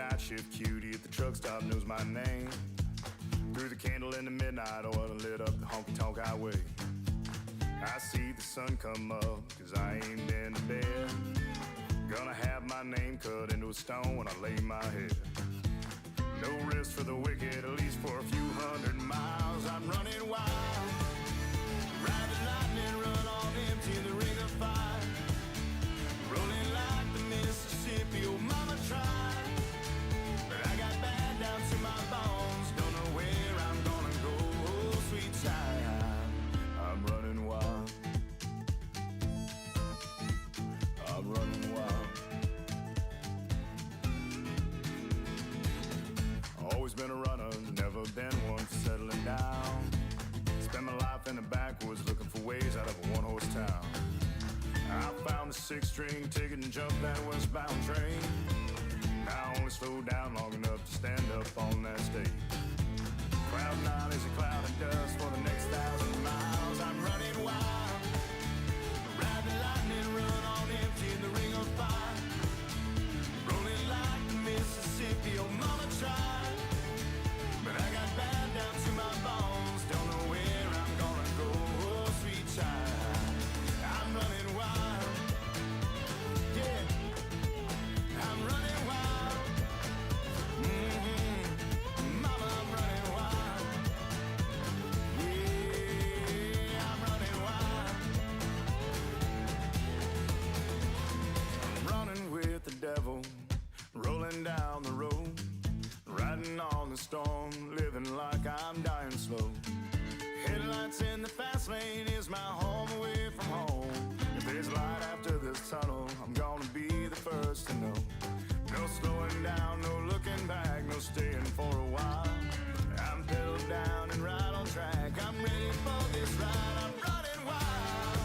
night shift cutie at the truck stop knows my name. Threw the candle in the midnight oil and lit up the honky-tonk highway. I see the sun come up, cause I ain't been to bed. Gonna have my name cut into a stone when I lay my head. No rest for the wicked, at least for a few 100 miles. I'm running wild, ride the lightning, run on empty in the ring of fire. Rolling like the Mississippi, oh mama tried. But I got bad down to my bones, don't know where I'm gonna go, oh sweet child. I'm running wild, I'm running wild. Always been a runner, never been one for settling down. Spent my life in the backwoods looking for ways out of a one-horse town. I found a 6-string ticket and jumped that westbound train. Now I only slowed down long enough to stand up on that stage. Cloud 9 is a cloud of dust for the next 1,000 miles. I'm running wild, ride the lightning, run on empty in the ring of fire. Rolling like the Mississippi, oh mama tried. But I got bad down to my bones, don't know where I'm gonna go, oh sweet child. I'm running wild, yeah, I'm running wild. Mama, I'm running wild, yeah, I'm running wild. I'm running with the devil, rolling down the road, riding on the storm, living like I'm dying slow. Headlights in the fast lane is my home away from home. If there's light after this tunnel, I'm gonna be the first to know. No slowing down, no looking back, no staying for a while. I'm pedal down and right on track, I'm ready for this ride. I'm running wild,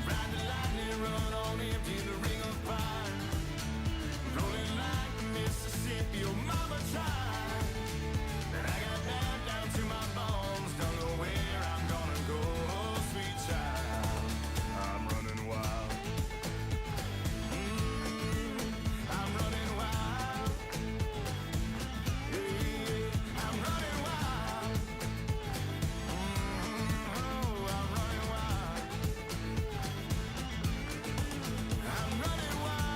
ride the lightning, run on empty in the ring of fire. Rolling like the Mississippi, oh mama tried. And I got bad down to my bones, don't know where I'm gonna go, oh sweet child. I'm running wild, I'm running wild, yeah, I'm running wild, oh I'm running wild, I'm running wild.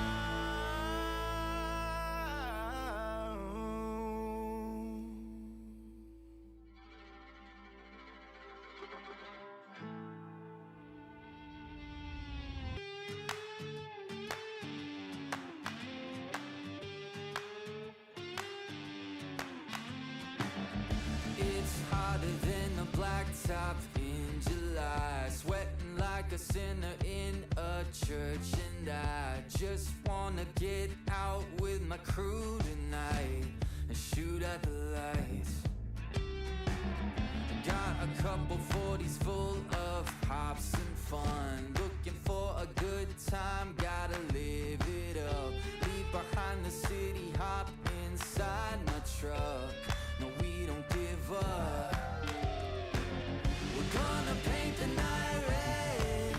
It's hotter than the blacktop in July, sweating like a sinner in a church, and I just wanna get out with my crew tonight and shoot at the lights. Got a couple 40s full of hops and fun, looking for a good time, gotta live it up. Leave behind the city, hop inside my truck. No, we don't give up. We're gonna paint the night red,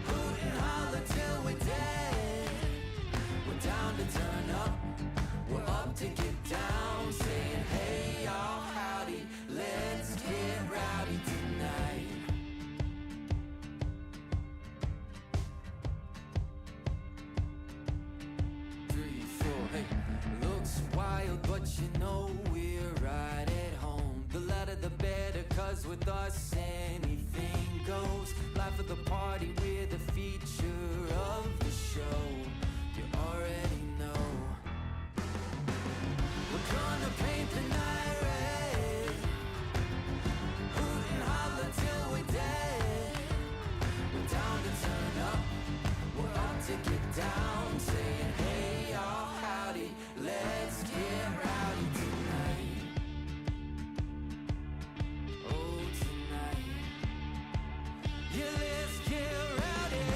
hoot and holler till we're dead. We're down to turn up, we're up to get down, saying hey y'all, howdy, let's get rowdy tonight. Three, four, hey. Looks wild, but you know we're right at home. The louder the better, cause with us anything goes. Life of the party, we're the feature of the show. You already know. We're gonna paint the night red, hoot and holler till we're dead. We're down to turn up, we're up to get down, saying hey y'all, howdy, let's get rowdy tonight. Oh tonight, yeah, let's get rowdy.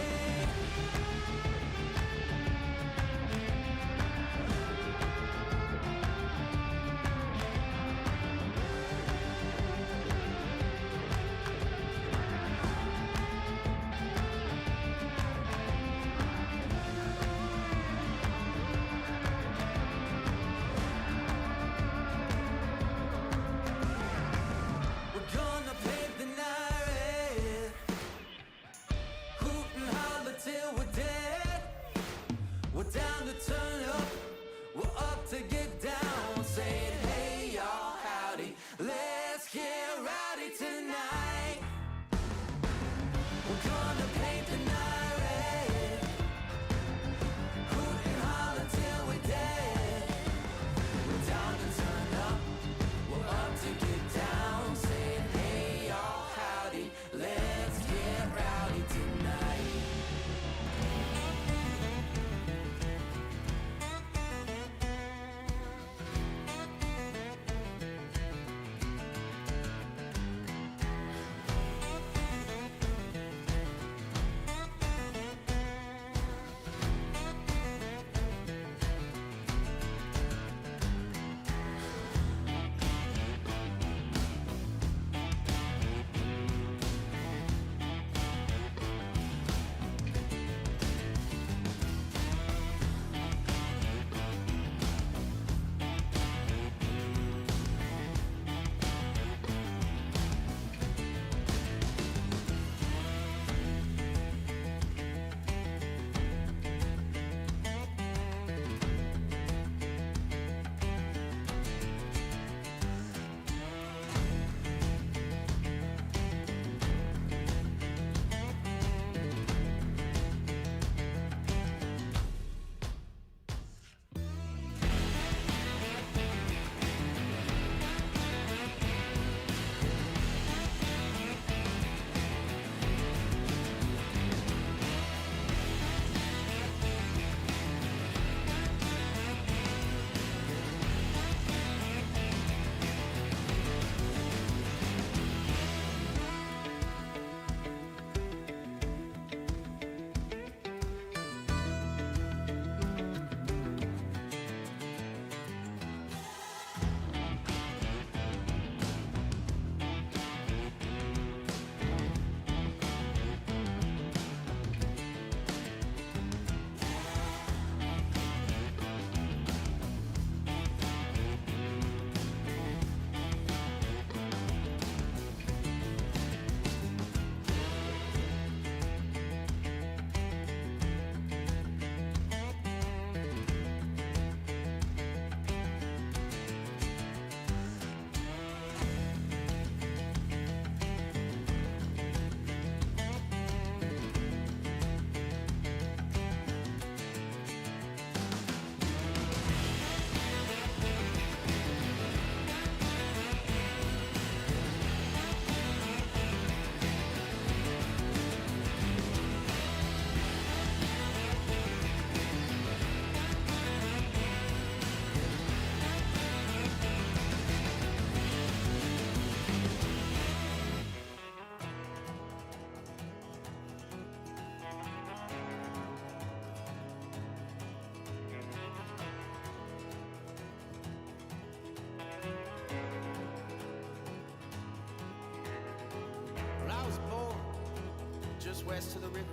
just west of the river.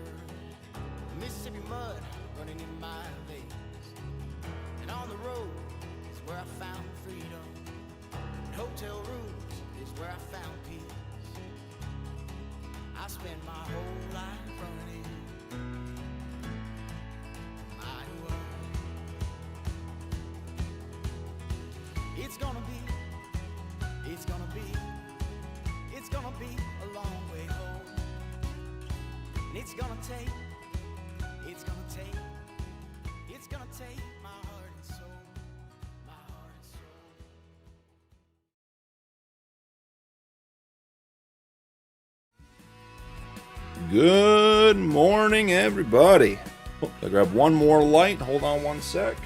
Mississippi mud running in my veins. And on the road is where I found freedom. And hotel rooms is where I found peace. I spent my whole life running my world. It's gonna be a long way home. And it's gonna take my heart and soul, my heart and soul. Good morning, everybody. Oh, I grab one more light. Hold on one sec.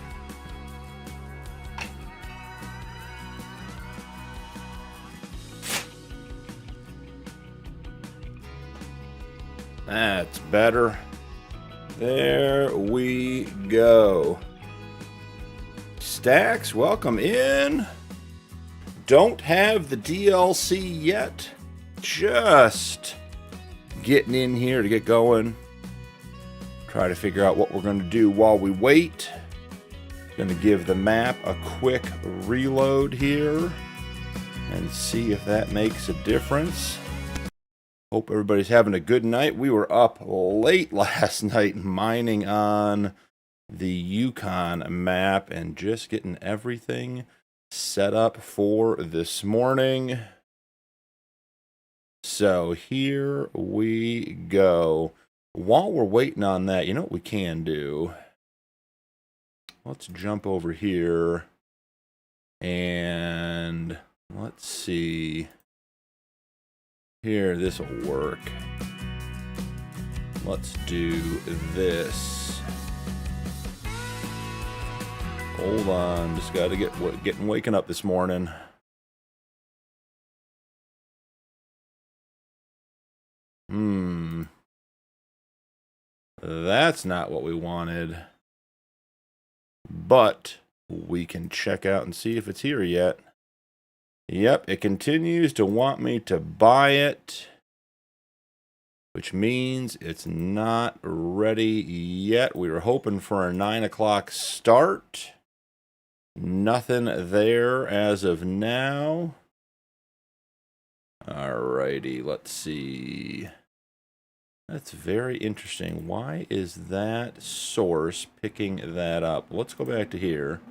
That's better. There we go. Stacks, welcome in. Don't have the DLC yet. Just getting in here to get going. Try to figure out what we're going to do while we wait. Going to give the map a quick reload here and see if that makes a difference. Hope everybody's having a good night. We were up late last night mining on the Yukon map and just getting everything set up for this morning. So here we go. While we're waiting on that, you know what we can do? Let's jump over here and let's see. Here, this will work. Let's do this. Hold on, just got to get waking up this morning. That's not what we wanted. But we can check out and see if it's here yet. Yep, it continues to want me to buy it, which means it's not ready yet. We were hoping for a 9 o'clock start. Nothing there as of now. Alrighty, let's see. That's very interesting. Why is that source picking that up? Let's go back to here.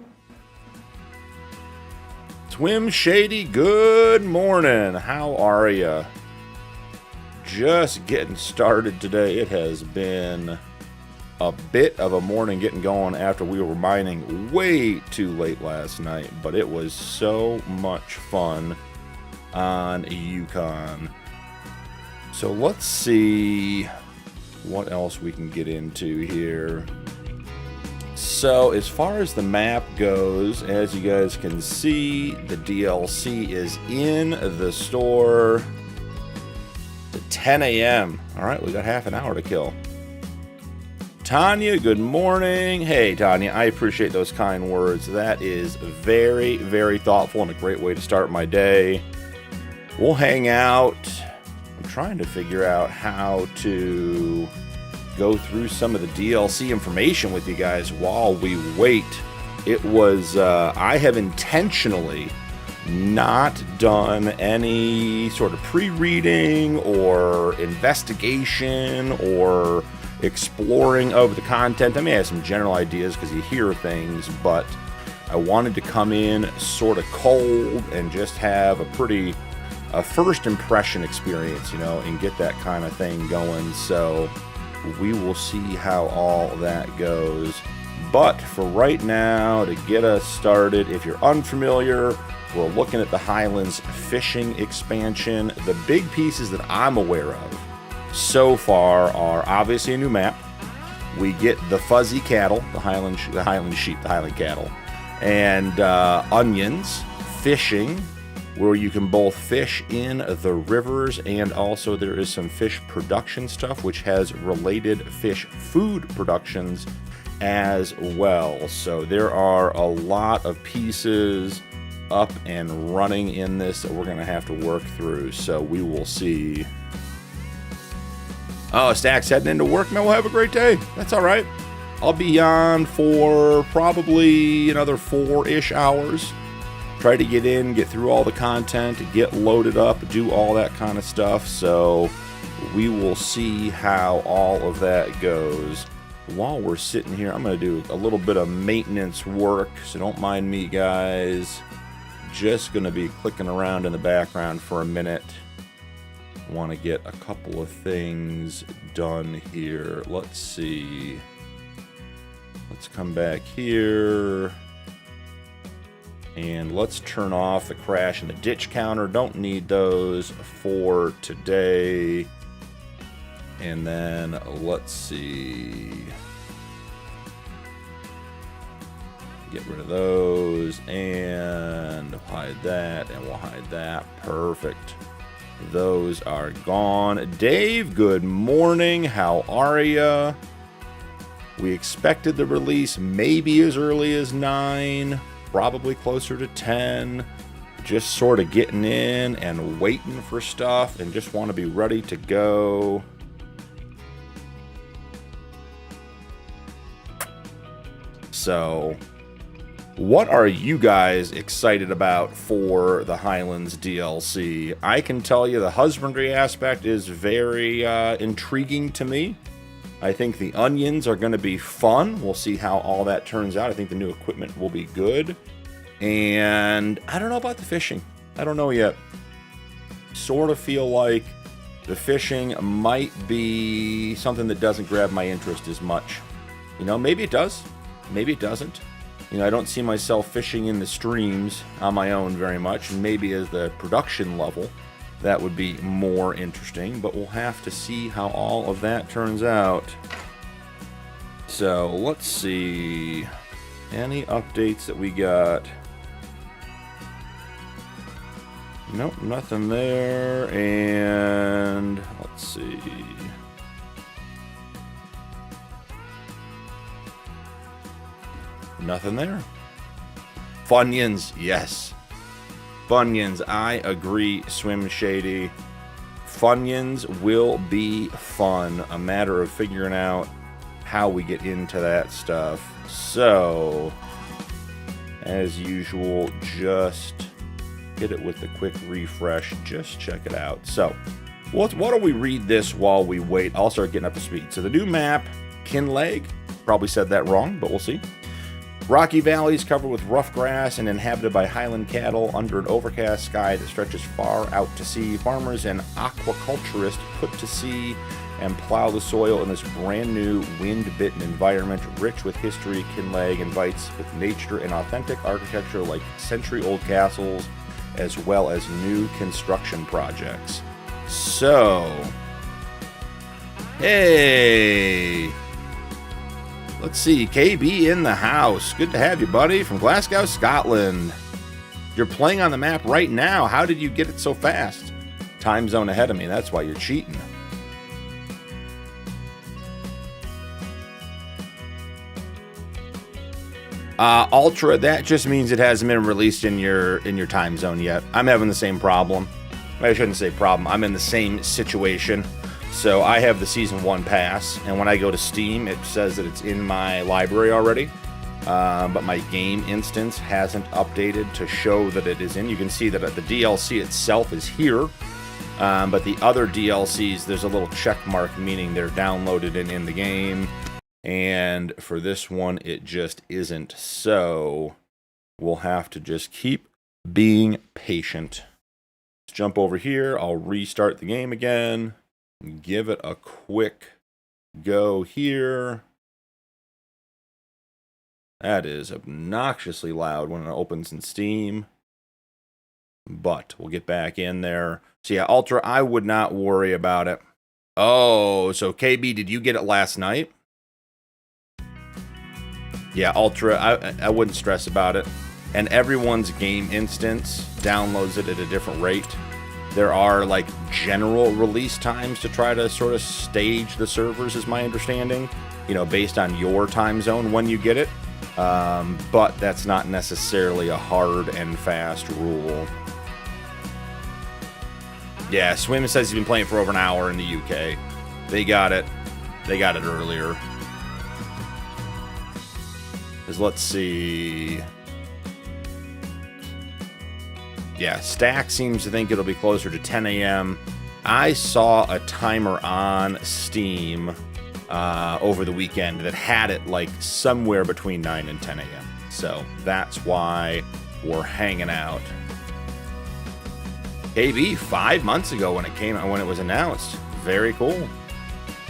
Swim Shady, good morning. How are ya? Just getting started today. It has been a bit of a morning getting going after we were mining way too late last night, but it was so much fun on Yukon. So let's see what else we can get into here. So as far as the map goes, as you guys can see, the DLC is in the store at 10 a.m. All right, we got half an hour to kill. Tanya, good morning. Hey, Tanya, I appreciate those kind words. That is very, very thoughtful and a great way to start my day. We'll hang out. I'm trying to figure out how to go through some of the DLC information with you guys while we wait. It was, I have intentionally not done any sort of pre-reading or investigation or exploring of the content. I may have some general ideas because you hear things, but I wanted to come in sort of cold and just have a first impression experience, you know, and get that kind of thing going. So we will see how all that goes. But for right now, to get us started, if you're unfamiliar, we're looking at the Highlands fishing expansion. The big pieces that I'm aware of so far are obviously a new map. We get the fuzzy cattle, the Highland sheep, the Highland cattle, and onions, fishing, where you can both fish in the rivers, and also there is some fish production stuff which has related fish food productions as well. So there are a lot of pieces up and running in this that we're going to have to work through, so we will see. Oh, Stack's heading into work, man. We'll have a great day. That's all right. I'll be on for probably another 4-ish hours. Try to get in, get through all the content, get loaded up, do all that kind of stuff. So we will see how all of that goes. While we're sitting here, I'm going to do a little bit of maintenance work, so don't mind me, guys. Just going to be clicking around in the background for a minute. Want to get a couple of things done here. Let's see. Let's come back here. And let's turn off the crash and the ditch counter. Don't need those for today. And then let's see. Get rid of those and hide that, and we'll hide that. Perfect. Those are gone. Dave, good morning. How are ya? We expected the release maybe as early as 9, probably closer to 10. Just sort of getting in and waiting for stuff and just want to be ready to go. So, what are you guys excited about for the Highlands DLC? I can tell you the husbandry aspect is very intriguing to me. I think the onions are going to be fun. We'll see how all that turns out. I think the new equipment will be good. And I don't know about the fishing. I don't know yet. Sort of feel like the fishing might be something that doesn't grab my interest as much. You know, maybe it does. Maybe it doesn't. You know, I don't see myself fishing in the streams on my own very much. Maybe as the production level, that would be more interesting. But we'll have to see how all of that turns out. So, let's see. Any updates that we got? Nope, nothing there. And let's see. Nothing there. Funyuns, yes. Funyuns, I agree, Swim Shady. Funyuns will be fun. A matter of figuring out how we get into that stuff. So, as usual, just hit it with a quick refresh. Just check it out. So, why don't we read this while we wait? I'll start getting up to speed. So, the new map, Kinleg. Probably said that wrong, but we'll see. Rocky valleys covered with rough grass and inhabited by highland cattle under an overcast sky that stretches far out to sea. Farmers and aquaculturists put to sea and plow the soil in this brand new wind-bitten environment rich with history. Kinleg invites with nature and authentic architecture like century-old castles as well as new construction projects. So, hey! Let's see, KB in the house. Good to have you, buddy, from Glasgow, Scotland. You're playing on the map right now. How did you get it so fast? Time zone ahead of me, that's why you're cheating. Ultra, that just means it hasn't been released in your time zone yet. I'm having the same problem. I shouldn't say problem. I'm in the same situation. So I have the Season 1 pass, and when I go to Steam, it says that it's in my library already. But my game instance hasn't updated to show that it is in. You can see that the DLC itself is here. But the other DLCs, there's a little check mark, meaning they're downloaded and in the game. And for this one, it just isn't. So we'll have to just keep being patient. Let's jump over here. I'll restart the game again. Give it a quick go here. That is obnoxiously loud when it opens in Steam. But we'll get back in there. So yeah, Ultra, I would not worry about it. Oh, so KB, did you get it last night? Yeah, Ultra, I wouldn't stress about it. And everyone's game instance downloads it at a different rate. There are like general release times to try to sort of stage the servers, is my understanding, you know, based on your time zone when you get it. But that's not necessarily a hard and fast rule. Yeah, Swim says he's been playing for over an hour in the UK. They got it. They got it earlier. Because let's see. Yeah, Stack seems to think it'll be closer to 10 a.m. I saw a timer on Steam over the weekend that had it like somewhere between 9 and 10 a.m. So that's why we're hanging out. KB 5 months ago when it was announced. Very cool.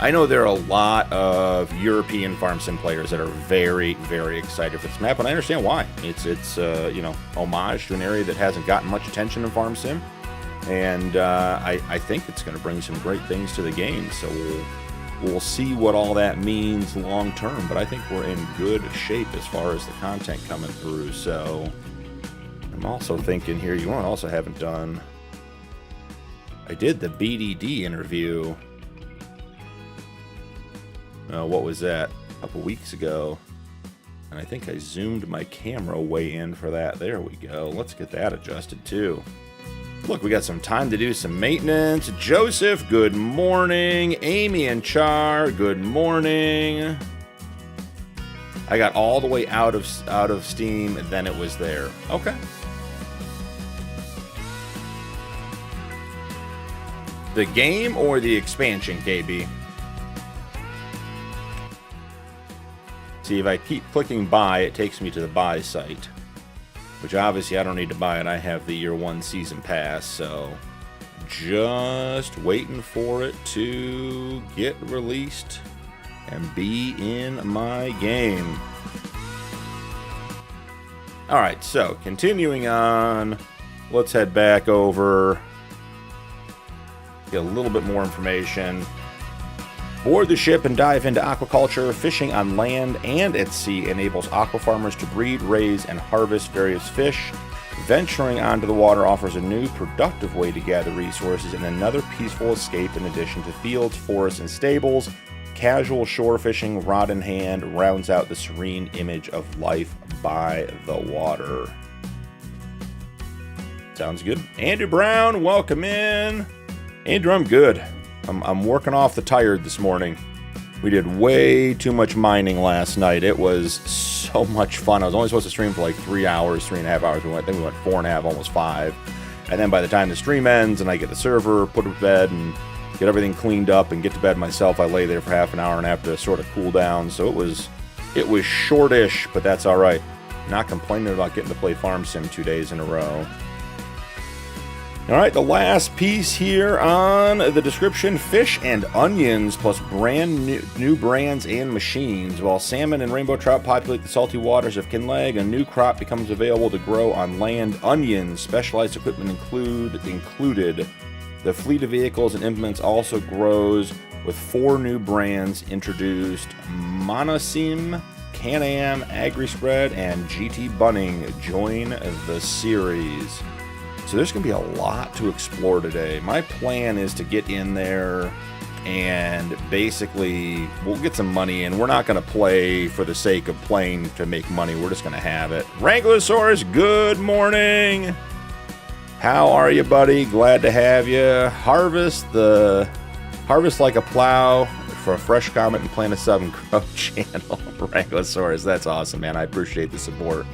I know there are a lot of European farm sim players that are very, very excited for this map, and I understand why. It's you know, homage to an area that hasn't gotten much attention in farm sim, and I think it's going to bring some great things to the game. So we'll see what all that means long term, but I think we're in good shape as far as the content coming through. So I'm also thinking here, you also haven't done. I did the BDD interview. What was that? A couple weeks ago. And I think I zoomed my camera way in for that. There we go. Let's get that adjusted too. Look, we got some time to do some maintenance. Joseph, good morning. Amy and Char, good morning. I got all the way out of Steam, and then it was there. Okay. The game or the expansion, KB? See, if I keep clicking buy, it takes me to the buy site, which obviously I don't need to buy it. I have the year 1 season pass, so just waiting for it to get released and be in my game. All right, so continuing on, let's head back over, get a little bit more information. Board the ship and dive into aquaculture. Fishing on land and at sea enables aquafarmers to breed, raise, and harvest various fish. Venturing onto the water offers a new, productive way to gather resources and another peaceful escape in addition to fields, forests, and stables. Casual shore fishing, rod in hand, rounds out the serene image of life by the water. Sounds good. Andrew Brown, welcome in. Andrew, I'm good. I'm working off the tired this morning. We did way too much mining last night. It was so much fun. I was only supposed to stream for like 3 hours, 3.5 hours. I think we went 4.5, almost 5. And then by the time the stream ends and I get the server, put it to bed, and get everything cleaned up and get to bed myself, I lay there for half an hour and have to sort of cool down. So it was shortish, but that's all right. Not complaining about getting to play Farm Sim 2 days in a row. All right, the last piece here on the description, fish and onions plus brand new brands and machines. While salmon and rainbow trout populate the salty waters of Kinleg, a new crop becomes available to grow on land. Onions, specialized equipment included. The fleet of vehicles and implements also grows with 4 new brands introduced. Monosim, Can-Am, AgriSpread, and GT Bunning join the series. So there's going to be a lot to explore today. My plan is to get in there and basically we'll get some money in. We're not going to play for the sake of playing to make money. We're just going to have it. Wranglosaurus, good morning. How are you, buddy? Glad to have you. Harvest like a plow for a fresh comment and plant a sub and grow channel. Wranglosaurus, that's awesome, man. I appreciate the support.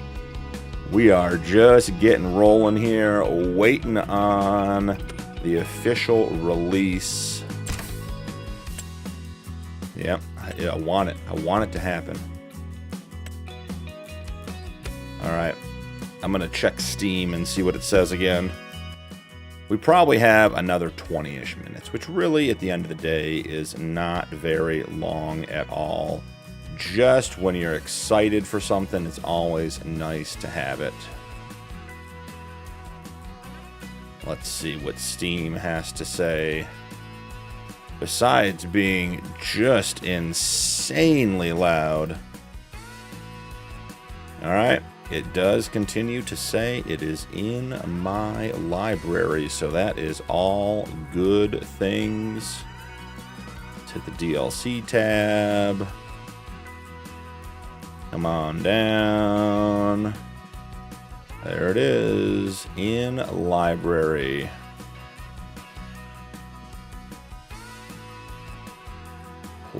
We are just getting rolling here, waiting on the official release. Yep, I want it. I want it to happen. All right, I'm going to check Steam and see what it says again. We probably have another 20-ish minutes, which really, at the end of the day, is not very long at all. Just when you're excited for something, it's always nice to have it. Let's see what Steam has to say. Besides being just insanely loud. Alright, it does continue to say it is in my library, so that is all good things. Let's hit the DLC tab. Come on down. There it is, in library.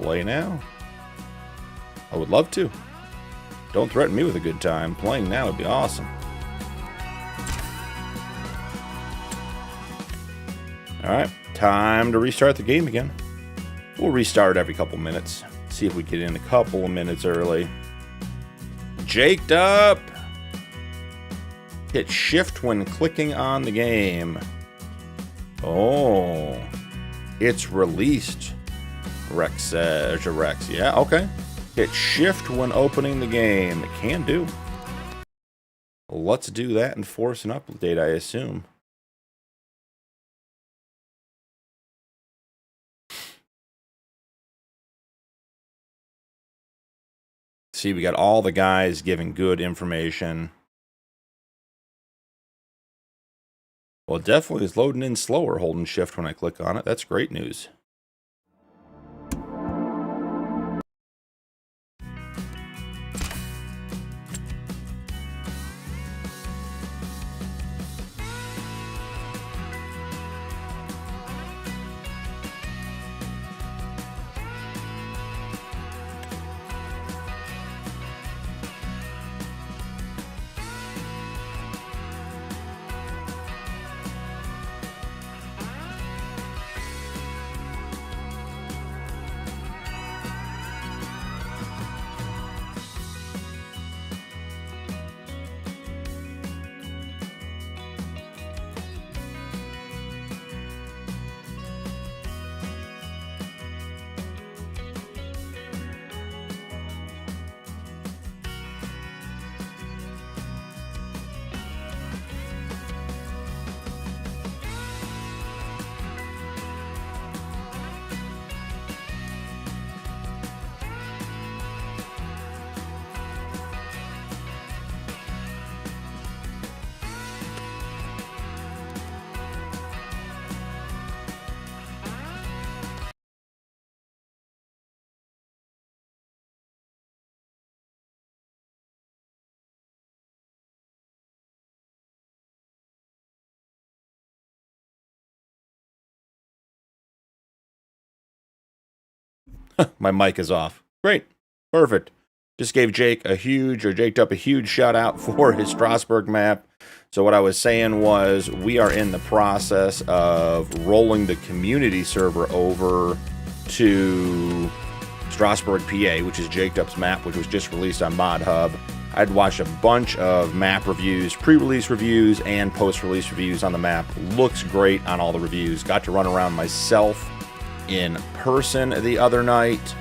play now? I would love to. Don't threaten me with a good time. Playing now would be awesome. Alright, time to restart the game again. We'll restart every couple minutes. See if we get in a couple of minutes early. Jaked up! Hit shift when clicking on the game. Oh, it's released. Rex says, Rex, yeah, okay. Hit shift when opening the game. It can do. Let's do that and force an update, I assume. See, we got all the guys giving good information. Well, it definitely is loading in slower holding shift when I click on it. That's great news. My mic is off. Great. Perfect. Just gave Jaked up a huge shout out for his Strasbourg map. So what I was saying was we are in the process of rolling the community server over to Strasbourg, PA, which is Jaked up's map, which was just released on Mod Hub. I'd watched a bunch of map reviews, pre-release reviews, and post-release reviews on the map. Looks great on all the reviews. Got to run around myself in person the other night,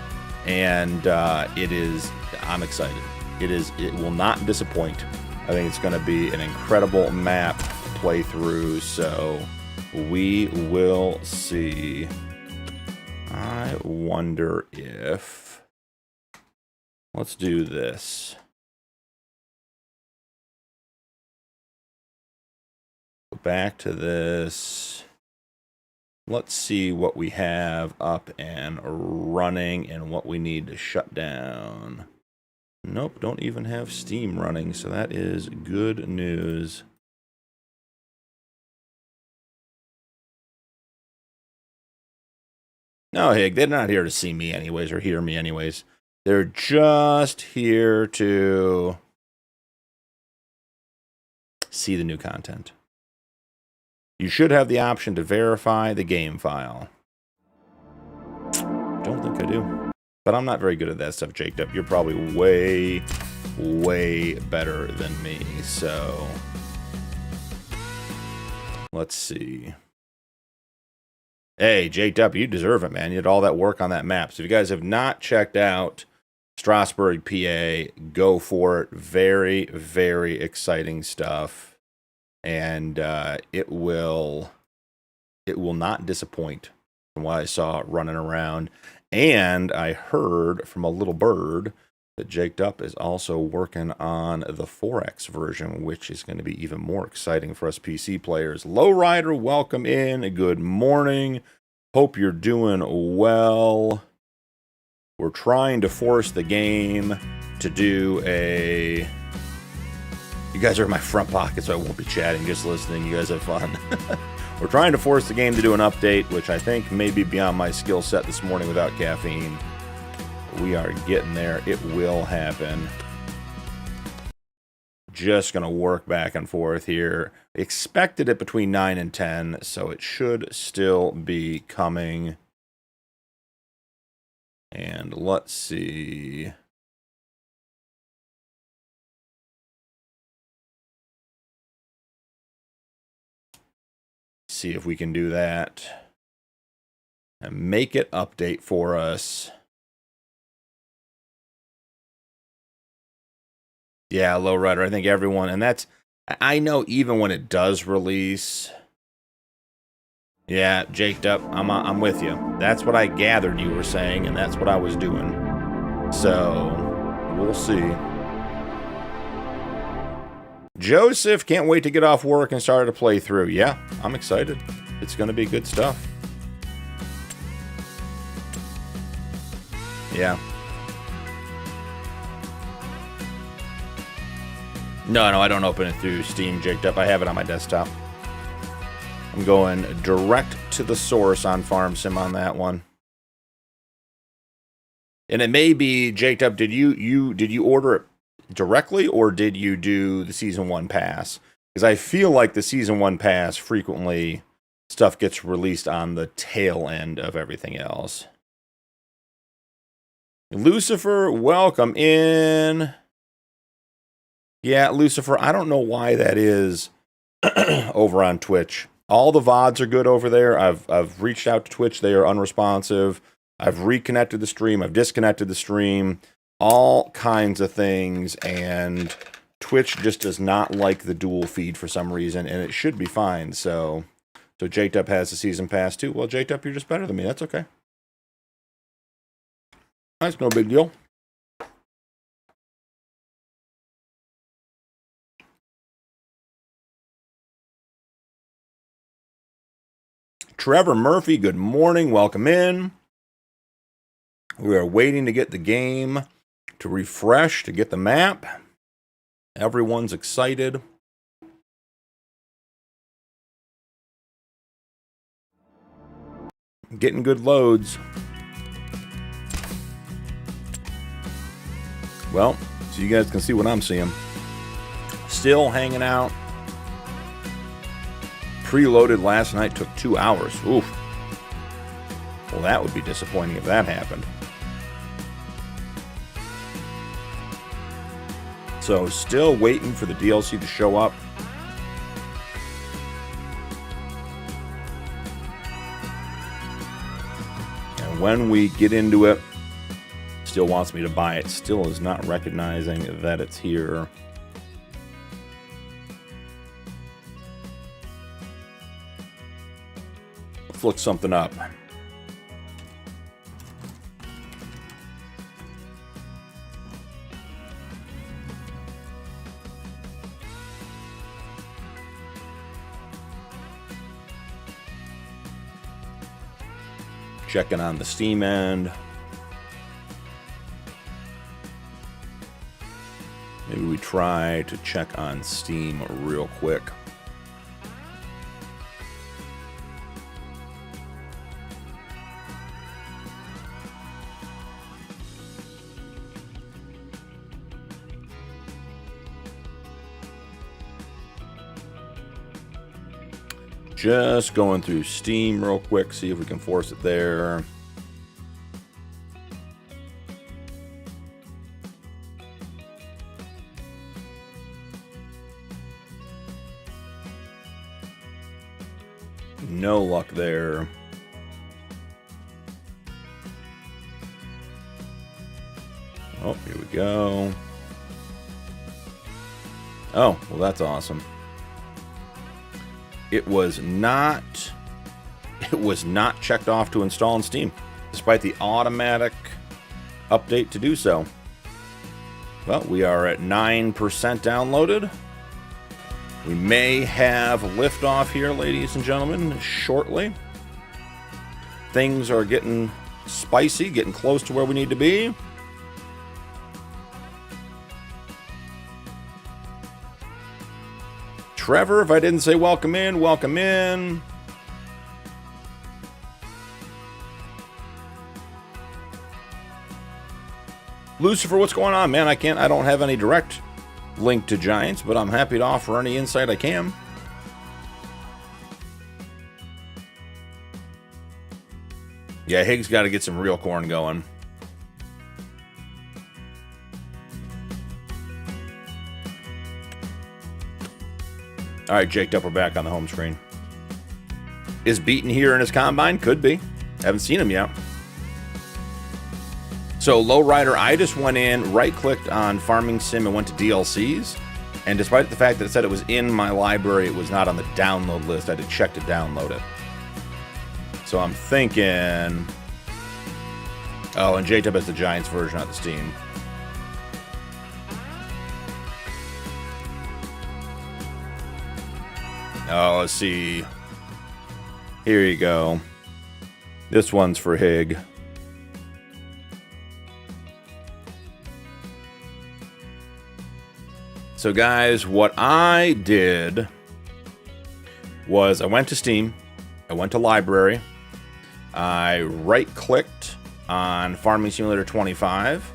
and I'm excited. It will not disappoint. I think it's going to be an incredible map to play through, so we will see. I wonder if, let's do this. Go back to this. Let's see what we have up and running and what we need to shut down. Nope, don't even have Steam running, so that is good news. No, Hig, they're not here to see me anyways or hear me anyways. They're just here to see the new content. You should have the option to verify the game file. Don't think I do. But I'm not very good at that stuff, Jaked up. You're probably way, way better than me, so let's see. Hey, Jaked up, you deserve it, man. You did all that work on that map. So if you guys have not checked out Strasbourg, PA, go for it. Very, very exciting stuff. And it will not disappoint from what I saw running around. And I heard from a little bird that Jaked up is also working on the 4X version, which is going to be even more exciting for us PC players. Lowrider, welcome in. Good morning. Hope you're doing well. We're trying to force the game to do a... You guys are in my front pocket, so I won't be chatting, just listening. You guys have fun. We're trying to force the game to do an update, which I think may be beyond my skill set this morning without caffeine. We are getting there. It will happen. Just going to work back and forth here. Expected it between 9 and 10, so it should still be coming. And let's see. See if we can do that. And make it update for us. Yeah, Lowrider. I think everyone, and that's, I know even when it does release. Yeah, Jaked up. I'm with you. That's what I gathered you were saying, and that's what I was doing. So, we'll see. Joseph, can't wait to get off work and start a playthrough. Yeah, I'm excited. It's going to be good stuff. Yeah. No, I don't open it through Steam, Jaked up. I have it on my desktop. I'm going direct to the source on Farm Sim on that one. And it may be, Jaked up, did you order it directly, or did you do the Season 1 pass? Because I feel like the Season 1 pass, frequently, stuff gets released on the tail end of everything else. Lucifer, welcome in. Yeah, Lucifer, I don't know why that is over on Twitch. All the VODs are good over there. I've reached out to Twitch. They are unresponsive. I've reconnected the stream. I've disconnected the stream. All kinds of things. And Twitch just does not like the dual feed for some reason. And it should be fine. So Jaked up has the season pass too. Well, Jaked up, you're just better than me. That's okay. That's no big deal. Trevor Murphy, good morning. Welcome in. We are waiting to get the game to refresh, to get the map. Everyone's excited. Getting good loads. Well, so you guys can see what I'm seeing. Still hanging out. Preloaded last night, took 2 hours. Oof. Well, that would be disappointing if that happened. So, still waiting for the DLC to show up. And when we get into it, still wants me to buy it. Still is not recognizing that it's here. Let's look something up. Checking on the Steam end. Maybe we try to check on Steam real quick. Just going through Steam real quick, see if we can force it there. No luck there. Oh, here we go. Oh, well, that's awesome. It was not checked off to install in Steam, despite the automatic update to do so. Well, we are at 9% downloaded. We may have liftoff here, ladies and gentlemen, shortly. Things are getting spicy, getting close to where we need to be. Trevor, if I didn't say welcome in, welcome in. Lucifer, what's going on, man? I don't have any direct link to Giants, but I'm happy to offer any insight I can. Yeah, Higgs got to get some real corn going. All right, Jake Dupp, we're back on the home screen. Is Beaton here in his combine? Could be. Haven't seen him yet. So, Lowrider, I just went in, right-clicked on Farming Sim and went to DLCs. And despite the fact that it said it was in my library, it was not on the download list. I had to check to download it. So I'm thinking... Oh, and J-Tub has the Giants version on the Steam. Oh, let's see. Here you go. This one's for Hig. So guys, what I did was I went to Steam, I went to Library, I right-clicked on Farming Simulator 25,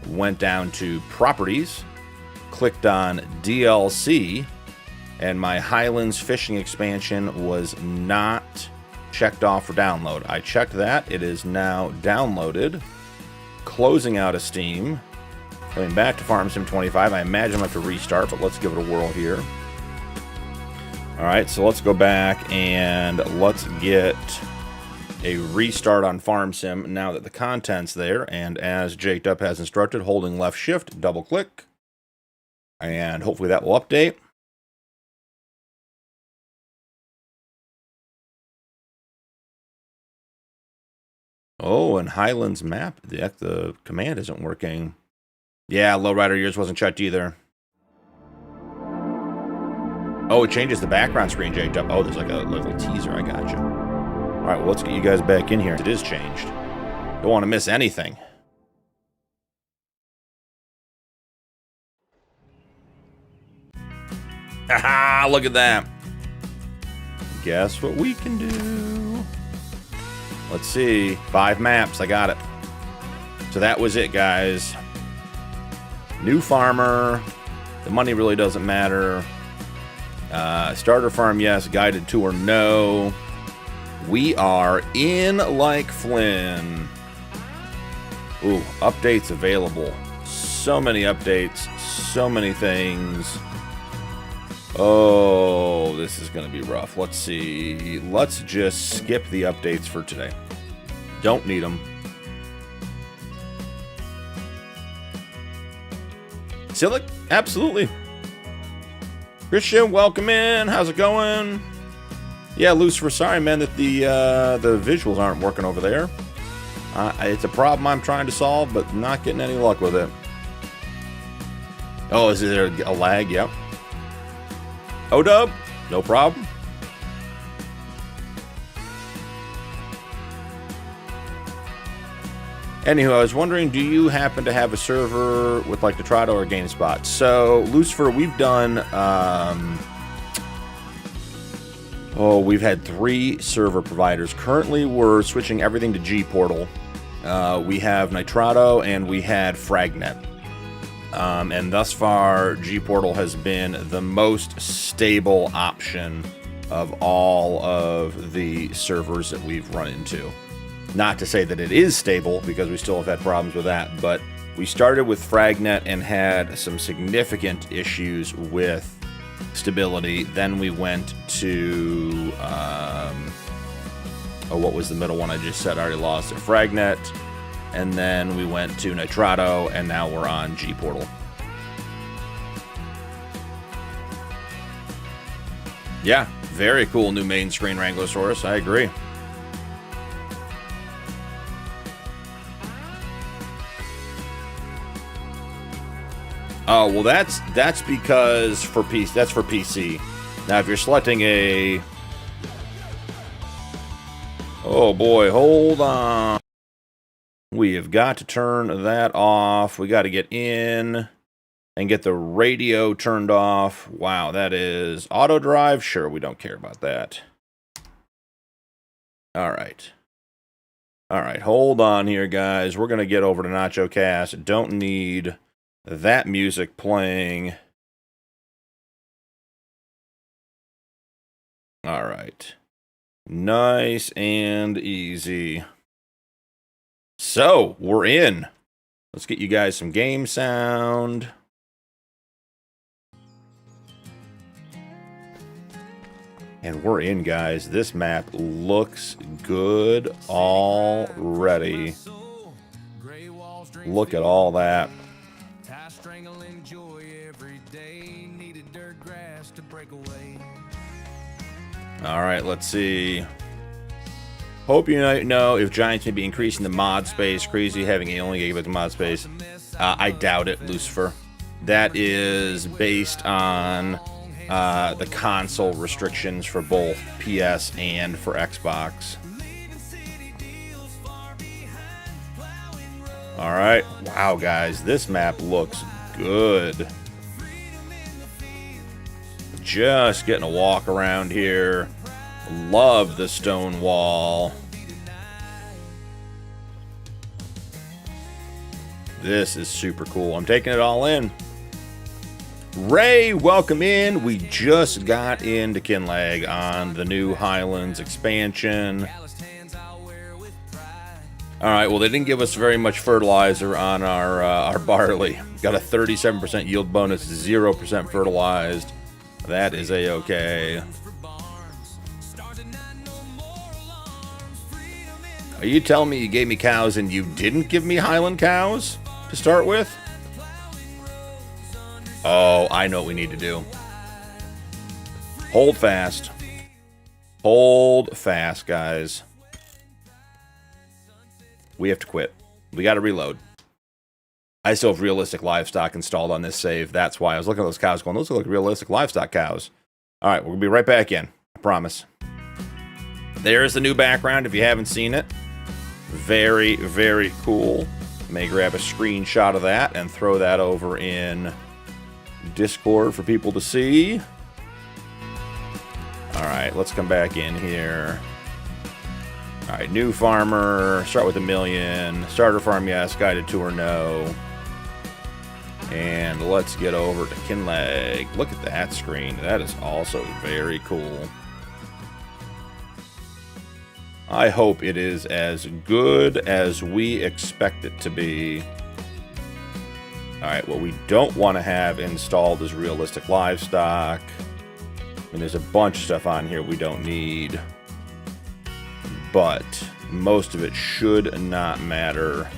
went down to Properties, clicked on DLC, and my Highlands fishing expansion was not checked off for download. I checked that. It is now downloaded. Closing out of Steam. Coming back to Farm Sim 25. I imagine I'm going to have to restart, but let's give it a whirl here. Alright, so let's go back and let's get a restart on Farm Sim now that the content's there. And as Jake Dupp has instructed, holding left shift, double click. And hopefully that will update. Oh, and Highlands map, the command isn't working. Yeah, Lowrider, yours wasn't checked either. Oh, it changes the background screen, Jake Dupp. Oh, there's like a little teaser. I gotcha. All right, well, let's get you guys back in here. It is changed. Don't want to miss anything. Haha, look at that. Guess what we can do? Let's see. 5 maps. I got it. So that was it, guys. New farmer. The money really doesn't matter. Starter farm, yes. Guided tour, no. We are in like Flynn. Ooh, updates available. So many updates. So many things. Oh, this is going to be rough. Let's see. Let's just skip the updates for today. Don't need them. Silic? Absolutely. Christian, welcome in. How's it going? Yeah, Lucifer, sorry, man, that the visuals aren't working over there. It's a problem I'm trying to solve, but not getting any luck with it. Oh, is there a lag? Yep. O-Dub? No problem. Anywho, I was wondering, do you happen to have a server with like Nitrado or GameSpot? So, Lucifer, we've done, we've had 3 server providers. Currently, we're switching everything to G-Portal. We have Nitrado and we had Fragnet. And thus far, G-Portal has been the most stable option of all of the servers that we've run into. Not to say that it is stable, because we still have had problems with that, but we started with Fragnet and had some significant issues with stability. Then we went to, what was the middle one I just said? I already lost it. Fragnet. And then we went to Nitrado, and now we're on G-Portal. Yeah, very cool new main screen Wranglosaurus. I agree. Oh, well, that's because for PC. That's for PC. Now, if you're selecting a... Oh, boy, hold on. We have got to turn that off. We got to get in and get the radio turned off. Wow, that is auto drive. Sure, we don't care about that. All right. All right, hold on here, guys. We're going to get over to Nacho Cast. Don't need that music playing. All right. Nice and easy. So, we're in. Let's get you guys some game sound. And we're in, guys. This map looks good already. Look at all that. All right, let's see. Hope you know if Giants may be increasing the mod space. Crazy having only Gigabyte mod space. I doubt it, Lucifer. That is based on the console restrictions for both PS and for Xbox. All right. Wow, guys, this map looks good. Just getting a walk around here. Love the stone wall. This is super cool. I'm taking it all in. Ray, welcome in. We just got into Kinlag on the new Highlands expansion. All right, well, they didn't give us very much fertilizer on our barley. Got a 37% yield bonus, 0% fertilized. That is a-okay. Are you telling me you gave me cows and you didn't give me Highland cows to start with? Oh, I know what we need to do. Hold fast. Hold fast, guys. We have to quit. We got to reload. I still have realistic livestock installed on this save. That's why I was looking at those cows going, those look like realistic livestock cows. All right, we're going to be right back in. I promise. There's the new background if you haven't seen it. Very, very cool. May grab a screenshot of that and throw that over in Discord for people to see. All right, let's come back in here. All right, new farmer. Start with 1 million. Starter farm, yes. Guided tour, no. And let's get over to Kinlag. Look at that screen. That is also very cool. I hope it is as good as we expect it to be. All right, what we don't want to have installed is realistic livestock. I mean, there's a bunch of stuff on here we don't need. But most of it should not matter.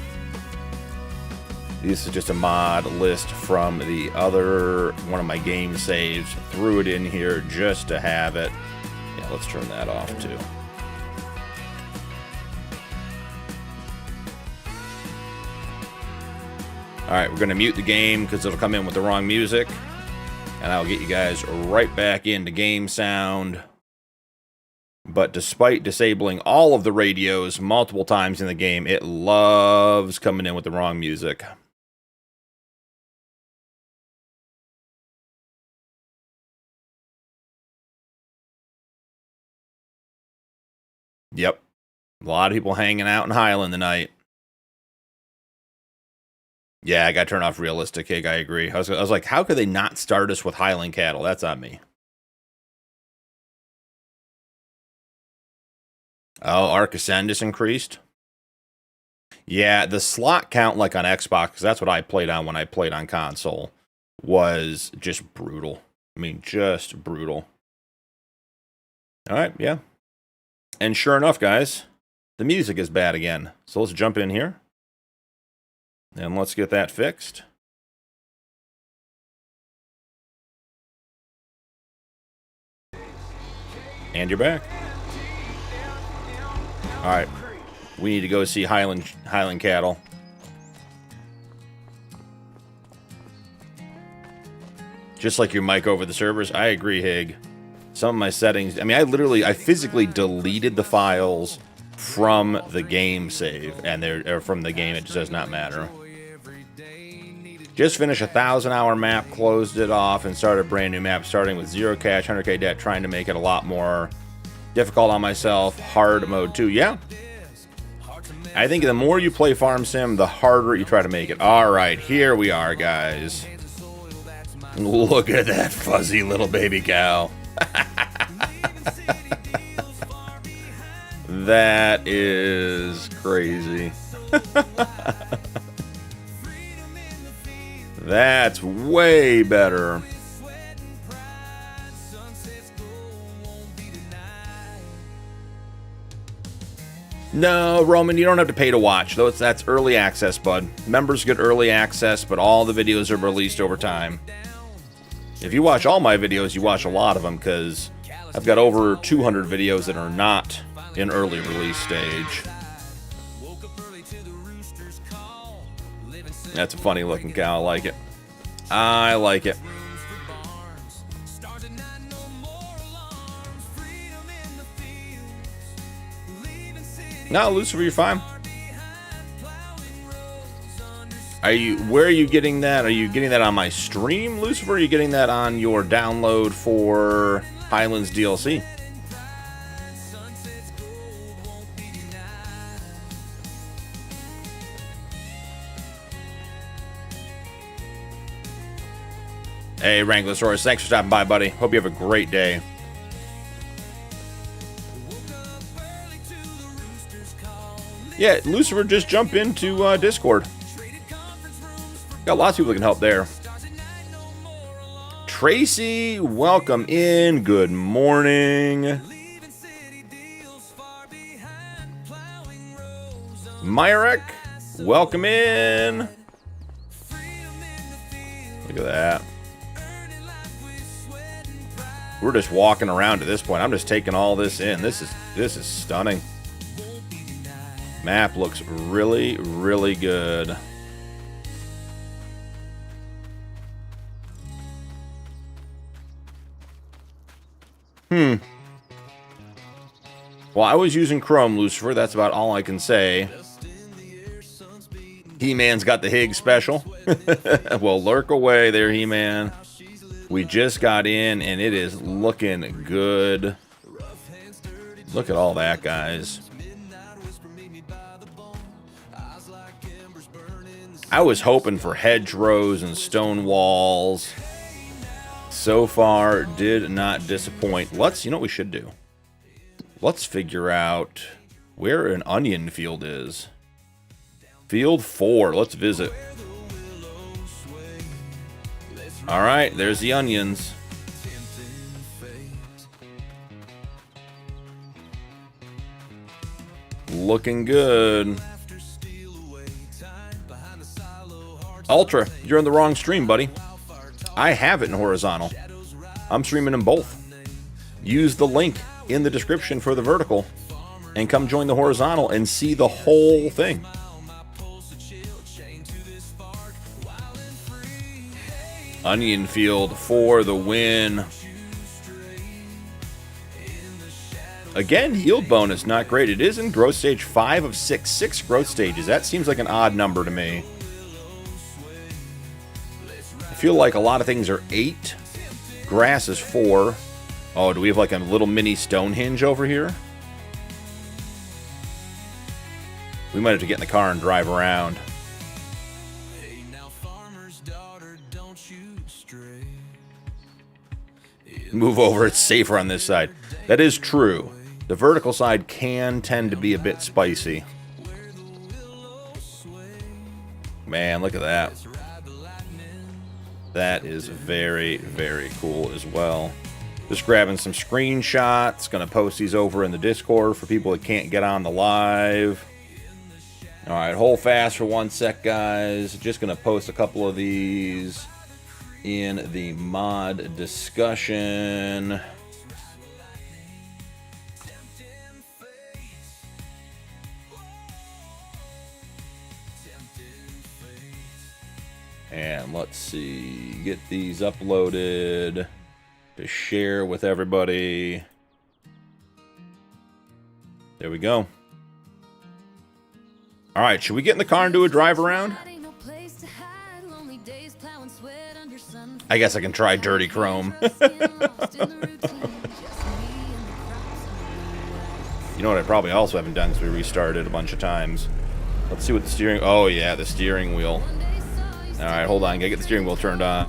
This is just a mod list from the other one of my game saves. Threw it in here just to have it. Yeah, let's turn that off too. All right, we're going to mute the game because it'll come in with the wrong music. And I'll get you guys right back into game sound. But despite disabling all of the radios multiple times in the game, it loves coming in with the wrong music. Yep. A lot of people hanging out in Highland tonight. Yeah, I got to turn off realistic. Hey, I agree. I was like, how could they not start us with Highland cattle? That's on me. Oh, Arc Ascend is increased. Yeah, the slot count, like on Xbox, because that's what I played on when I played on console, was just brutal. I mean, just brutal. All right, yeah. And sure enough, guys, the music is bad again. So let's jump in here. And let's get that fixed. And you're back. All right, we need to go see Highland cattle. Just like your mic over the servers. I agree, Hig. Some of my settings, I mean, I physically deleted the files from the game save, and they're from the game. It just does not matter. Just finished a 1,000-hour map, closed it off, and started a brand new map, starting with 0 cash, 100k debt, trying to make it a lot more difficult on myself. Hard mode 2, yeah. I think the more you play Farm Sim, the harder you try to make it. All right, here we are, guys. Look at that fuzzy little baby cow. That is crazy. That's way better. No, Roman, you don't have to pay to watch. That's early access, bud. Members get early access, but all the videos are released over time. If you watch all my videos, you watch a lot of them, because I've got over 200 videos that are not in early release stage. That's a funny looking cow. I like it. I like it. No, Lucifer, you're fine. Where are you getting that? Are you getting that on my stream, Lucifer? Or are you getting that on your download for Highlands DLC? Hey, Wranglosaurus, thanks for stopping by, buddy. Hope you have a great day. Yeah, Lucifer, just jump into Discord. Got lots of people that can help there. Tracy, welcome in. Good morning. Myrek, welcome in. Look at that. We're just walking around at this point. I'm just taking all this in. This is stunning. Map looks really, really good. Well, I was using Chrome, Lucifer. That's about all I can say. He-Man's got the Higgs special. Well, lurk away there, He-Man. We just got in, and it is looking good. Look at all that, guys. I was hoping for hedgerows and stone walls. So far, did not disappoint. You know what we should do? Let's figure out where an onion field is. Field 4. Let's visit. All right, there's the onions. Looking good. Ultra, you're in the wrong stream, buddy. I have it in horizontal. I'm streaming them both. Use the link in the description for the vertical and come join the horizontal and see the whole thing. Onion field for the win. Again, yield bonus, not great. It is in growth stage 5 of 6. 6 growth stages. That seems like an odd number to me. I feel like a lot of things are 8. Grass is 4. Oh, do we have like a little mini Stonehenge over here? We might have to get in the car and drive around. Move over, it's safer on this side. That is true. The vertical side can tend to be a bit spicy. Man, look at that. That is very, very cool as well. Just grabbing some screenshots. Gonna post these over in the Discord for people that can't get on the live. Alright, hold fast for 1 sec, guys. Just gonna post a couple of these in the mod discussion. And let's see, get these uploaded to share with everybody. There we go. All right, should we get in the car and do a drive around? I guess I can try Dirty Chrome. You know what I probably also haven't done because we restarted a bunch of times. Let's see what the steering... Oh, yeah, the steering wheel. All right, hold on. Gotta get the steering wheel turned on.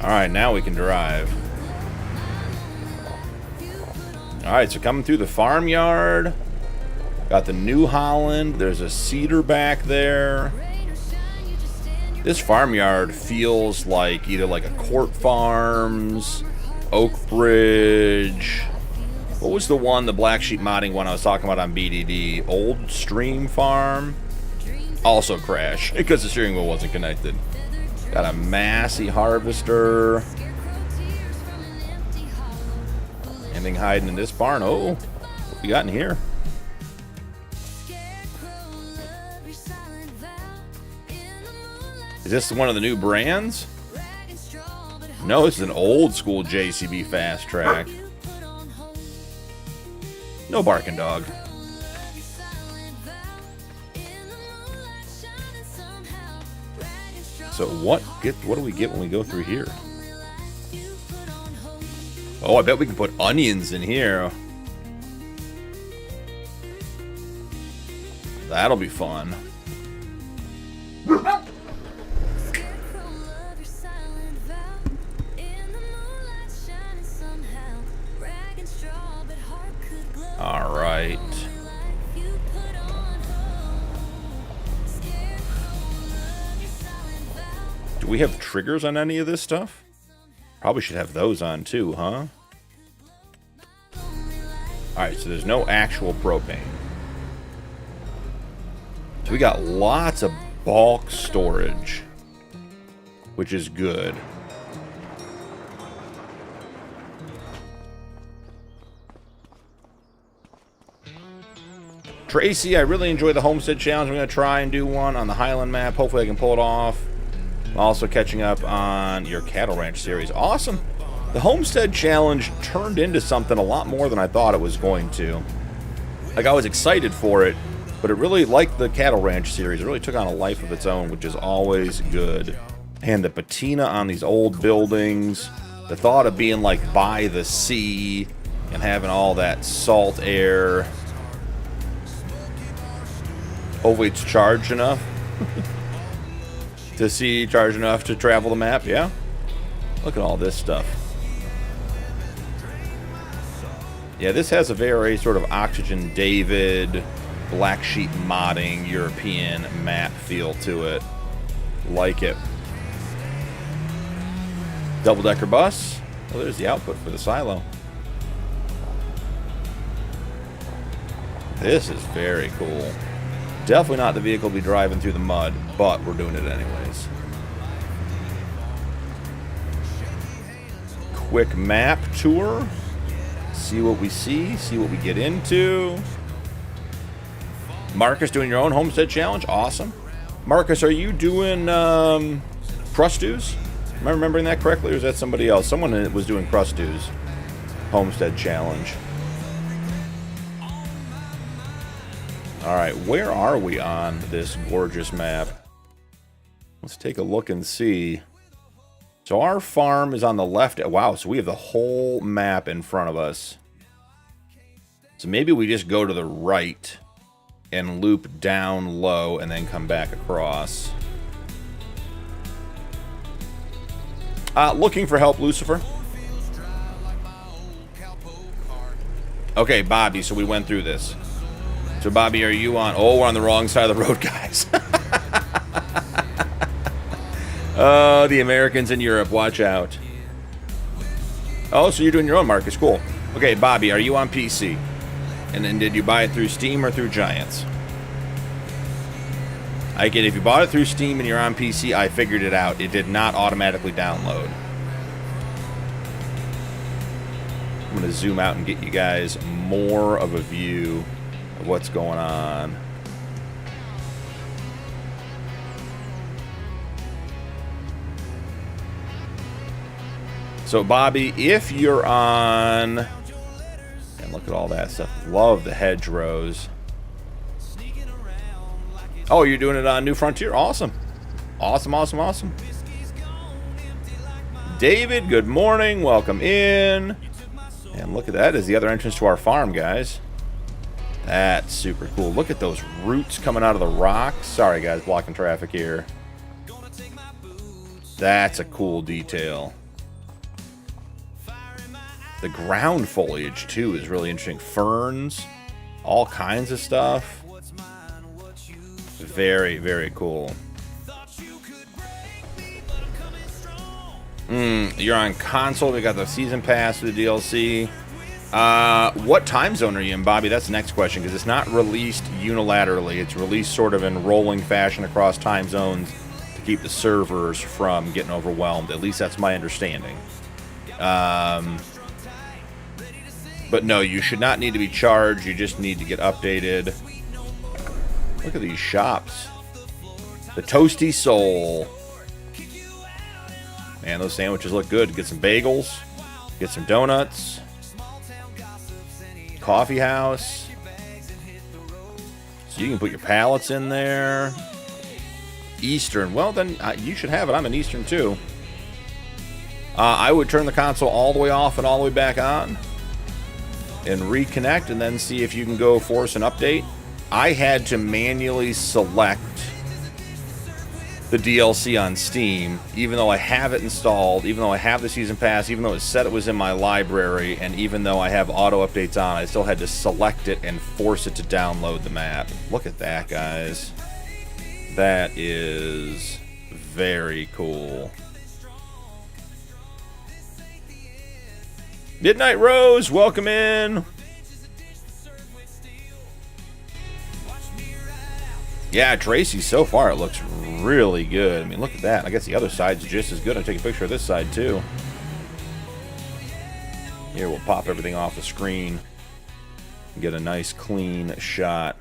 All right, now we can drive. All right, so coming through the farmyard. Got the New Holland. There's a cedar back there. This farmyard feels like either like a Court Farms, Oak Bridge. What was the one, the Black Sheep modding one I was talking about on BDD? Old Stream Farm. Also crashed because the steering wheel wasn't connected. Got a Massey harvester. Anything hiding in this barn? Oh, what we got in here? Is this one of the new brands? No, this is an old school JCB Fast Track. No barking dog. So what do we get when we go through here? Oh, I bet we can put onions in here. That'll be fun. All right. Do we have triggers on any of this stuff? Probably should have those on too, huh? Alright, so there's no actual propane. So we got lots of bulk storage, which is good. Tracy, I really enjoy the Homestead Challenge. I'm going to try and do one on the Highland map. Hopefully I can pull it off. I'm also catching up on your Cattle Ranch series. Awesome. The Homestead Challenge turned into something a lot more than I thought it was going to. Like, I was excited for it, but it really, like the Cattle Ranch series, it really took on a life of its own, which is always good. And the patina on these old buildings, the thought of being, like, by the sea and having all that salt air. Hopefully it's charged enough. To see charge enough to travel the map, yeah? Look at all this stuff. Yeah, this has a very sort of Oxygen David, Black Sheep modding, European map feel to it. Like it. Double-decker bus. Well, there's the output for the silo. This is very cool. Definitely not the vehicle to be driving through the mud, but we're doing it anyways. Quick map tour. See what we see, see what we get into. Marcus doing your own Homestead Challenge. Awesome. Marcus, are you doing Crustews? Am I remembering that correctly, or is that somebody else? Someone was doing Crustews Homestead Challenge. Alright, where are we on this gorgeous map? Let's take a look and see. So our farm is on the left. Wow, so we have the whole map in front of us. So maybe we just go to the right and loop down low and then come back across. Looking for help, Lucifer. Okay, Bobby, so we went through this. So, Bobby, are you on... Oh, we're on the wrong side of the road, guys. Oh, the Americans in Europe. Watch out. Oh, so you're doing your own, Marcus. Cool. Okay, Bobby, are you on PC? And then did you buy it through Steam or through Giants? I get if you bought it through Steam and you're on PC, I figured it out. It did not automatically download. I'm going to zoom out and get you guys more of a view of what's going on. So, Bobby, if you're on... And look at all that stuff. Love the hedgerows. Oh, you're doing it on New Frontier? Awesome. Awesome, awesome, awesome. David, good morning. Welcome in. And look at that. Is the other entrance to our farm, guys. That's super cool. Look at those roots coming out of the rocks. Sorry, guys, blocking traffic here. That's a cool detail. The ground foliage, too, is really interesting. Ferns, all kinds of stuff. Very, very cool. You're on console. We got the season pass for the DLC. What time zone are you in, Bobby? That's the next question, because it's not released unilaterally. It's released sort of in rolling fashion across time zones to keep the servers from getting overwhelmed. At least that's my understanding. But no, you should not need to be charged. You just need to get updated. Look at these shops. The Toasty Soul. Man, those sandwiches look good. Get some bagels. Get some donuts. Coffee house. So you can put your pallets in there. Eastern. Well, then you should have it. I'm an Eastern, too. I would turn the console all the way off and all the way back on. And reconnect and then see if you can go force an update. I had to manually select the DLC on Steam, even though I have it installed, even though I have the Season Pass, even though it said it was in my library, and even though I have auto updates on, I still had to select it and force it to download the map. Look at that, guys. That is very cool. Midnight Rose, welcome in. Yeah, Tracy, so far it looks really good. I mean, look at that. I guess the other side's just as good. I'll take a picture of this side, too. Here, we'll pop everything off the screen and get a nice, clean shot.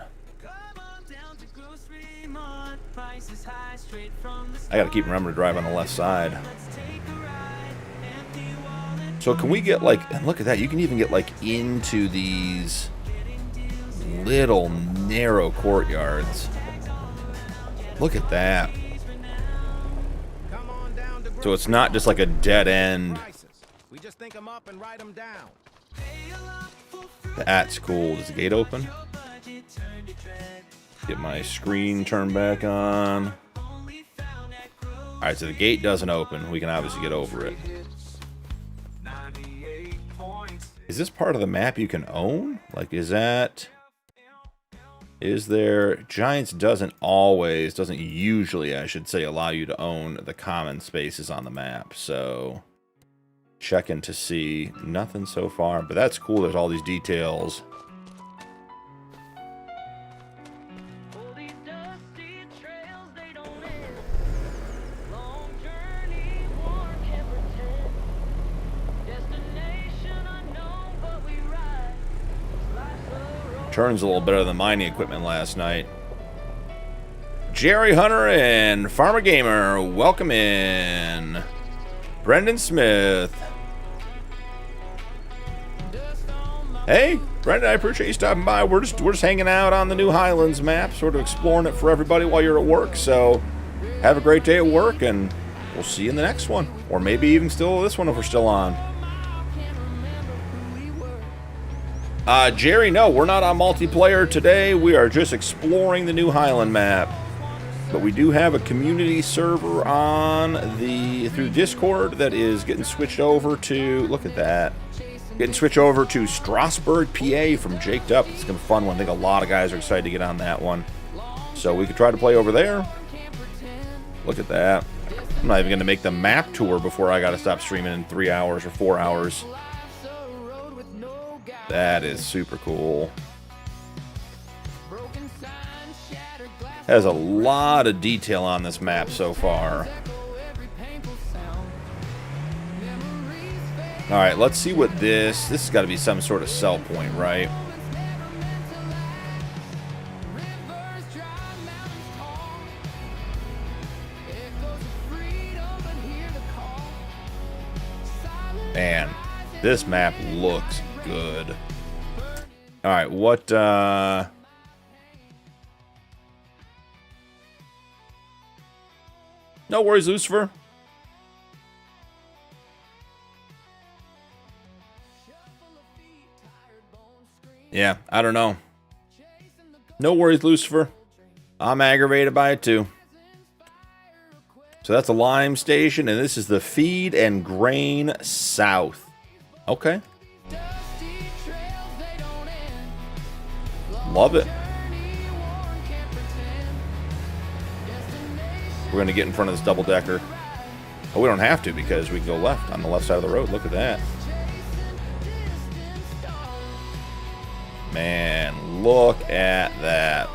I gotta keep remembering to drive on the left side. So can we get, like, and look at that, you can even get, like, into these little narrow courtyards. Look at that. So it's not just like a dead end. That's cool. Is the gate open? Get my screen turned back on. Alright, so the gate doesn't open. We can obviously get over it. Is this part of the map you can own? Like, is that... Is there... Giants doesn't usually, I should say, allow you to own the common spaces on the map. So, checking to see. Nothing so far, but that's cool. There's all these details. Turns a little better than mining equipment last night. Jerry Hunter and Farmer Gamer, welcome in. Brendan Smith. Hey, Brendan, I appreciate you stopping by. We're just hanging out on the new Highlands map, sort of exploring it for everybody while you're at work. So, have a great day at work, and we'll see you in the next one, or maybe even still this one if we're still on. Jerry, no, we're not on multiplayer today. We are just exploring the new Highland map. But we do have a community server on through Discord that is getting switched over to, look at that, getting switched over to Strasbourg, PA from Jaked Up. It's going to be a fun one. I think a lot of guys are excited to get on that one. So we could try to play over there. Look at that. I'm not even going to make the map tour before I got to stop streaming in 3 hours or 4 hours. That is super cool. Has a lot of detail on this map so far. Alright, let's see what this has got to be some sort of sell point, right? Man, this map looks good. All right, what... No worries, Lucifer. Yeah, I don't know. No worries, Lucifer. I'm aggravated by it too. So that's a lime station, and this is the Feed and Grain South. Okay. Love it. We're going to get in front of this double-decker. Oh, we don't have to because we can go left on the left side of the road. Look at that. Man, look at that.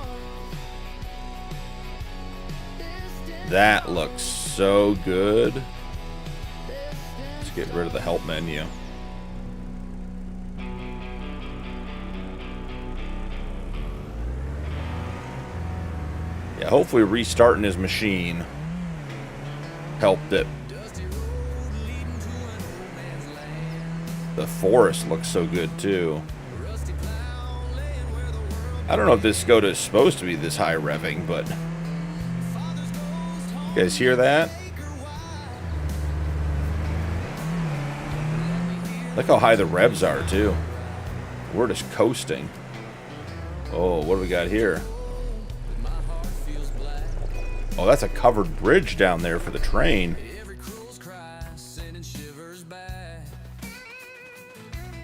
That looks so good. Let's get rid of the help menu. Yeah, hopefully restarting his machine helped it. The forest looks so good too. I don't know if this Skoda is supposed to be this high revving, but you guys hear that? Look how high the revs are too. We're just coasting. Oh, what do we got here? Oh, that's a covered bridge down there for the train.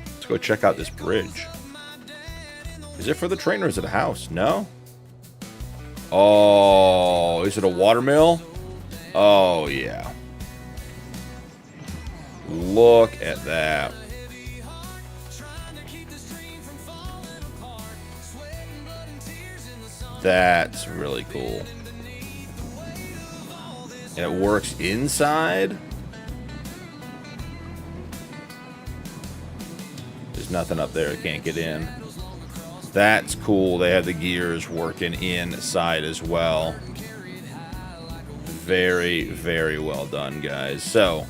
Let's go check out this bridge. Is it for the train or is it a house? No? Oh, is it a watermill? Oh, yeah. Look at that. That's really cool. It works inside. There's nothing up there. I can't get in. That's cool. They have the gears working inside as well. Very, very well done, guys. So,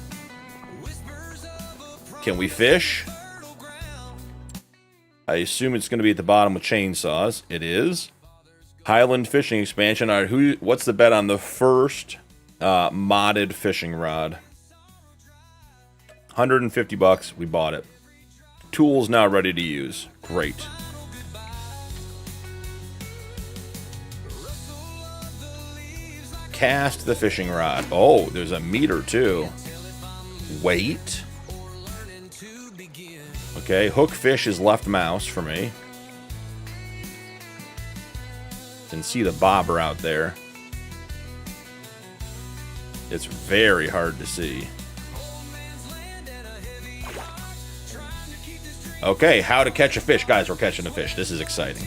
can we fish? I assume it's going to be at the bottom with chainsaws. It is. Highland fishing expansion. All right, what's the bet on the first modded fishing rod? $150. We bought it. Tools now ready to use. Great. Cast the fishing rod. Oh, there's a meter too. Weight. Okay, hook fish is left mouse for me. Can see the bobber out there. It's very hard to see. Okay, how to catch a fish. Guys, we're catching a fish. This is exciting.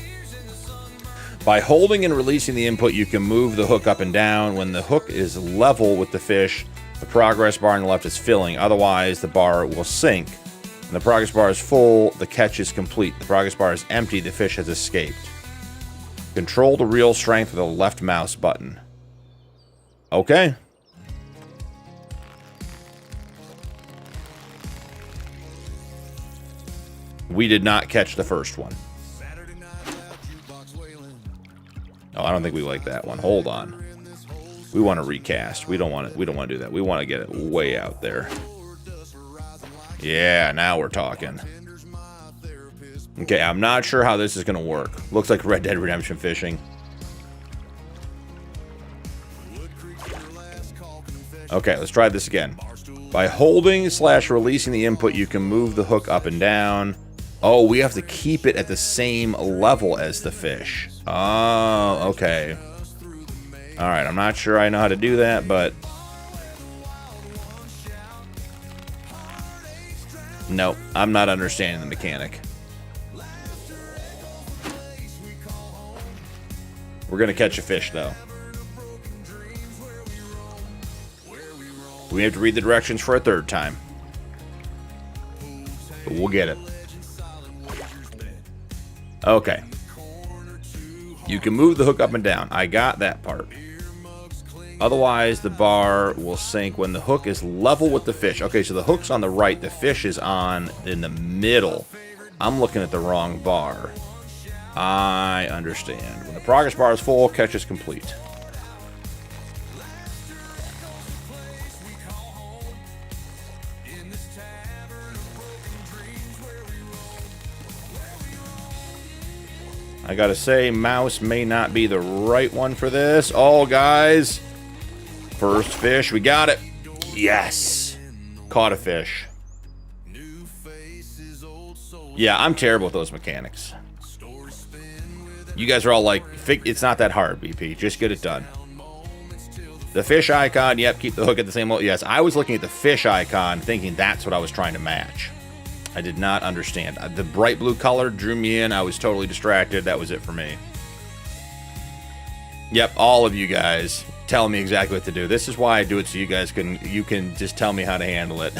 By holding and releasing the input, you can move the hook up and down. When the hook is level with the fish, the progress bar on the left is filling. Otherwise, the bar will sink. When the progress bar is full, the catch is complete. The progress bar is empty, the fish has escaped. Control the reel strength with the left mouse button. Okay. We did not catch the first one. Oh, I don't think we like that one. Hold on. We want to recast. We don't want to do that. We want to get it way out there. Yeah, now we're talking. Okay, I'm not sure how this is going to work. Looks like Red Dead Redemption fishing. Okay, let's try this again. By holding / releasing the input, you can move the hook up and down. Oh, we have to keep it at the same level as the fish. Oh, okay. All right, I'm not sure I know how to do that, but... Nope, I'm not understanding the mechanic. We're going to catch a fish, though. We have to read the directions for a third time. But we'll get it. Okay. You can move the hook up and down. I got that part. Otherwise, the bar will sink when the hook is level with the fish. Okay, so the hook's on the right. The fish is on in the middle. I'm looking at the wrong bar. I understand. When the progress bar is full, catch is complete. I gotta say, mouse may not be the right one for this. Oh, guys. First fish, we got it. Yes. Caught a fish. Yeah, I'm terrible with those mechanics. You guys are all like, it's not that hard, BP. Just get it done. The fish icon, yep, keep the hook at the same level. Yes, I was looking at the fish icon thinking that's what I was trying to match. I did not understand. The bright blue color drew me in. I was totally distracted. That was it for me. Yep, all of you guys telling me exactly what to do. This is why I do it, so you guys can just tell me how to handle it.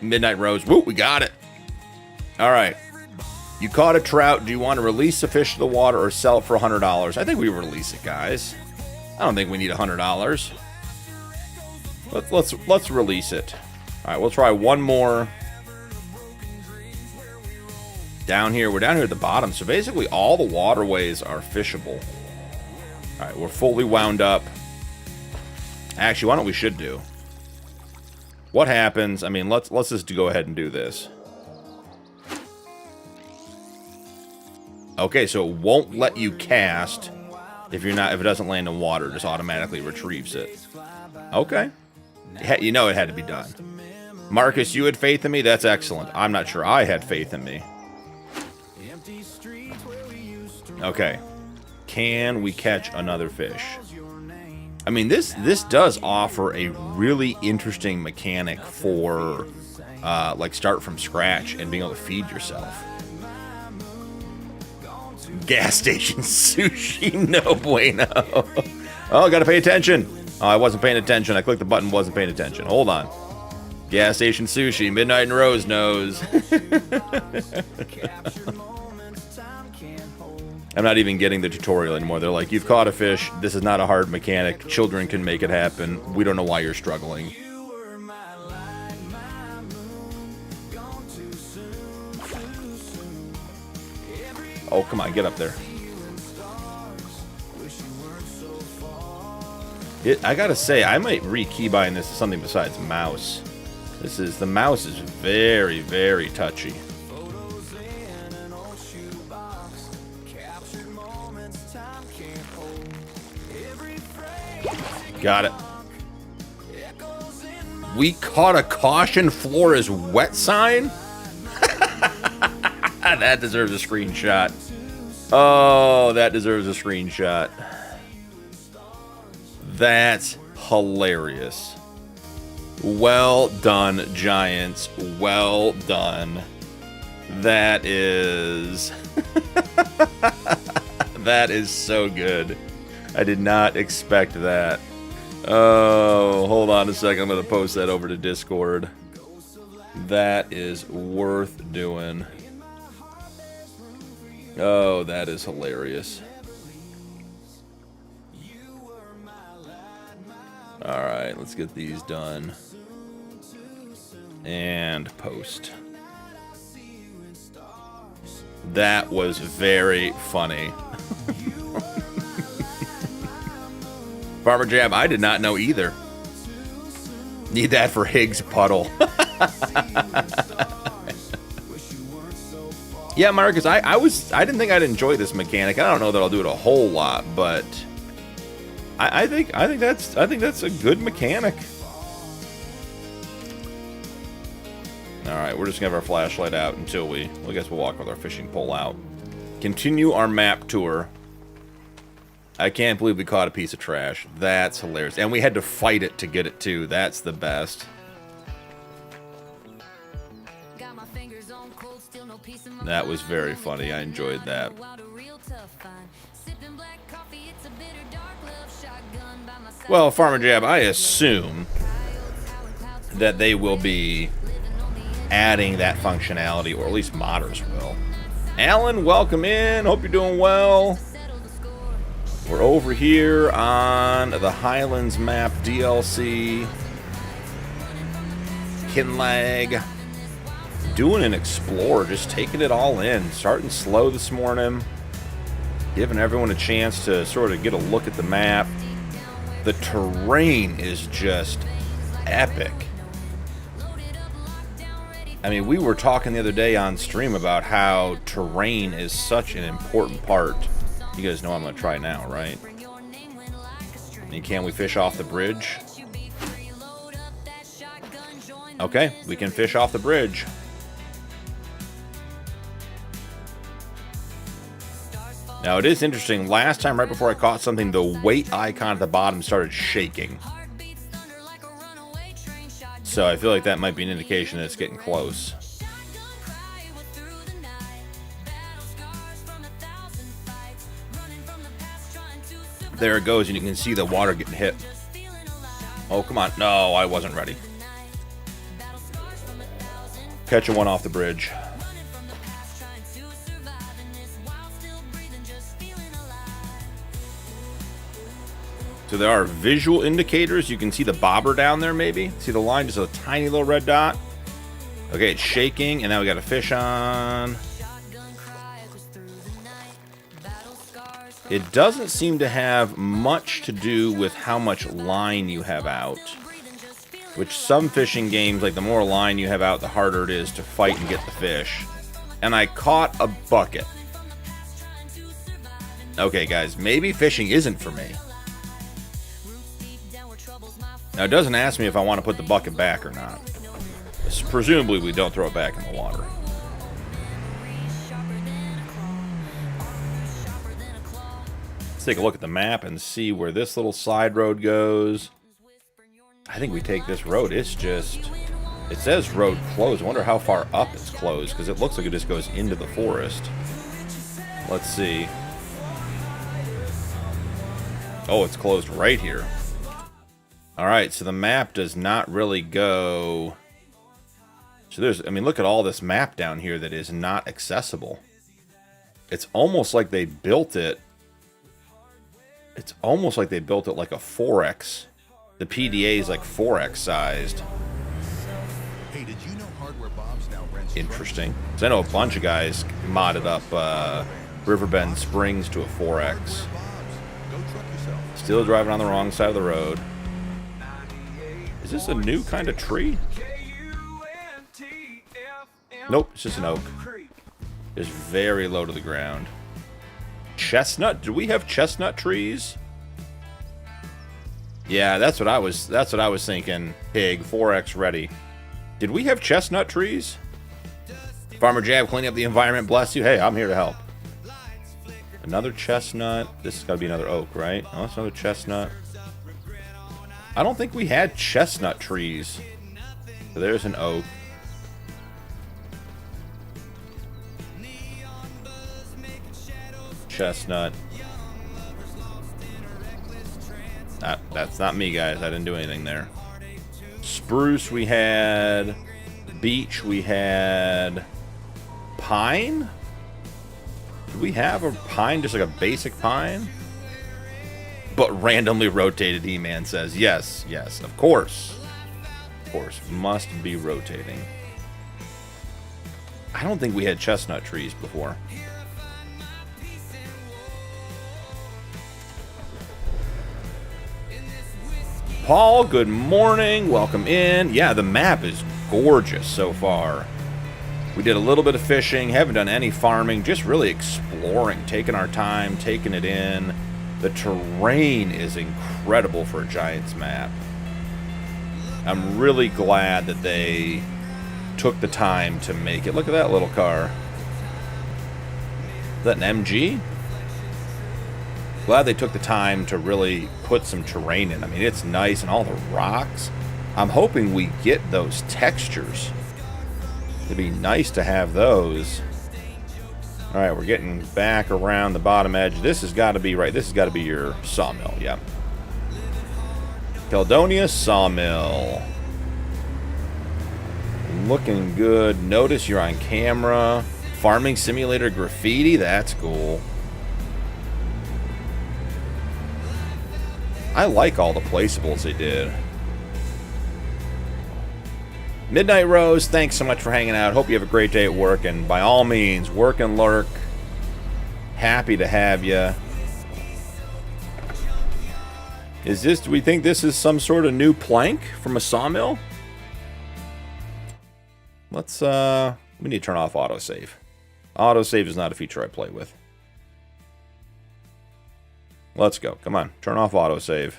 Midnight Rose. Woo, we got it. All right. You caught a trout. Do you want to release the fish to the water or sell it for $100? I think we release it, guys. I don't think we need $100. Let's release it. All right, we'll try one more. Down here, we're down here at the bottom, so basically all the waterways are fishable. All right, we're fully wound up. Actually, why don't we should do? What happens? I mean, let's just go ahead and do this. Okay, so it won't let you cast if it doesn't land in water. It just automatically retrieves it. Okay, you know it had to be done. Marcus, you had faith in me. That's excellent. I'm not sure I had faith in me. Okay. Can we catch another fish? I mean, this does offer a really interesting mechanic for, like, start from scratch and being able to feed yourself. Gas station sushi, no bueno. Oh, gotta pay attention. Oh, I wasn't paying attention. I clicked the button, wasn't paying attention. Hold on. Gas station sushi, Midnight and Rose knows. I'm not even getting the tutorial anymore. They're like, you've caught a fish. This is not a hard mechanic. Children can make it happen. We don't know why you're struggling. Oh, come on, get up there. I gotta say, I might re-keybind this to something besides mouse. The mouse is very, very touchy. Got it. We caught a caution floor is wet sign? That deserves a screenshot. Oh, that deserves a screenshot. That's hilarious. Well done, Giants. Well done. That is... that is so good. I did not expect that. Oh, hold on a second. I'm going to post that over to Discord. That is worth doing. Oh, that is hilarious. Alright, let's get these done. And post. That was very funny. Farmer Jam, I did not know either. Need that for Higgs Puddle. Yeah, Marcus, I didn't think I'd enjoy this mechanic. I don't know that I'll do it a whole lot, but I think that's a good mechanic. All right, we're just gonna have our flashlight out until I guess we'll walk with our fishing pole out. Continue our map tour. I can't believe we caught a piece of trash. That's hilarious. And we had to fight it to get it too. That's the best. That was very funny. I enjoyed that. Well, Farmer Jab, I assume that they will be adding that functionality, or at least modders will. Alan, welcome in. Hope you're doing well. We're over here on the Highlands map DLC. Kinlag. doing an explore, just taking it all in. Starting slow this morning, giving everyone a chance to sort of get a look at the map. The terrain is just epic. I mean, we were talking the other day on stream about how terrain is such an important part. You guys know I'm going to try now, right? And can we fish off the bridge? Okay, we can fish off the bridge. Now, it is interesting. Last time, right before I caught something, the weight icon at the bottom started shaking. So I feel like that might be an indication that it's getting close. There it goes, and you can see the water getting hit. Oh, come on. No, I wasn't ready. Catching one off the bridge. So there are visual indicators. You can see the bobber down there, maybe. See the line, just a tiny little red dot. Okay, it's shaking, and now we got a fish on. It doesn't seem to have much to do with how much line you have out. Which some fishing games, like the more line you have out, the harder it is to fight and get the fish. And I caught a bucket. Okay, guys, maybe fishing isn't for me. Now, it doesn't ask me if I want to put the bucket back or not. Presumably, we don't throw it back in the water. Let's take a look at the map and see where this little side road goes. I think we take this road. It's just... It says road closed. I wonder how far up it's closed, because it looks like it just goes into the forest. Let's see. Oh, it's closed right here. Alright, so the map does not really go... So there's, I mean, look at all this map down here that is not accessible. It's almost like they built it... It's almost like they built it like a 4X. The PDA is like 4X sized. Hey, did you know Hardware Bob's now rents? Interesting. Because I know a bunch of guys modded up Riverbend Springs to a 4X. Still driving on the wrong side of the road. Is this a new kind of tree? Nope, it's just an oak. It's very low to the ground. Chestnut? Do we have chestnut trees? Yeah, that's what I was thinking. Pig, 4X ready. Did we have chestnut trees? Farmer Jab, cleaning up the environment, bless you. Hey, I'm here to help. Another chestnut. This has got to be another oak, right? Oh, that's another chestnut. I don't think we had chestnut trees. So there's an oak. Chestnut. That's not me, guys. I didn't do anything there. Spruce we had. Beech we had. Pine? Did we have a pine, just like a basic pine? But randomly rotated, E-Man says. Yes, yes, of course. Of course, must be rotating. I don't think we had chestnut trees before. Paul, good morning. Welcome in. Yeah, the map is gorgeous so far. We did a little bit of fishing, haven't done any farming, just really exploring, taking our time, taking it in. The terrain is incredible for a Giants map. I'm really glad that they took the time to make it. Look at that little car. Is that an MG? Glad they took the time to really put some terrain in. I mean, it's nice, and all the rocks. I'm hoping we get those textures. It'd be nice to have those. All right, we're getting back around the bottom edge. This has got to be right. This has got to be your sawmill. Yeah. Caledonia Sawmill. Looking good. Notice you're on camera. Farming Simulator graffiti. That's cool. I like all the placeables they did. Midnight Rose, thanks so much for hanging out. Hope you have a great day at work, and by all means, work and lurk. Happy to have you. Is this, do we think this is some sort of new plank from a sawmill? Let's, we need to turn off autosave. Autosave is not a feature I play with. Let's go. Come on, turn off autosave.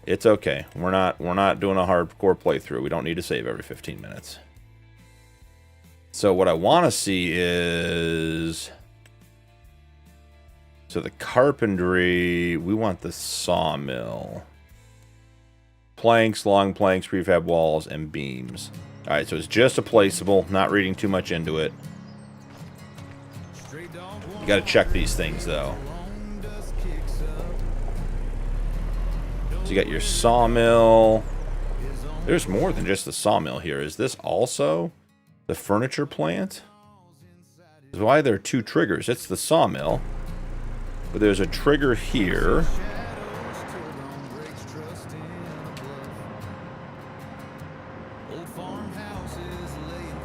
It's okay. We're not doing a hardcore playthrough. We don't need to save every 15 minutes. So what I want to see is, so the carpentry, we want the sawmill. Planks, long planks, prefab walls, and beams. All right, so it's just a placeable, not reading too much into it. You got to check these things, though. So you got your sawmill. There's more than just the sawmill here. Is this also the furniture plant? That's why there are two triggers. It's the sawmill. But there's a trigger here.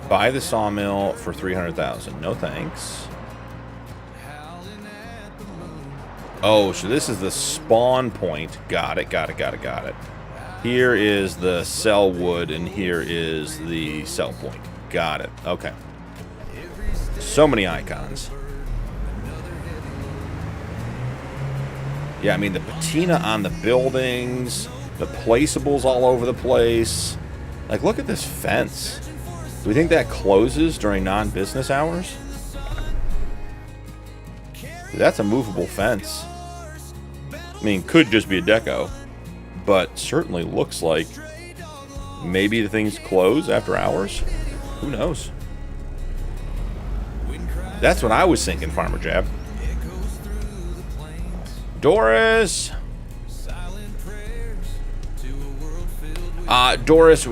Buy the sawmill for $300,000. No thanks. Oh, so this is the spawn point. Got it, got it, got it, got it. Here is the sell wood, and here is the sell point. Got it. Okay. So many icons. Yeah, I mean, the patina on the buildings, the placeables all over the place. Like, look at this fence. Do we think that closes during non-business hours? That's a movable fence. I mean, could just be a deco, but certainly looks like maybe the things close after hours. Who knows? That's what I was thinking, Farmer Jab. Doris! Doris,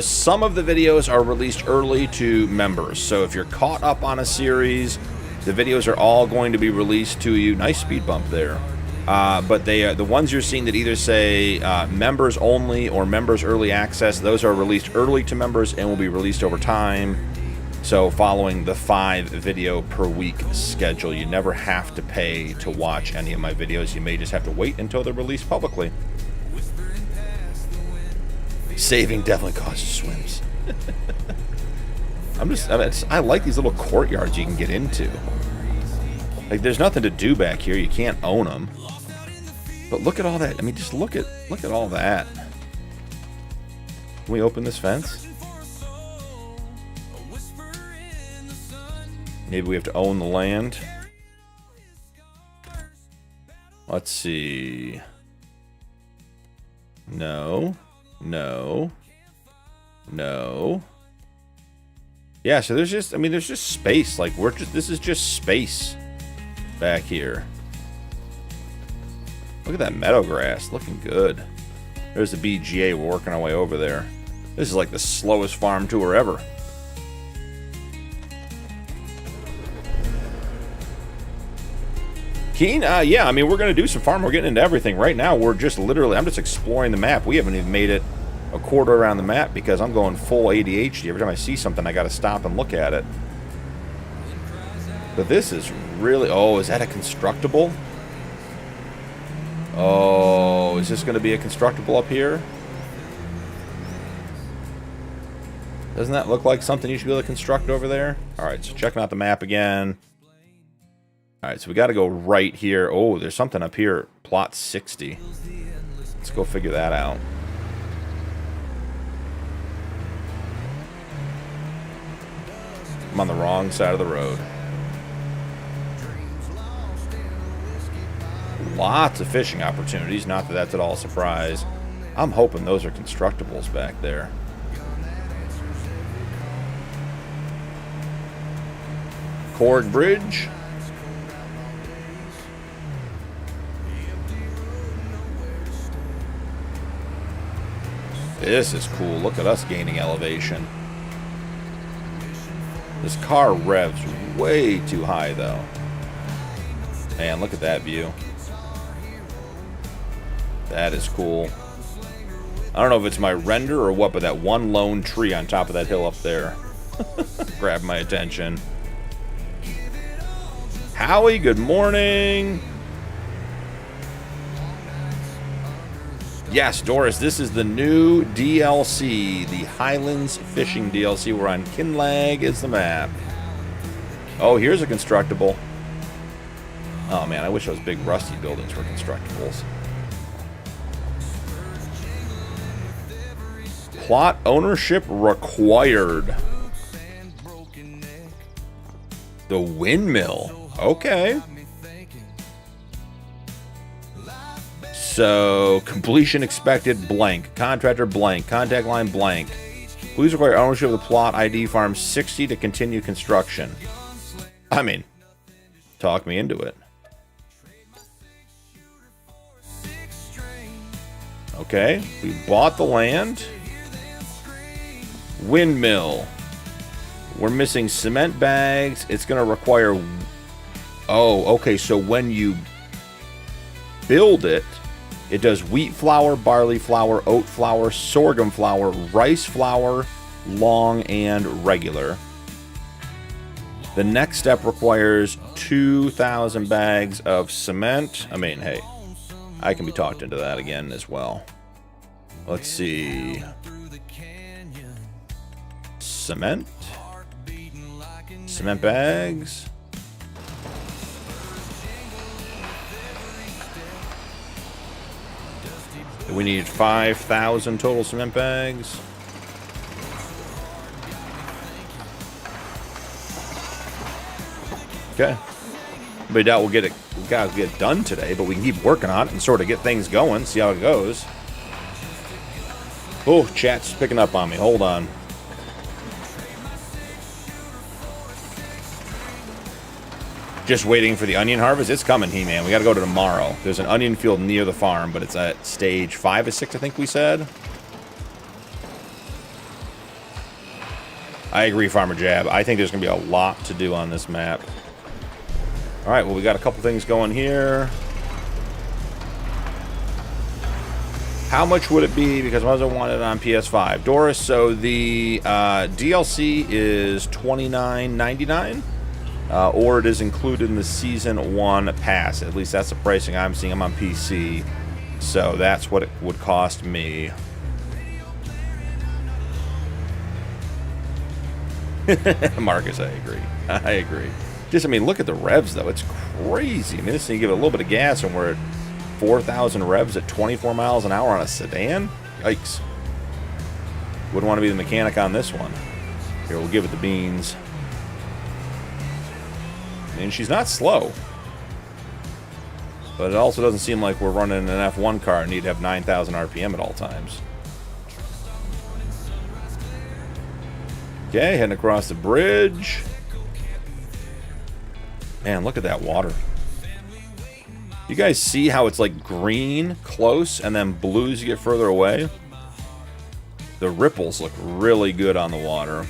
some of the videos are released early to members, so if you're caught up on a series, the videos are all going to be released to you. Nice speed bump there. But they are the ones you're seeing that either say members only or members early access. Those are released early to members and will be released over time. So following the 5 video per week schedule, you never have to pay to watch any of my videos. You may just have to wait until they're released publicly. Saving definitely causes swims. I like these little courtyards you can get into. Like, there's nothing to do back here. You can't own them. But look at all that. I mean, just look at all that. Can we open this fence? Maybe we have to own the land. Let's see. No. No. No. Yeah, so there's just, I mean, there's just space. Like, this is just space back here. Look at that meadow grass, looking good. There's the BGA, we're working our way over there. This is like the slowest farm tour ever. Keen? Yeah, I mean, we're going to do some farm. We're getting into everything. Right now, we're just literally, I'm just exploring the map. We haven't even made it a quarter around the map because I'm going full ADHD. Every time I see something, I got to stop and look at it. But this is really... Oh, is that a constructible? Oh, is this going to be a constructible up here? Doesn't that look like something you should be able to construct over there? Alright, so checking out the map again. Alright, so we got to go right here. Oh, there's something up here. Plot 60. Let's go figure that out. I'm on the wrong side of the road. Lots of fishing opportunities. Not that that's at all a surprise. I'm hoping those are constructibles back there. Cord Bridge. This is cool. Look at us gaining elevation. This car revs way too high, though. Man, look at that view. That is cool. I don't know if it's my render or what, but that one lone tree on top of that hill up there grabbed my attention. Howie, good morning. Yes, Doris, this is the new DLC, the Highlands fishing DLC. We're on Kinlag is the map. Oh, here's a constructible. Oh man, I wish those big rusty buildings were constructibles. Plot ownership required. The windmill. Okay. So, completion expected blank. Contractor blank. Contact line blank. Please require ownership of the plot ID farm 60 to continue construction. I mean, talk me into it. Okay, we bought the land. Windmill. We're missing cement bags. It's going to require... Oh, okay, so when you build it, it does wheat flour, barley flour, oat flour, sorghum flour, rice flour, long and regular. The next step requires 2,000 bags of cement. I mean, hey, I can be talked into that again as well. Let's see. Cement. Cement bags. We need 5,000 total cement bags. Okay. But I doubt we'll get it. We gotta get it done today, but we can keep working on it and sort of get things going, see how it goes. Oh, chat's picking up on me. Hold on. Just waiting for the onion harvest. It's coming, He-Man. We got to go to tomorrow. There's an onion field near the farm, but it's at stage 5 or 6, I think we said. I agree, Farmer Jab. I think there's going to be a lot to do on this map. All right, well, we got a couple things going here. How much would it be? Because I wasn't wanted on PS5. Doris, so the DLC is $29.99. Or it is included in the Season 1 pass. At least that's the pricing I'm seeing. I'm on PC. So that's what it would cost me. Marcus, I agree. I agree. Just, I mean, look at the revs, though. It's crazy. I mean, this thing, you give it a little bit of gas, and we're at 4,000 revs at 24 miles an hour on a sedan? Yikes. Wouldn't want to be the mechanic on this one. Here, we'll give it the beans. And she's not slow. But it also doesn't seem like we're running an F1 car and need to have 9,000 RPM at all times. Okay, heading across the bridge. Man, look at that water. You guys see how it's like green close and then blue as you get further away? The ripples look really good on the water.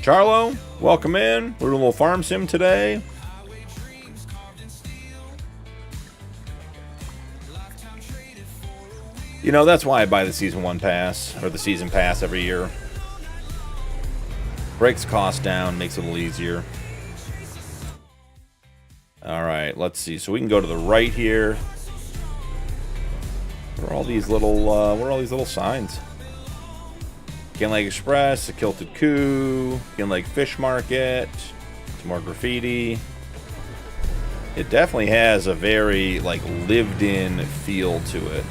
Charlo, welcome in. We're doing a little farm sim today. You know, that's why I buy the Season 1 pass, or the Season Pass every year. Breaks cost down, makes it a little easier. Alright, let's see. So we can go to the right here. Where are all these little signs? Kinlake Express, a Kilted Coup, Kinlake Fish Market, some more graffiti. It definitely has a very, like, lived-in feel to it.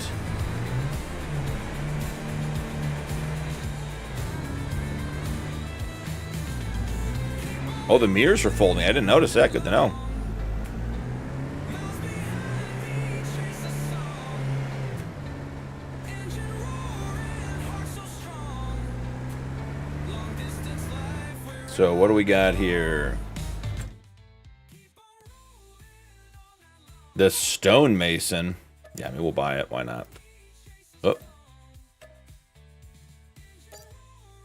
Oh, the mirrors are folding. I didn't notice that. Good to know. So what do we got here? The stonemason. Yeah, I mean, we'll buy it. Why not? Oh.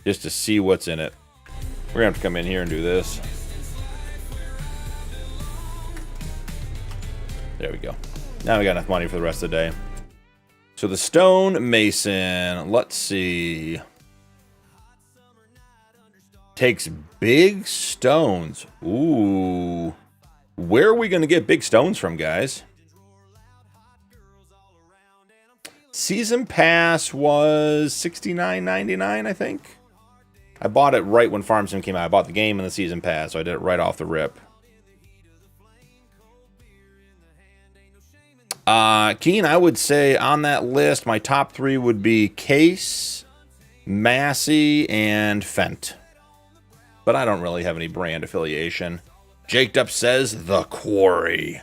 Just to see what's in it. We're going to have to come in here and do this. There we go. Now we got enough money for the rest of the day. So the stone mason, let's see. Takes big stones. Ooh. Where are we going to get big stones from, guys? Season pass was $69.99, I think. I bought it right when Farmstick came out. I bought the game and the season pass, so I did it right off the rip. Keen, I would say on that list, my top 3 would be Case, Massey, and Fent. But I don't really have any brand affiliation. Jaked Up says, The Quarry.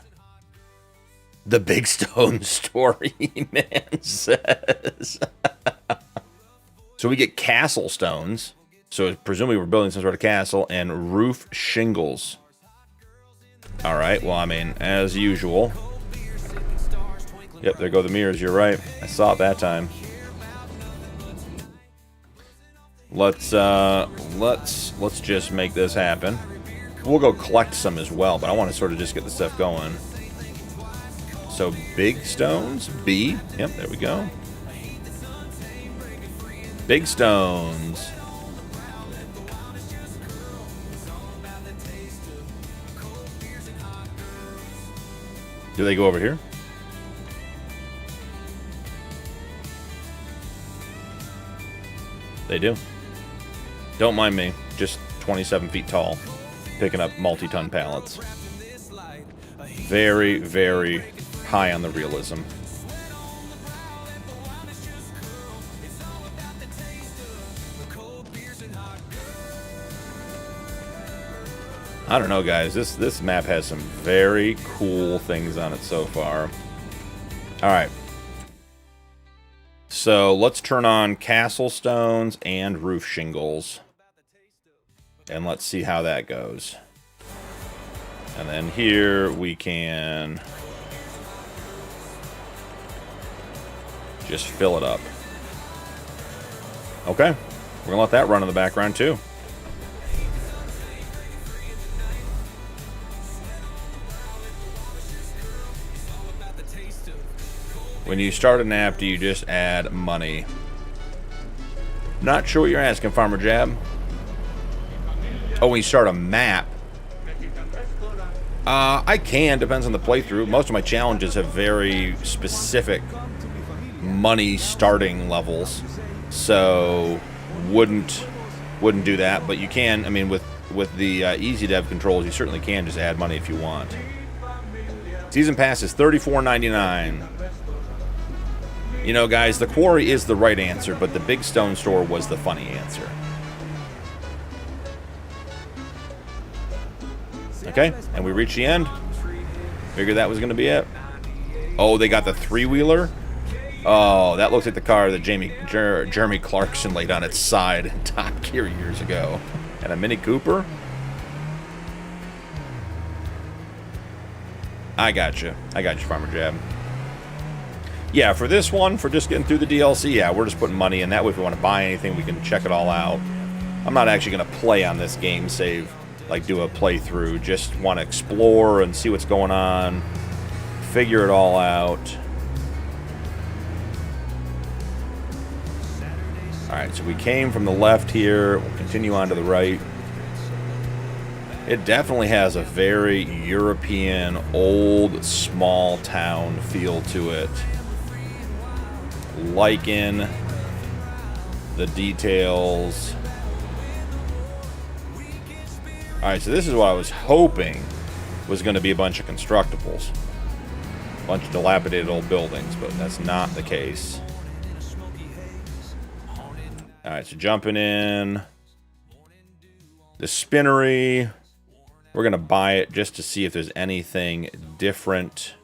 The Big Stone Story, man says. So we get castle stones. So presumably we're building some sort of castle, and roof shingles. All right, well, I mean, as usual. Yep, there go the mirrors, you're right. I saw it that time. Let's just make this happen. We'll go collect some as well, but I want to sort of just get the stuff going. So big stones, B. Yep, there we go. Big stones. Do they go over here? They do. Don't mind me. Just 27 feet tall. Picking up multi-ton pallets. Very, very high on the realism. I don't know, guys. This map has some very cool things on it so far. Alright. So let's turn on castle stones and roof shingles. And let's see how that goes. And then here we can just fill it up. Okay. We're going to let that run in the background too. When you start an app, do you just add money? Not sure what you're asking, Farmer Jab. Oh, when you start a map. I can, depends on the playthrough. Most of my challenges have very specific money starting levels. So wouldn't do that, but you can, I mean, with the easy dev controls, you certainly can just add money if you want. Season pass is $34.99. You know, guys, the quarry is the right answer, but the big stone store was the funny answer. Okay, and we reached the end. Figured that was going to be it. Oh, they got the three-wheeler? Oh, that looks like the car that Jeremy Clarkson laid on its side in Top Gear years ago. And a Mini Cooper? I got you, Farmer Jab. Yeah, for this one, for just getting through the DLC, yeah, we're just putting money in. That way, if we want to buy anything, we can check it all out. I'm not actually going to play on this game save, like do a playthrough. Just want to explore and see what's going on, figure it all out. Alright, so we came from the left here. We'll continue on to the right. It definitely has a very European, old, small town feel to it. Liking the details. Alright, so this is what I was hoping was going to be a bunch of constructibles. A bunch of dilapidated old buildings, but that's not the case. Alright, so jumping in. The spinnery. We're going to buy it just to see if there's anything different.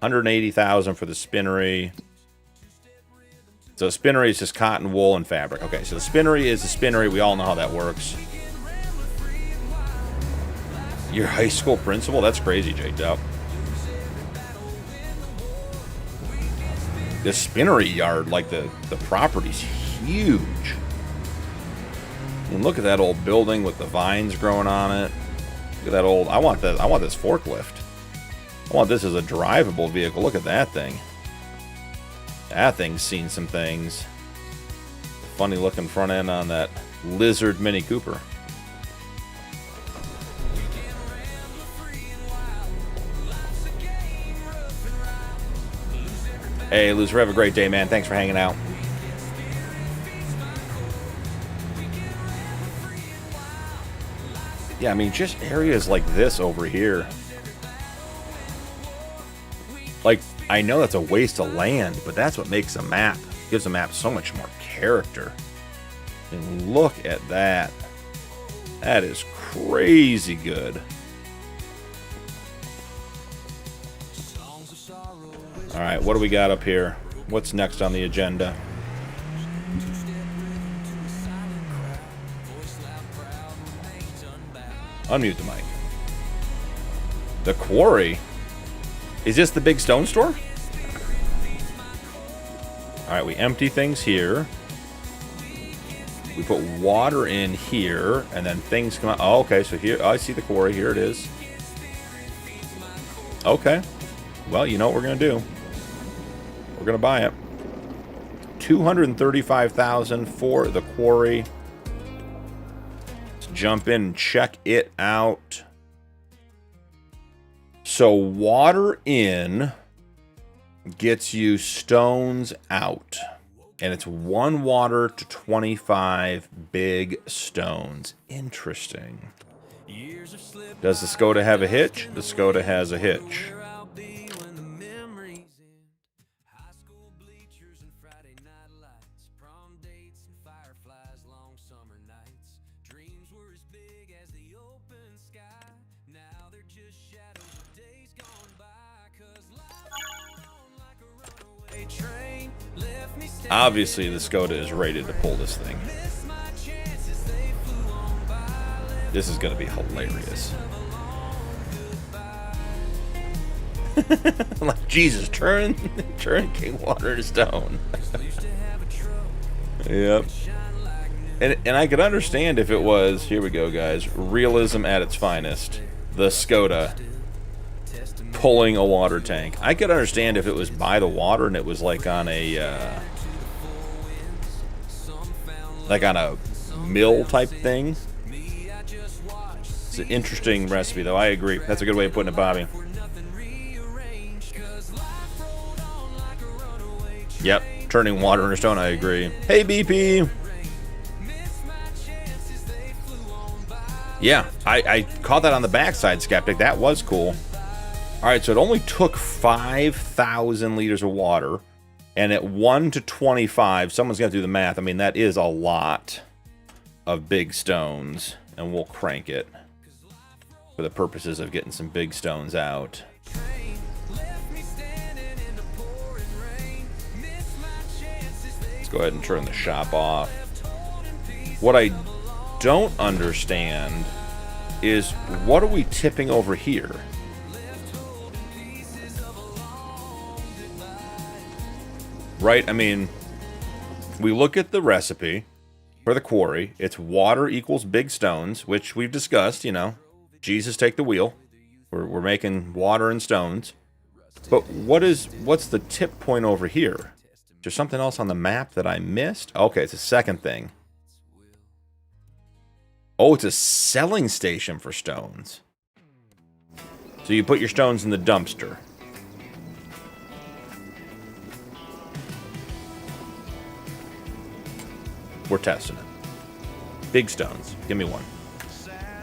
$180,000 for the spinnery. So the spinnery is just cotton, wool, and fabric. Okay, so the spinnery is the spinnery. We all know how that works. Your high school principal? That's crazy, Jake Dup. The spinnery yard, like the property's huge. And look at that old building with the vines growing on it. Look at that old. I want this forklift. I want this as a drivable vehicle. Look at that thing. That thing's seen some things. Funny looking front end on that Lizard Mini Cooper. Hey, Loser, have a great day, man. Thanks for hanging out. Yeah, I mean, just areas like this over here. Like, I know that's a waste of land, but that's what makes a map. Gives a map so much more character. And look at that. That is crazy good. Alright, what do we got up here? What's next on the agenda? Unmute the mic. The quarry? Is this the big stone store? Alright, we empty things here. We put water in here, and then things come out. Oh, okay, so here, I see the quarry. Here it is. Okay. Well, you know what we're going to do. We're going to buy it. $235,000 for the quarry. Let's jump in and check it out. So water in gets you stones out. And it's 1 water to 25 big stones. Interesting. Does the Skoda have a hitch? The Skoda has a hitch. Obviously, the Skoda is rated to pull this thing. This is going to be hilarious. Like, Jesus, turn King Water to stone. Yep. And I could understand if it was, here we go, guys, realism at its finest. The Skoda pulling a water tank. I could understand if it was by the water and it was like on a mill type thing. It's an interesting recipe, though. I agree. That's a good way of putting it, Bobby. Yep, turning water into stone. I agree. Hey, BP. Yeah, I caught that on the backside, Skeptic. That was cool. All right, so it only took 5,000 liters of water. And at 1 to 25, someone's going to do the math. I mean, that is a lot of big stones. And we'll crank it for the purposes of getting some big stones out. Let's go ahead and turn the shop off. What I don't understand is, what are we tipping over here? Right? I mean, we look at the recipe for the quarry. It's water equals big stones, which we've discussed, you know. Jesus, take the wheel. We're making water and stones. But what's the tip point over here? Is there something else on the map that I missed? Okay, it's a second thing. Oh, it's a selling station for stones. So you put your stones in the dumpster. We're testing it. Big stones. Give me one.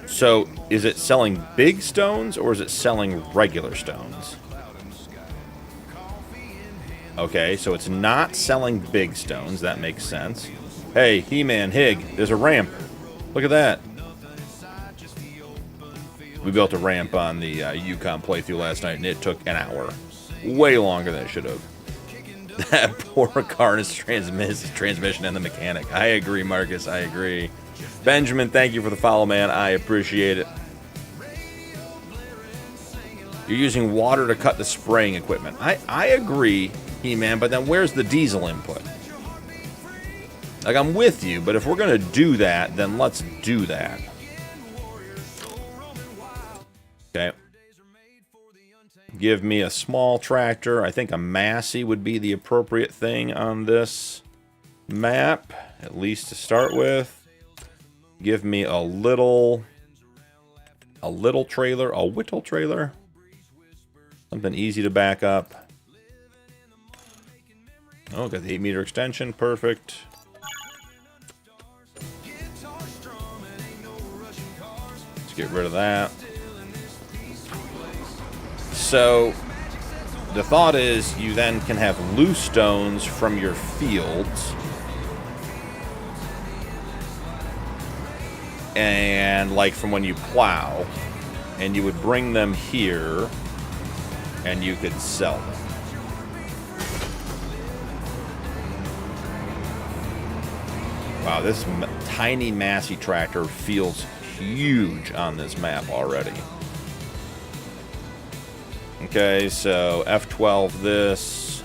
So, is it selling big stones or is it selling regular stones? Okay, so it's not selling big stones. That makes sense. Hey, He-Man, Hig, there's a ramp. Look at that. We built a ramp on the Yukon playthrough last night, and it took an hour. Way longer than it should have. That poor car and its transmission and the mechanic. I agree, Marcus. I agree. Benjamin, thank you for the follow, man. I appreciate it. You're using water to cut the spraying equipment. I agree, He-Man, but then where's the diesel input? Like, I'm with you, but if we're going to do that, then let's do that. Okay. Give me a small tractor. I think a Massey would be the appropriate thing on this map, at least to start with. Give me a little trailer, a whittle trailer. Something easy to back up. Oh, got the 8-meter extension, perfect. Let's get rid of that. So, the thought is you then can have loose stones from your fields. And like from when you plow. And you would bring them here. And you could sell them. Wow, this tiny Massey tractor feels huge on this map already. Okay, so F12 this.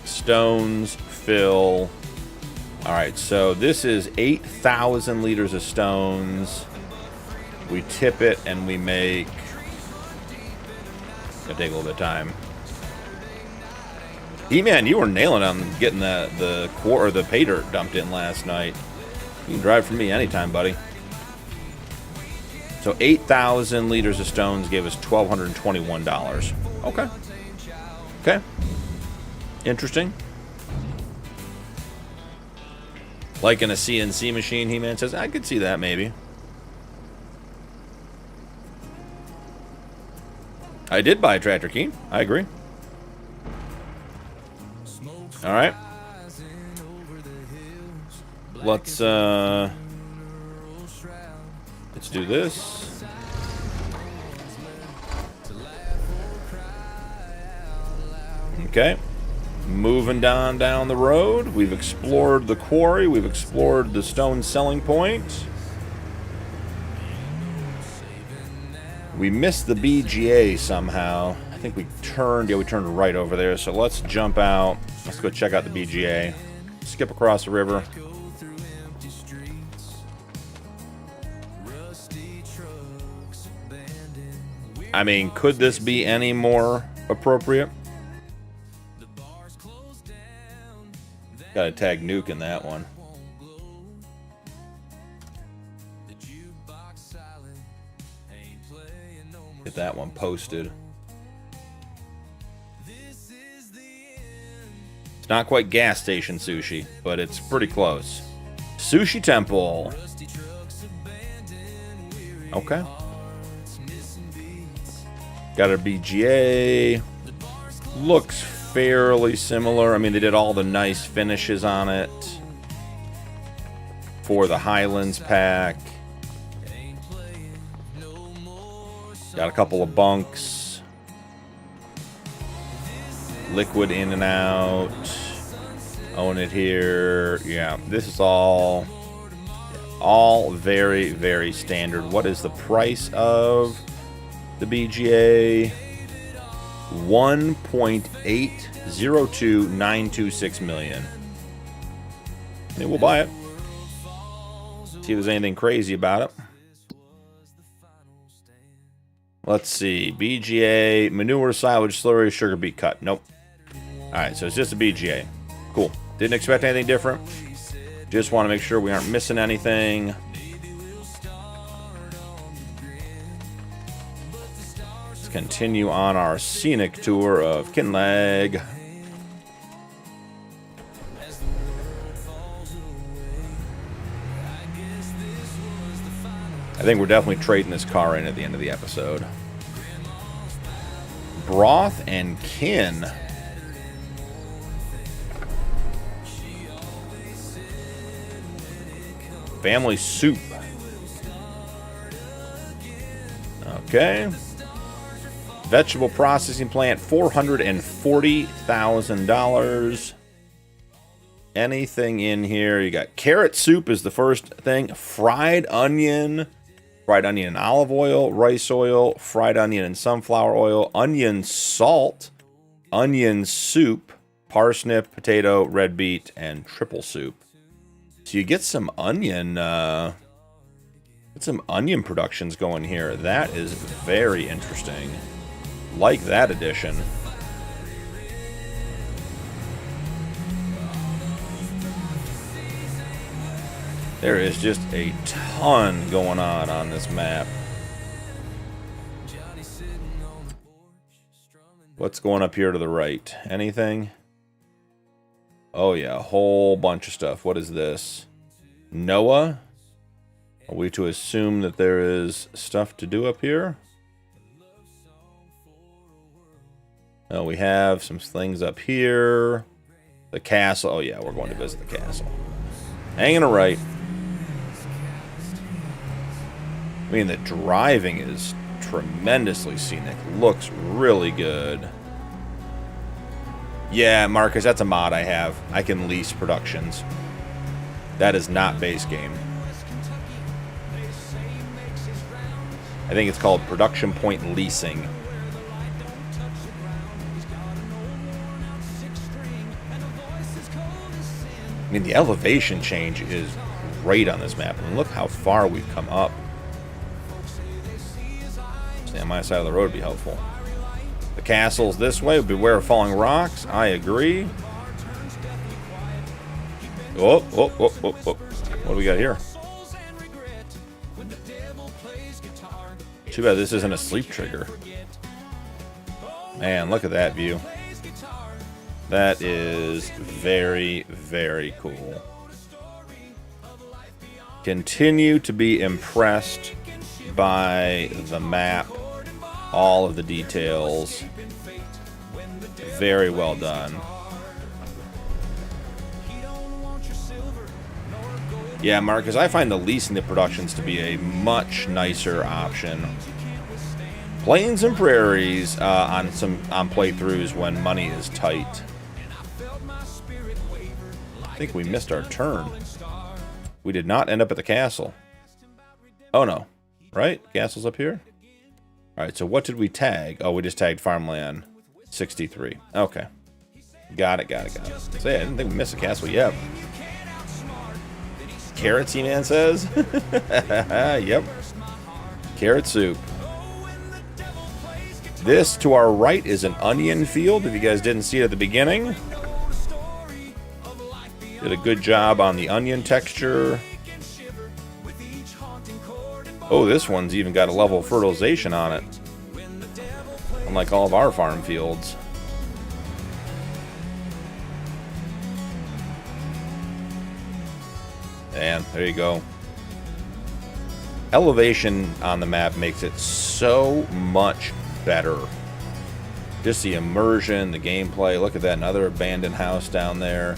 Stones, fill. Alright, so this is 8,000 liters of stones. We tip it and we make... It's gonna take a little bit of time. E-Man, you were nailing on getting the pay dirt dumped in last night. You can drive for me anytime, buddy. So 8,000 liters of stones gave us $1,221. Okay. Okay. Interesting. Like in a CNC machine, He-Man says, I could see that maybe. I did buy a tractor, Keen. I agree. Alright. Let's do this. Okay. Moving down the road. We've explored the quarry. We've explored the stone selling point. We missed the BGA somehow. I think we turned right over there. So let's jump out. Let's go check out the BGA. Skip across the river. I mean, could this be any more appropriate? Gotta tag Nuke in that one. Get that one posted. It's not quite gas station sushi, but it's pretty close. Sushi Temple. Okay. Got a BGA. Looks fairly similar. I mean, they did all the nice finishes on it for the Highlands pack. Got a couple of bunks. Liquid in and out. Own it here. Yeah, this is all very, very standard. What is the price of the BGA? 1.802926 million. I mean, we'll buy it. See if there's anything crazy about it. Let's see. BGA, manure, silage, slurry, sugar beet cut. Nope. Alright, so it's just a BGA. Cool. Didn't expect anything different. Just want to make sure we aren't missing anything. Let's continue on our scenic tour of Kinlag. I think we're definitely trading this car in at the end of the episode. Broth and Kin. Family soup. Okay. Vegetable processing plant, $440,000. Anything in here? You got carrot soup is the first thing. Fried onion and olive oil, rice oil, fried onion and sunflower oil, onion salt, onion soup, parsnip, potato, red beet, and triple soup. So you get some onion Get some onion productions going here. That is very interesting. Like that addition. There is just a ton going on this map. What's going up here to the right? Anything? Oh yeah, a whole bunch of stuff. What is this? Noah? Are we to assume that there is stuff to do up here? Oh, we have some things up here. The castle. Oh yeah, we're going to visit the castle. Hanging a right. I mean, the driving is tremendously scenic. Looks really good. Yeah, Marcus, that's a mod I have. I can lease productions. That is not base game. I think it's called Production Point Leasing. I mean, the elevation change is great on this map. And look how far we've come up. Stay on my side of the road would be helpful. The castle's this way. Beware of falling rocks. I agree. Oh. What do we got here? Too bad this isn't a sleep trigger. Man, look at that view. That is very, very cool. Continue to be impressed by the map, all of the details. Very well done. Yeah, Marcus, I find the leasing the productions to be a much nicer option. Plains and prairies on playthroughs when money is tight. I think we missed our turn. We did not end up at the castle. Oh no, right? Castle's up here? Alright, so what did we tag? Oh, we just tagged farmland 63. Okay. Got it. So yeah, I didn't think we missed a castle yet. Carrot man says? Yep. Carrot soup. This to our right is an onion field, if you guys didn't see it at the beginning. Did a good job on the onion texture. Oh, this one's even got a level of fertilization on it. Unlike all of our farm fields. And there you go. Elevation on the map makes it so much better. Just the immersion, the gameplay. Look at that, another abandoned house down there.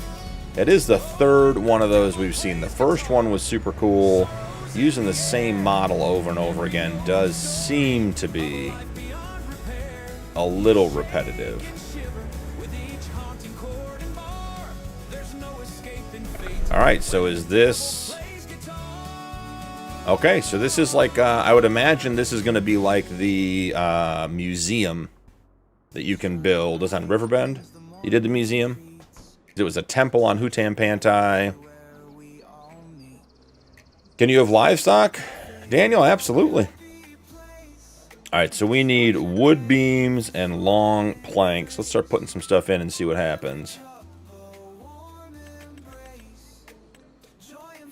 It is the third one of those we've seen. The first one was super cool. Using the same model over and over again does seem to be a little repetitive. Alright, so is this... Okay, so this is like, I would imagine this is going to be like the museum that you can build. Is on Riverbend? You did the museum? It was a temple on Hutan Pantai. Can you have livestock? Daniel, absolutely. Alright, so we need wood beams and long planks. Let's start putting some stuff in and see what happens.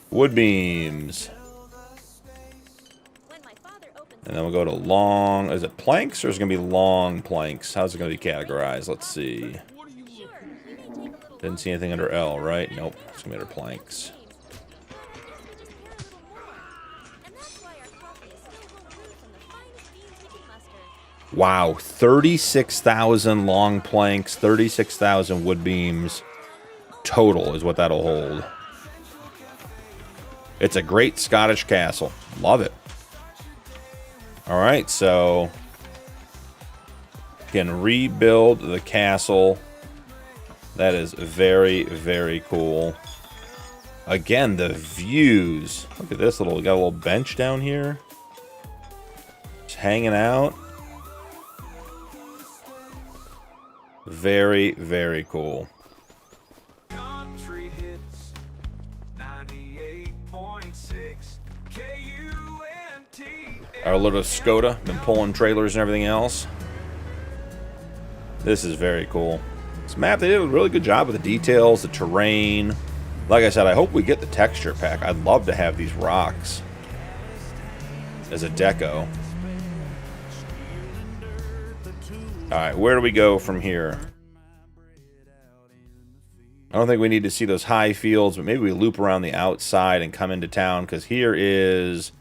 Wood beams. And then we'll go to long... Is it planks or is it going to be long planks? How's it going to be categorized? Let's see. Didn't see anything under L, right? Nope. It's going to be under planks. Wow. 36,000 long planks, 36,000 wood beams total is what that'll hold. It's a great Scottish castle. Love it. Alright, so can rebuild the castle. That is very, very cool. Again, the views. Look at this little, got a little bench down here. Just hanging out. Very, very cool. Our little Skoda, been pulling trailers and everything else. This is very cool. This map, they did a really good job with the details, the terrain. Like I said, I hope we get the texture pack. I'd love to have these rocks as a deco. Alright, where do we go from here? I don't think we need to see those high fields, but maybe we loop around the outside and come into town, because here is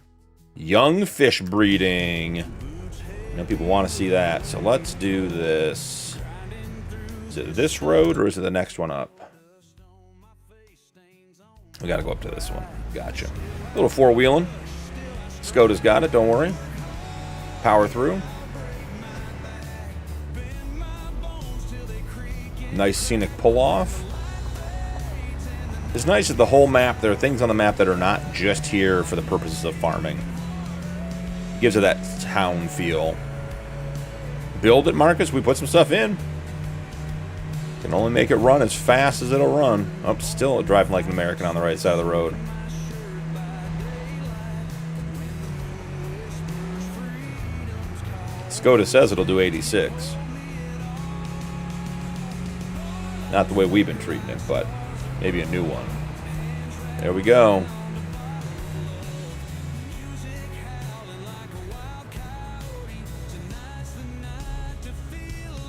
young fish breeding. You know, people want to see that, so let's do this. Is it this road, or is it the next one up? We gotta go up to this one. Gotcha. A little four-wheeling. Skoda's got it, don't worry. Power through. Nice scenic pull-off. It's nice that the whole map, there are things on the map that are not just here for the purposes of farming. It gives it that town feel. Build it, Marcus. We put some stuff in. Can only make it run as fast as it'll run. Oh, still driving like an American on the right side of the road. Skoda says it'll do 86. Not the way we've been treating it, but maybe a new one. There we go.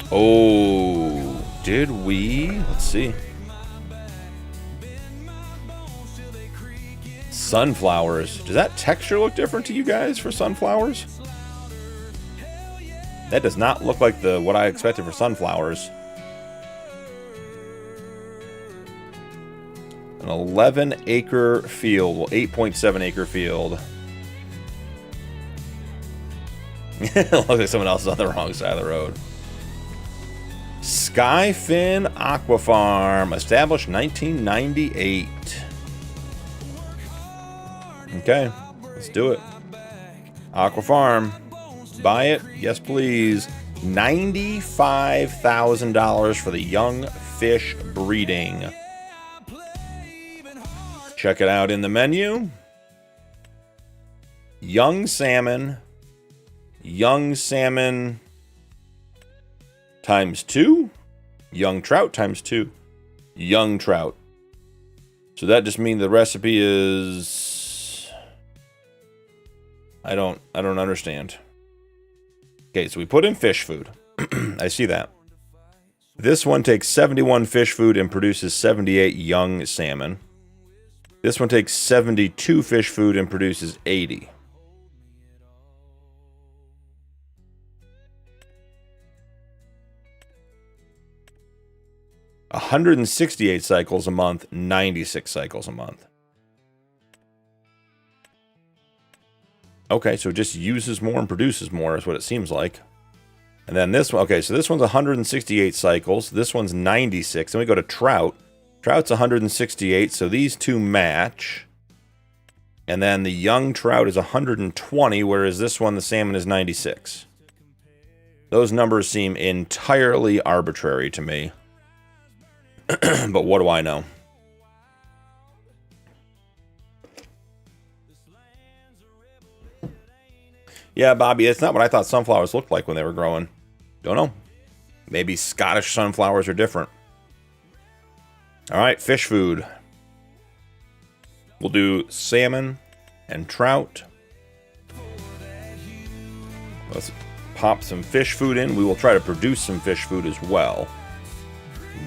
Oh, did we? Let's see. Sunflowers. Does that texture look different to you guys for sunflowers? That does not look like what I expected for sunflowers. An 11-acre field. Well, 8.7 acre field. Looks like someone else is on the wrong side of the road. Skyfin Aqua Farm, established 1998. Okay, let's do it. Aqua Farm, buy it, yes please. $95,000 for the young fish breeding. Check it out in the menu. Young salmon times 2, young trout times 2, young trout. So that just means the recipe is, I don't understand. Okay, so we put in fish food. I see that. This one takes 71 fish food and produces 78 young salmon. This one takes 72 fish food and produces 80. $168 cycles a month, 96 cycles a month. Okay, so it just uses more and produces more is what it seems like. And then this one, okay, so this one's 168 cycles. This one's 96. Then we go to trout. Trout's 168, so these two match. And then the young trout is 120, whereas this one, the salmon, is 96. Those numbers seem entirely arbitrary to me. But what do I know? Yeah, Bobby, it's not what I thought sunflowers looked like when they were growing. Don't know. Maybe Scottish sunflowers are different. All right, fish food. We'll do salmon and trout. Let's pop some fish food in. We will try to produce some fish food as well.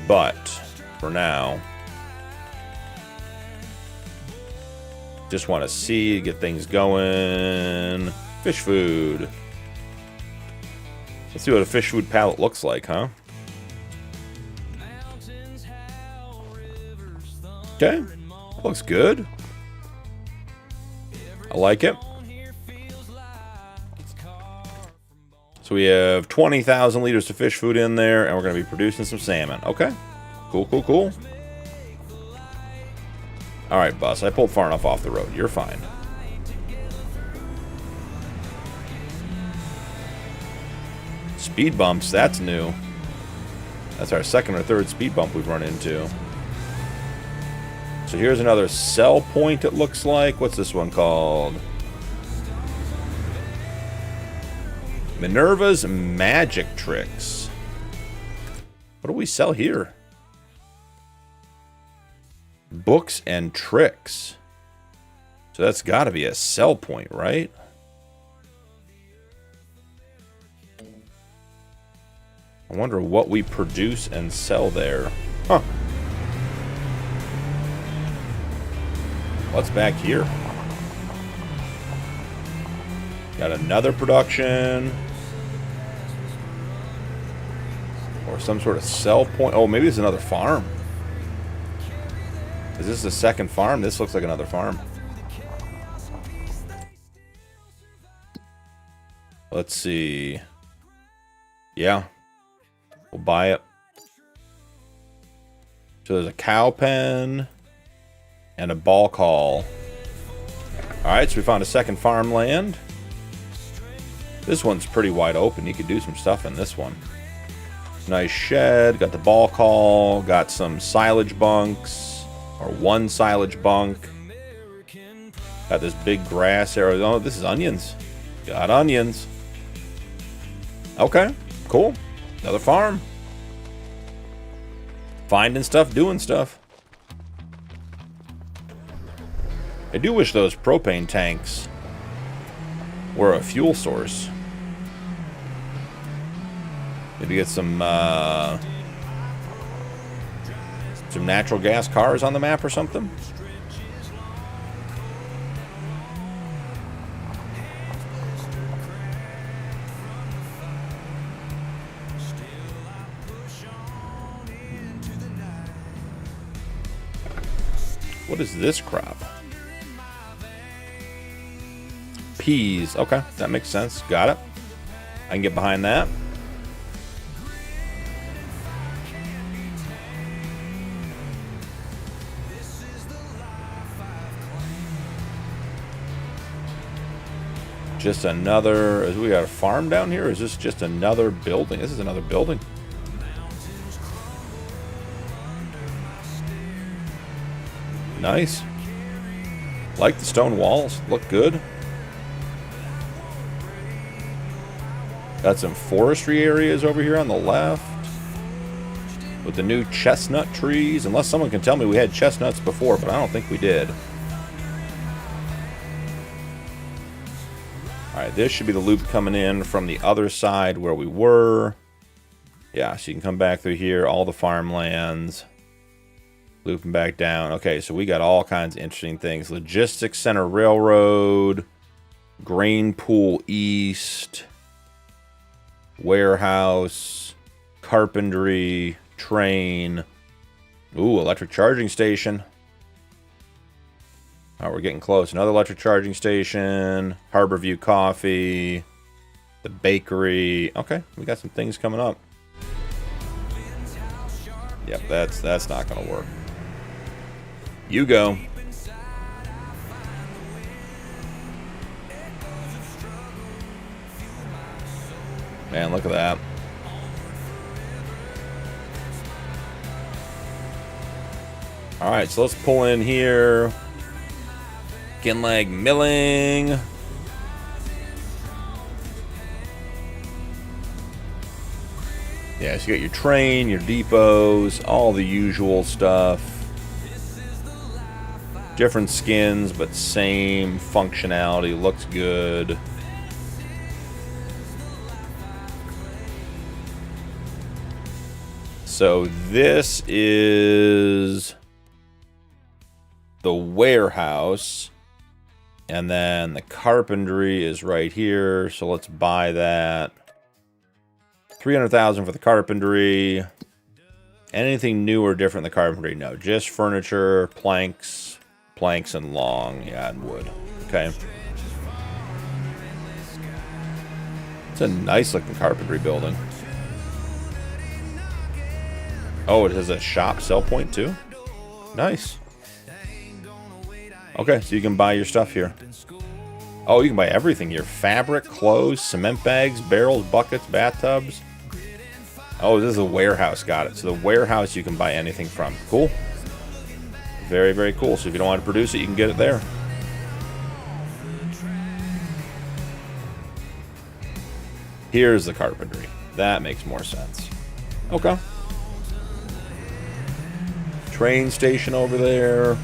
But for now, just want to see, get things going. Fish food. Let's see what a fish food palette looks like, huh? Okay, looks good. I like it. So we have 20,000 liters of fish food in there, and we're going to be producing some salmon. Okay, cool, cool, cool. All right, bus, I pulled far enough off the road. You're fine. Speed bumps, that's new. That's our second or third speed bump we've run into. So here's another sell point, it looks like. What's this one called? Minerva's Magic Tricks. What do we sell here? Books and tricks. So that's got to be a sell point, right? I wonder what we produce and sell there. Huh. What's back here? Got another production. Or some sort of sell point. Oh, maybe it's another farm. Is this the second farm? This looks like another farm. Let's see. Yeah. We'll buy it. So there's a cow pen and a bulk haul. Alright, so we found a second farmland. This one's pretty wide open. You could do some stuff in this one. Nice shed. Got the bulk haul. Got some silage bunks. Or one silage bunk. Got this big grass area. Oh, this is onions. Got onions. Okay, cool. Another farm. Finding stuff, doing stuff. I do wish those propane tanks were a fuel source. Maybe get some natural gas cars on the map or something. What is this crop? Peas. Okay, that makes sense. Got it. I can get behind that. Just another... Is we got a farm down here? Or is this just another building? This is another building. Nice. Like the stone walls. Look good. Got some forestry areas over here on the left. With the new chestnut trees. Unless someone can tell me we had chestnuts before, but I don't think we did. Alright, this should be the loop coming in from the other side where we were. Yeah, so you can come back through here. All the farmlands. Looping back down. Okay, so we got all kinds of interesting things. Logistics Center Railroad. Grain Pool East. Warehouse. Carpentry. Train. Ooh, electric charging station. Oh, we're getting close. Another electric charging station. Harborview Coffee. The bakery. Okay, we got some things coming up. Yep, that's not going to work. You go. Man, look at that. Alright, so let's pull in here. Skinleg milling. Yeah, so you got your train, your depots, all the usual stuff. Different skins, but same functionality. Looks good. So this is the warehouse. And then the carpentry is right here. So let's buy that. 300,000 for the carpentry. Anything new or different in the carpentry? No, just furniture, planks and long, yeah, and wood. Okay. It's a nice looking carpentry building. Oh, it has a shop sell point too? Nice. Okay, so you can buy your stuff here. Oh, you can buy everything here. Fabric, clothes, cement bags, barrels, buckets, bathtubs. Oh, this is a warehouse. Got it. So the warehouse you can buy anything from. Cool. Very, very cool. So if you don't want to produce it, you can get it there. Here's the carpentry. That makes more sense. Okay. Train station over there.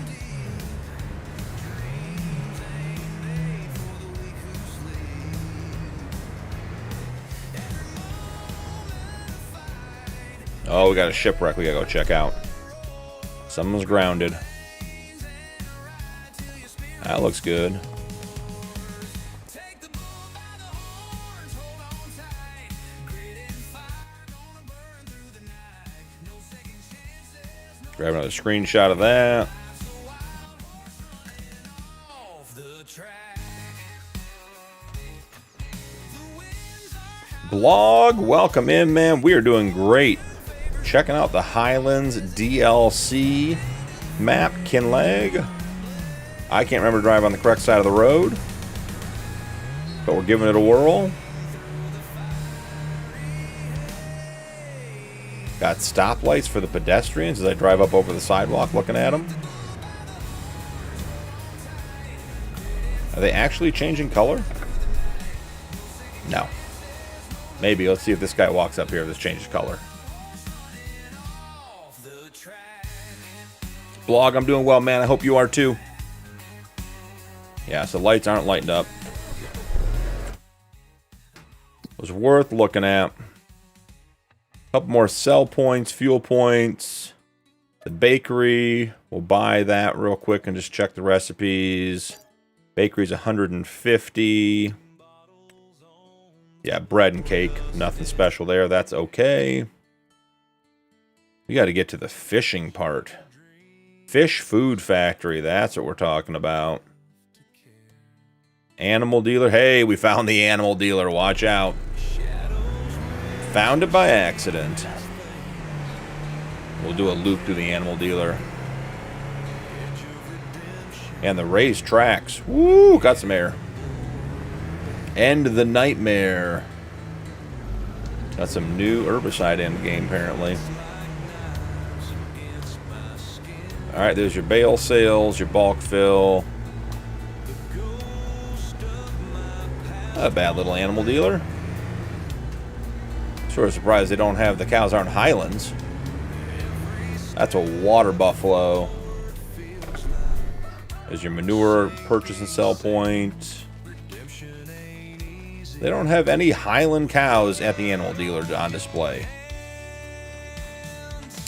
Oh, we got a shipwreck we gotta go check out. Someone's grounded. That looks good. Grab another screenshot of that. Blog, welcome in, man. We are doing great. Checking out the Highlands DLC map, Kinleg. I can't remember to drive on the correct side of the road, but we're giving it a whirl. Got stoplights for the pedestrians as I drive up over the sidewalk looking at them. Are they actually changing color? No. Maybe. Let's see if this guy walks up here if this changes color. Blog, I'm doing well, man. I hope you are too. Yeah, so lights aren't lighting up. Was worth looking at. Couple more sell points, fuel points. The bakery, we'll buy that real quick and just check the recipes. Bakery's 150. Yeah, bread and cake, nothing special there. That's okay. We got to get to the fishing part. Fish food factory, that's what we're talking about. Animal dealer. Hey, we found the animal dealer. Watch out. Found it by accident. We'll do a loop to the animal dealer. And the raised tracks. Woo, got some air. End the nightmare. Got some new herbicide in the game, apparently. Alright, there's your bale sales, your bulk fill. Not a bad little animal dealer. Sort of surprised they don't have the cows aren't Highlands. That's a water buffalo. There's your manure purchase and sell point. They don't have any Highland cows at the animal dealer on display.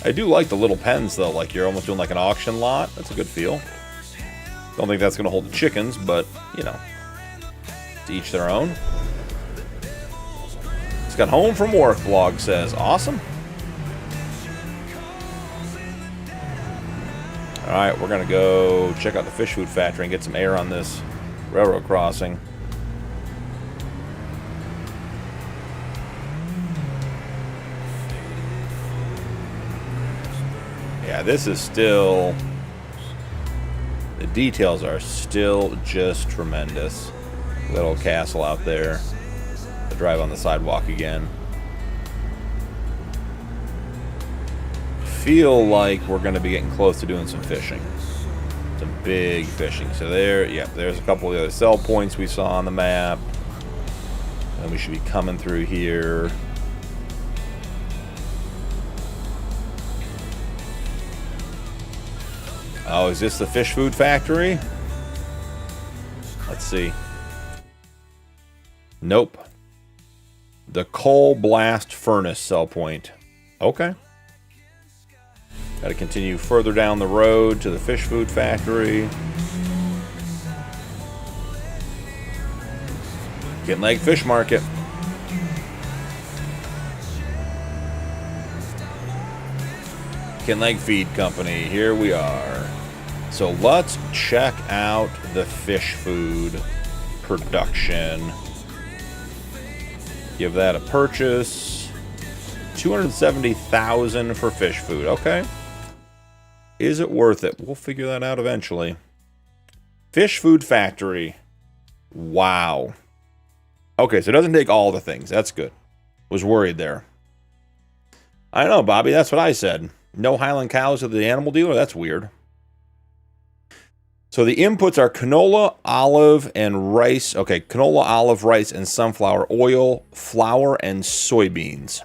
I do like the little pens though, like you're almost doing like an auction lot. That's a good feel. Don't think that's going to hold the chickens, but you know, to each their own. Got home from work, blog says. Awesome. Alright, we're going to go check out the fish food factory and get some air on this railroad crossing. Yeah, this is still... The details are still just tremendous. Little castle out there. Drive on the sidewalk again. Feel like we're going to be getting close to doing some fishing. Some big fishing. So there, yeah, there's a couple of the other sell points we saw on the map. And we should be coming through here. Oh, is this the fish food factory? Let's see. Nope. The coal blast furnace sell point. Okay. Got to continue further down the road to the fish food factory. Kinleg Fish Market. Kinleg Feed Company. Here we are. So let's check out the fish food production. Give that a purchase. $270,000 for fish food. Okay. Is it worth it? We'll figure that out eventually. Fish food factory. Wow. Okay, so it doesn't take all the things. That's good. Was worried there. I know, Bobby. That's what I said. No Highland cows at the animal dealer? That's weird. So So the inputs are canola, olive, and rice. Okay, canola, olive, rice, and sunflower oil, flour, and soybeans.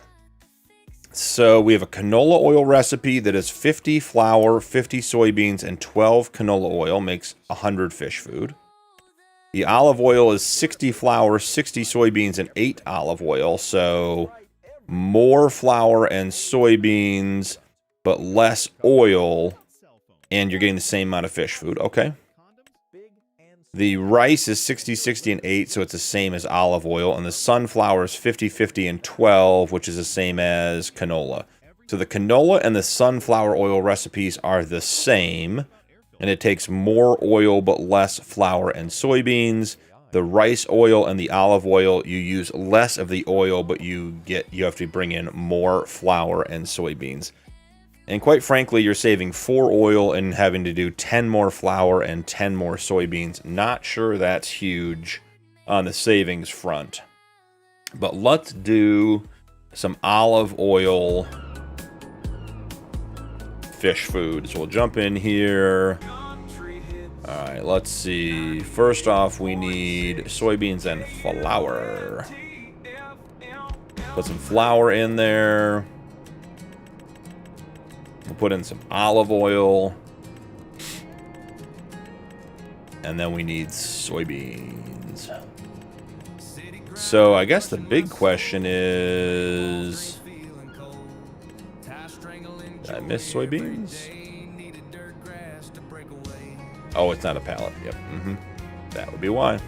So we have a canola oil recipe that is 50 flour, 50 soybeans, and 12 canola oil. Makes 100 fish food. The olive oil is 60 flour, 60 soybeans, and 8 olive oil. So more flour and soybeans, but less oil. And you're getting the same amount of fish food. Okay. The rice is 60, 60, and 8, so it's the same as olive oil. And the sunflower is 50, 50, and 12, which is the same as canola. So the canola and the sunflower oil recipes are the same. And it takes more oil but less flour and soybeans. The rice oil and the olive oil, you use less of the oil, but you have to bring in more flour and soybeans. And quite frankly, you're saving 4 oil and having to do 10 more flour and 10 more soybeans. Not sure that's huge on the savings front. But let's do some olive oil fish food. So we'll jump in here. All right, let's see. First off, we need soybeans and flour. Put some flour in there. We'll put in some olive oil. And then we need soybeans. So I guess the big question is... Did I miss soybeans? Oh, it's not a pallet. Yep. That would be why.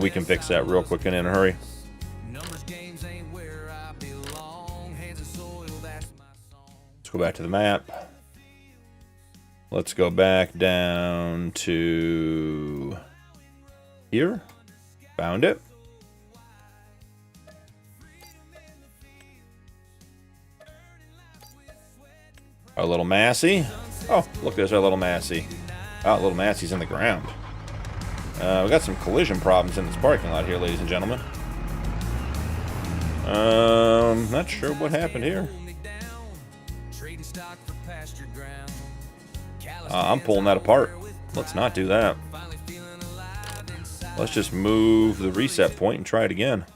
We can fix that real quick and in a hurry. Let's go back to the map. Let's go back down to here. Found it. Our little Massey. Oh, look, there's our little Massey. Oh, little Massey's in the ground. We got some collision problems in this parking lot here, ladies and gentlemen. Not sure what happened here. I'm pulling that apart. Let's not do that. Let's just move the reset point and try it again.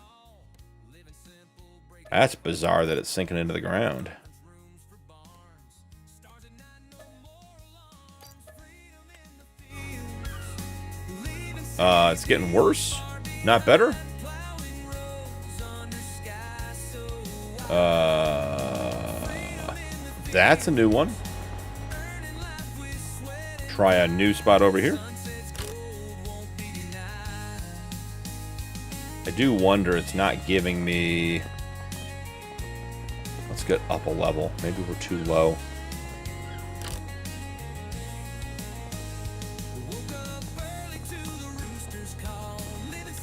That's bizarre that it's sinking into the ground. It's getting worse, not better. That's a new one. Try a new spot over here. I do wonder it's not giving me... Let's get up a level. Maybe we're too low.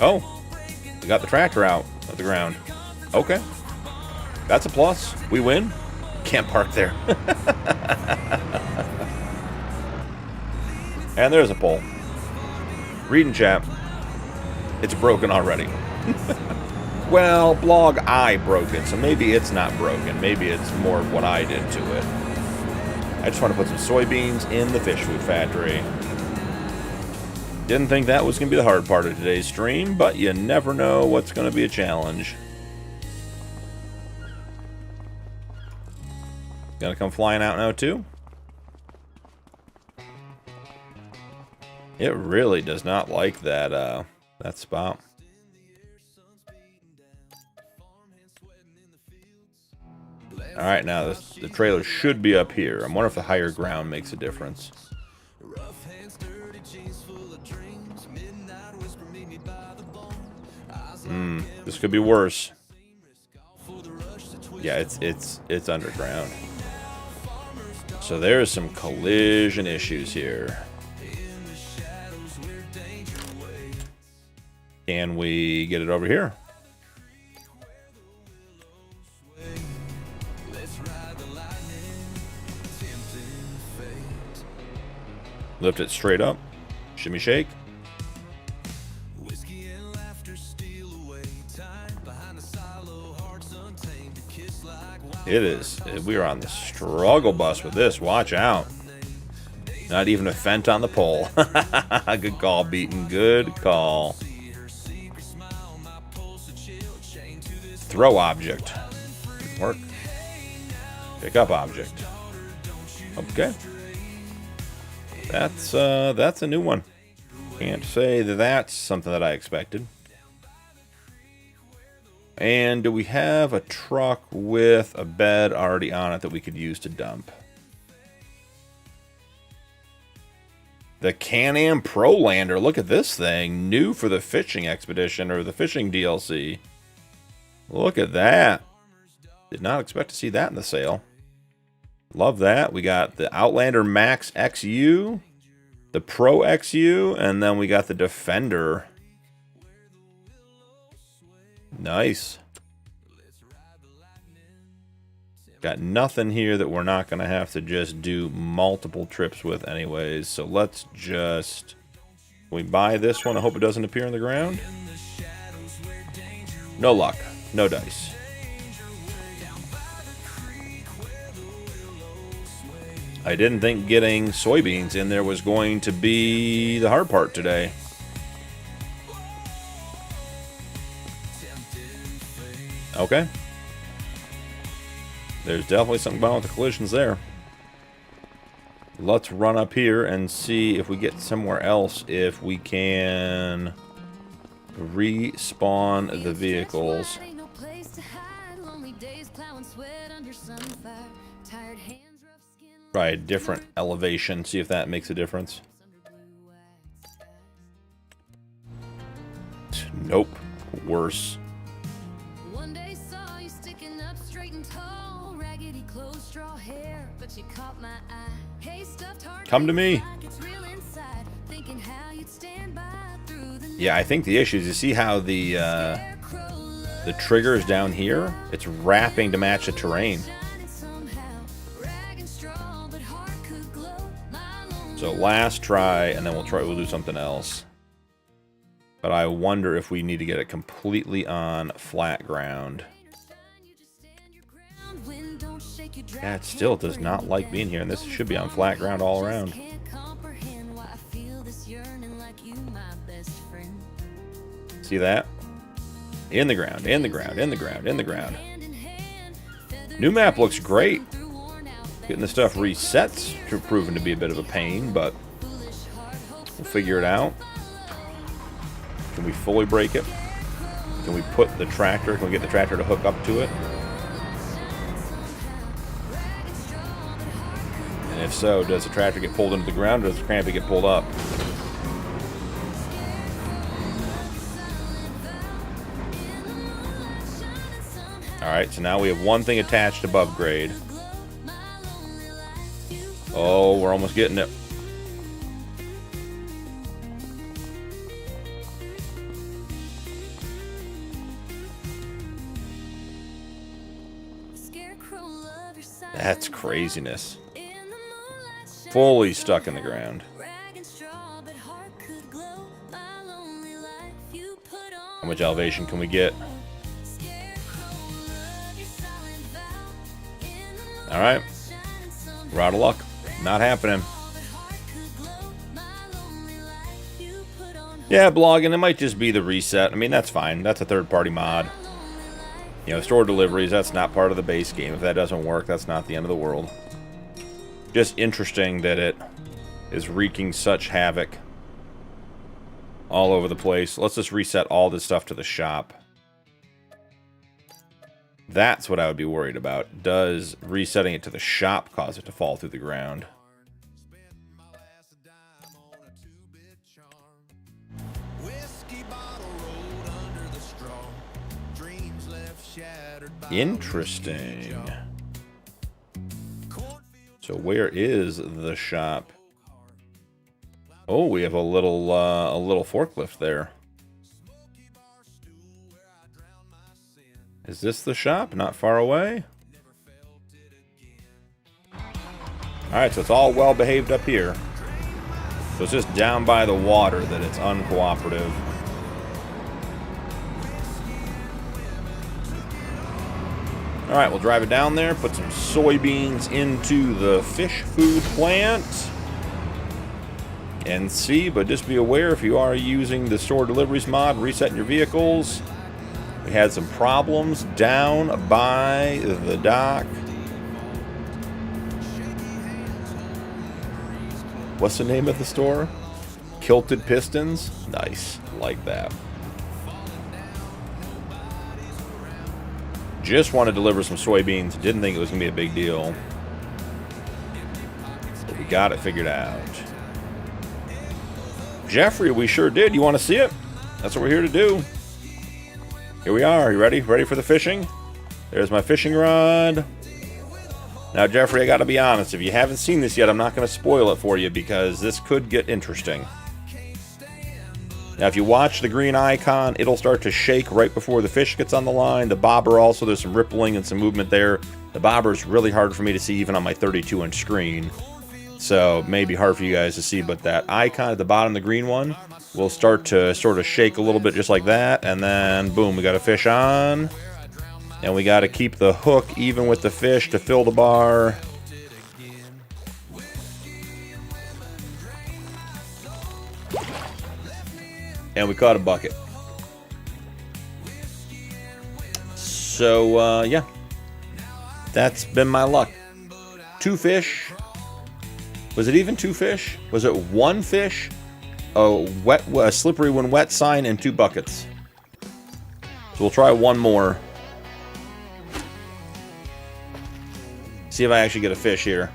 Oh, we got the tractor out of the ground. Okay. That's a plus. We win. Can't park there. And there's a pole. Reading chat. It's broken already. Well, blog, I broke it, so maybe it's not broken. Maybe it's more of what I did to it. I just want to put some soybeans in the fish food factory. Didn't think that was going to be the hard part of today's stream, but you never know what's going to be a challenge. Gonna come flying out now, too? It really does not like that, that spot. Alright, now the trailer should be up here. I wonder if the higher ground makes a difference. This could be worse. Yeah, it's underground. So there's some collision issues here. Can we get it over here? Lift it straight up. Shimmy shake. It is. We are on the struggle bus with this. Watch out. Not even a Fent on the pole. Good call, Beaton. Good call. Throw object. Good work. Pick up object. Okay. That's a new one. Can't say that that's something that I expected. And do we have a truck with a bed already on it that we could use to dump? The Can-Am Pro Lander. Look at this thing. New for the fishing expedition or the fishing DLC. Look at that. Did not expect to see that in the sale. Love that. We got the Outlander Max XU, the Pro XU, and then we got the Defender. Nice. Got nothing here that we're not going to have to just do multiple trips with anyways. So let's just... we buy this one. I hope it doesn't appear on the ground. No luck. No dice. I didn't think getting soybeans in there was going to be the hard part today. Okay. There's definitely something going on with the collisions there. Let's run up here and see if we get somewhere else, if we can respawn the vehicles. Try a different elevation, see if that makes a difference. Nope. Worse. Come to me. Yeah, I think the issue is, you see how the trigger is down here? It's wrapping to match the terrain. So last try, and then we'll do something else. But I wonder if we need to get it completely on flat ground. Yeah, it still does not like being here, and this should be on flat ground all around. See that? In the ground, in the ground, in the ground, in the ground. New map looks great. Getting the stuff reset's proven to be a bit of a pain, but we'll figure it out. Can we fully break it? Can we put the tractor? Can we get the tractor to hook up to it? And if so, does the tractor get pulled into the ground, or does the crampy get pulled up? Alright, so now we have one thing attached above grade. Oh, we're almost getting it. That's craziness. Fully stuck in the ground. How much elevation can we get? Alright. We're out of luck. Not happening. Yeah, blogging, it might just be the reset. I mean, that's fine. That's a third-party mod. You know, store deliveries, that's not part of the base game. If that doesn't work, that's not the end of the world. Just interesting that it is wreaking such havoc all over the place. Let's just reset all this stuff to the shop. That's what I would be worried about. Does resetting it to the shop cause it to fall through the ground? Interesting. So where is the shop? Oh, we have a little forklift there. Is this the shop? Not far away? Alright, so it's all well behaved up here. So it's just down by the water that it's uncooperative. Alright, we'll drive it down there, put some soybeans into the fish food plant. And see, but just be aware if you are using the store deliveries mod, resetting your vehicles. We had some problems down by the dock. What's the name of the store? Kilted Pistons? Nice, like that. Just want to deliver some soybeans. Didn't think it was going to be a big deal. But we got it figured out. Jeffrey, we sure did. You want to see it? That's what we're here to do. Here we are. You ready? Ready for the fishing? There's my fishing rod. Now, Jeffrey, I got to be honest. If you haven't seen this yet, I'm not going to spoil it for you because this could get interesting. Now, if you watch the green icon, it'll start to shake right before the fish gets on the line. The bobber also, there's some rippling and some movement there. The bobber is really hard for me to see even on my 32-inch screen. So, it may be hard for you guys to see, but that icon at the bottom, the green one, will start to sort of shake a little bit just like that. And then, boom, we got a fish on. And we got to keep the hook even with the fish to fill the bar. And we caught a bucket. So, yeah. That's been my luck. 2 fish. Was it even 2 fish? Was it 1 fish? A slippery when wet sign and 2 buckets. So we'll try one more. See if I actually get a fish here.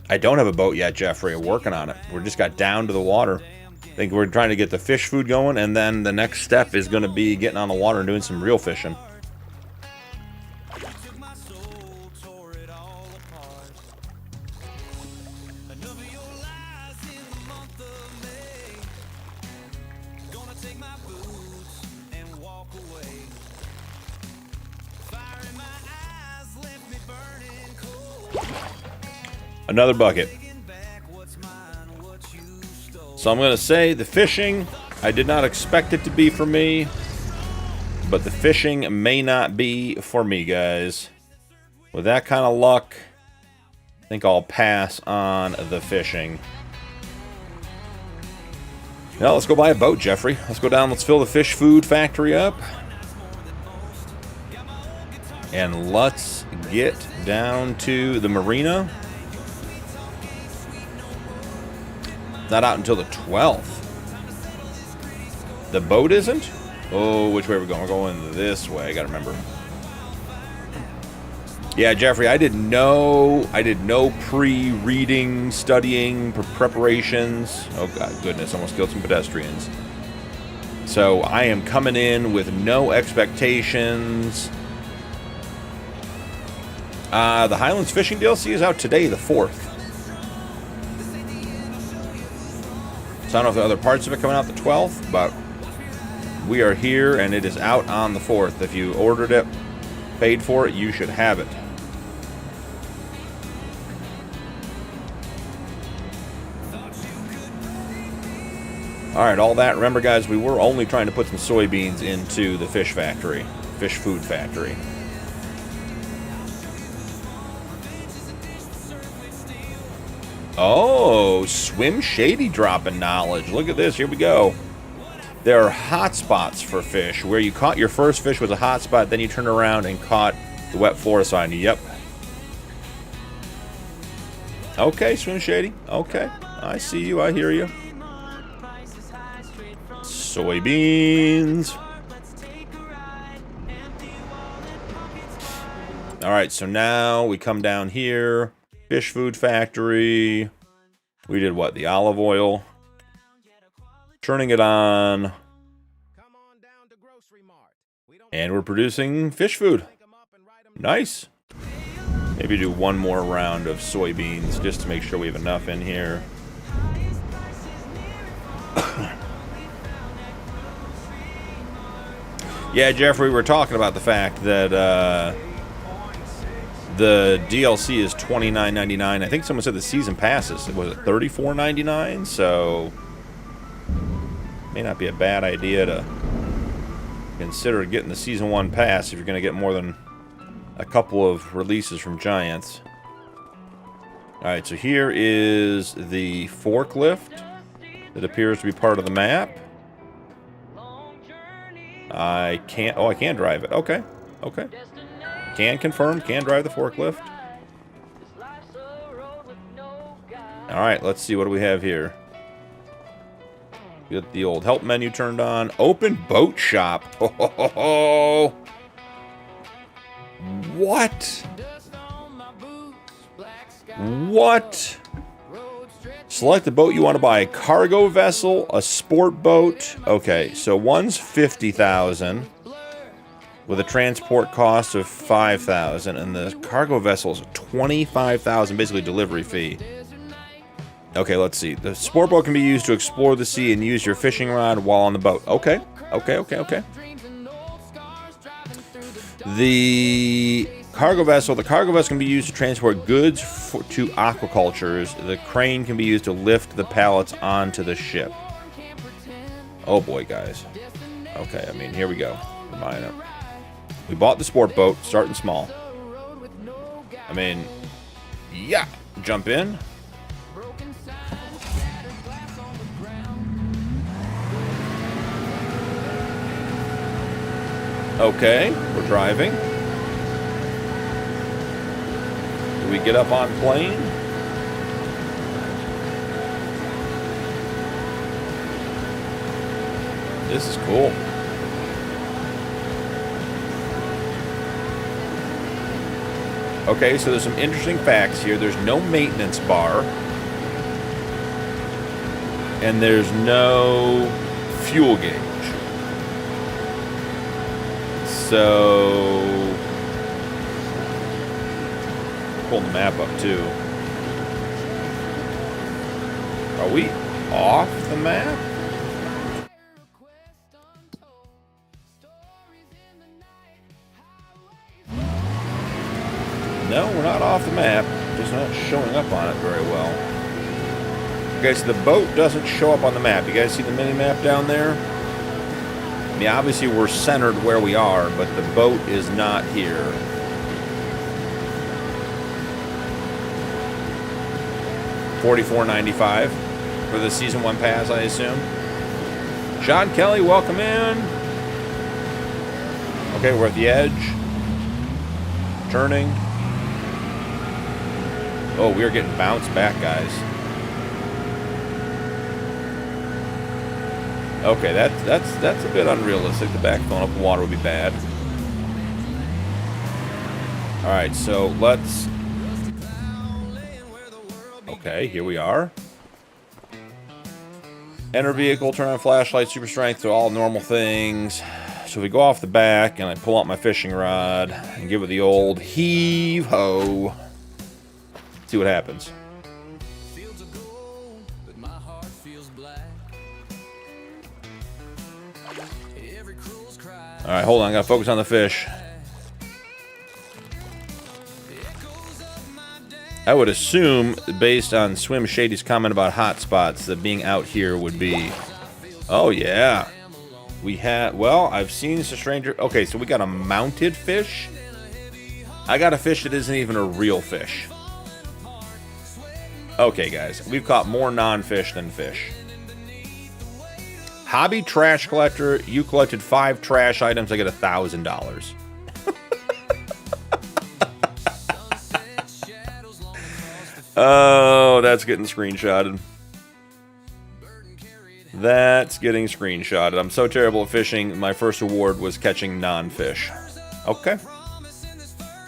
I don't have a boat yet, Jeffrey. We're working on it. We just got down to the water. I think we're trying to get the fish food going, and then the next step is going to be getting on the water and doing some real fishing. Another bucket. So I'm going to say the fishing, I did not expect it to be for me, but the fishing may not be for me, guys. With that kind of luck, I think I'll pass on the fishing. Now let's go buy a boat, Jeffrey. Let's go down, let's fill the fish food factory up. And let's get down to the marina. Not out until the 12th. The boat isn't? Oh, which way are we going? We're going this way. I gotta remember. Yeah, Jeffrey, I did no pre-reading, studying, preparations. Oh, God, goodness, almost killed some pedestrians. So I am coming in with no expectations. The Highlands fishing DLC is out today, the 4th. So I don't know if there are other parts of it coming out the 12th, but we are here and it is out on the 4th. If you ordered it, paid for it, you should have it. Alright, all that. Remember, guys, we were only trying to put some soybeans into the fish factory, fish food factory. Oh, Swim Shady dropping knowledge. Look at this. Here we go. There are hot spots for fish. Where you caught your first fish was a hot spot, then you turn around and caught the wet flora sign. Yep. Okay, Swim Shady. Okay. I see you. I hear you. Soybeans. Alright, so now we come down here. Fish food factory. We did what? The olive oil. Turning it on. And we're producing fish food. Nice. Maybe do one more round of soybeans just to make sure we have enough in here. Yeah, Jeffrey, we're talking about the fact that the DLC is $29.99. I think someone said the season passes. Was it $34.99? So may not be a bad idea to consider getting the Season 1 pass if you're going to get more than a couple of releases from Giants. Alright, so here is the forklift that appears to be part of the map. I can't... Oh, I can drive it. Okay. Okay. Can confirm. Can drive the forklift. Alright, let's see. What do we have here? Get the old help menu turned on. Open boat shop. Oh, what? What? Select the boat you want to buy. A cargo vessel, a sport boat. Okay, so one's $50,000 with a transport cost of $5,000, and the cargo vessel is $25,000, basically delivery fee. Okay, let's see. The sport boat can be used to explore the sea and use your fishing rod while on the boat. Okay, okay, okay, okay. The cargo vessel can be used to transport goods to aquacultures. The crane can be used to lift the pallets onto the ship. Oh boy, guys. Okay, I mean, here we go. We bought the sport boat, starting small. I mean, yeah, jump in. Okay, we're driving. Do we get up on plane? This is cool. Okay, so there's some interesting facts here. There's no maintenance bar. And there's no fuel gauge. So, pull the map up too. Are we off the map? No, we're not off the map. Just not showing up on it very well. Okay, so the boat doesn't show up on the map. You guys see the mini-map down there? I mean, obviously we're centered where we are, but the boat is not here. $44.95 for the Season 1 pass, I assume. Sean Kelly, welcome in. Okay, we're at the edge. Turning. Oh, we're getting bounced back, guys. Okay, that's a bit unrealistic. The back going up in water would be bad. Alright, so let's... Okay, here we are. Enter vehicle, turn on flashlight, super strength, so all normal things. So we go off the back, and I pull out my fishing rod, and give it the old heave-ho. See what happens. Alright, hold on, I gotta focus on the fish. I would assume, based on Swim Shady's comment about hotspots, that being out here would be... Oh, yeah. We had... Well, I've seen this stranger... Okay, so we got a mounted fish. I got a fish that isn't even a real fish. Okay, guys. We've caught more non-fish than fish. Hobby trash collector. You collected 5 trash items. I get $1,000. Oh, that's getting screenshotted. That's getting screenshotted. I'm so terrible at fishing. My first award was catching non-fish. Okay.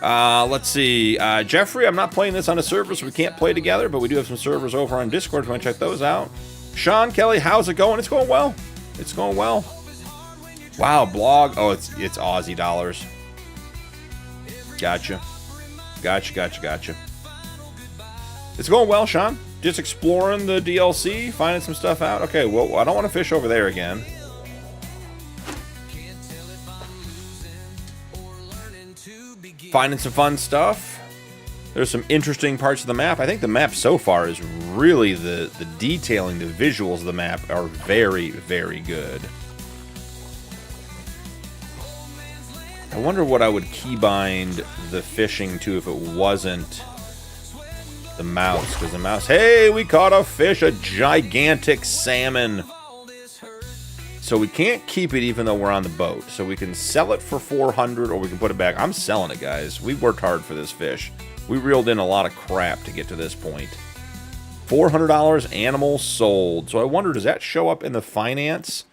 Let's see. Jeffrey, I'm not playing this on a server, so we can't play together, but we do have some servers over on Discord if you want to check those out. Sean Kelly, how's it going? It's going well. It's going well. Wow, blog. Oh, it's Aussie dollars. Gotcha. Gotcha. It's going well, Sean. Just exploring the DLC, finding some stuff out. Okay, well, I don't want to fish over there again. Finding some fun stuff. There's some interesting parts of the map. I think the map so far is really the detailing, the visuals of the map are very, very good. I wonder what I would keybind the fishing to if it wasn't the mouse. Because the mouse, hey, we caught a fish, a gigantic salmon. So we can't keep it even though we're on the boat. So we can sell it for 400 or we can put it back. I'm selling it, guys. We worked hard for this fish. We reeled in a lot of crap to get to this point. $400 animals sold. So I wonder, does that show up in the finance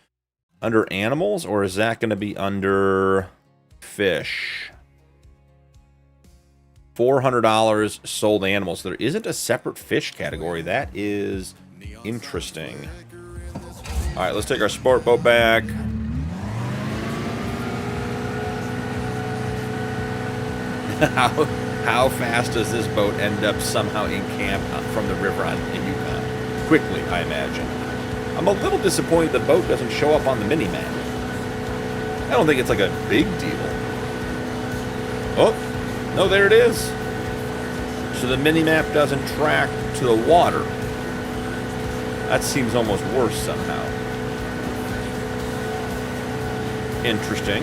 under animals, or is that going to be under fish? $400 sold animals. So there isn't a separate fish category. That is interesting. All right, let's take our sport boat back. How fast does this boat end up somehow in camp from the river in Yukon? Quickly, I imagine. I'm a little disappointed the boat doesn't show up on the mini-map. I don't think it's like a big deal. Oh, no, there it is. So the mini-map doesn't track to the water. That seems almost worse somehow. Interesting.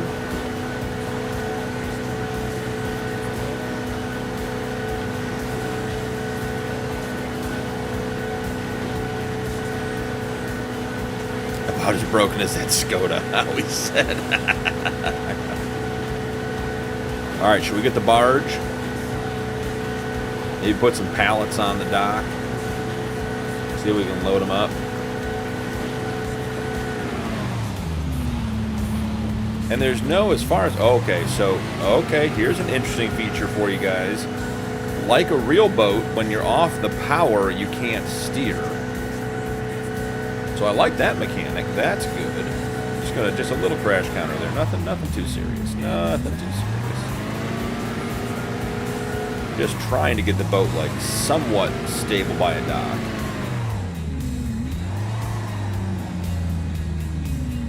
About as broken as that Skoda, we said. Alright, should we get the barge? Maybe put some pallets on the dock. See if we can load them up. And there's no, as far as, okay, so, okay, here's an interesting feature for you guys. Like a real boat, when you're off the power, you can't steer. So I like that mechanic. That's good. Just a little crash counter there. Nothing too serious. Nothing too serious. Just trying to get the boat like somewhat stable by a dock.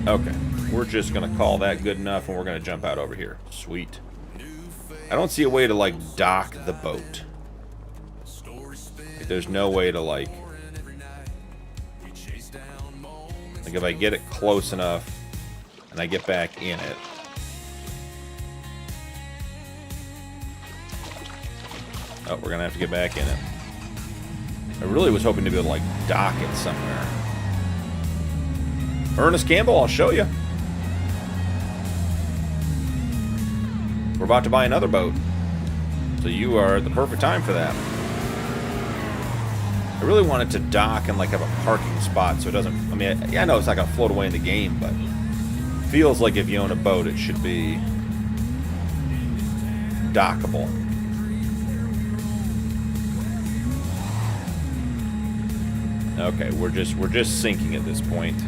Okay, we're just gonna call that good enough, and we're gonna jump out over here. Sweet. I don't see a way to like dock the boat. There's no way to like if I get it close enough and I get back in it. Oh, we're gonna have to get back in it. I really was hoping to be able to like dock it somewhere. Ernest Campbell, I'll show you. We're about to buy another boat, so you are at the perfect time for that. I really want it to dock and like have a parking spot so it doesn't, I mean, I know it's not going to float away in the game, but it feels like if you own a boat, it should be dockable. Okay, we're just sinking at this point.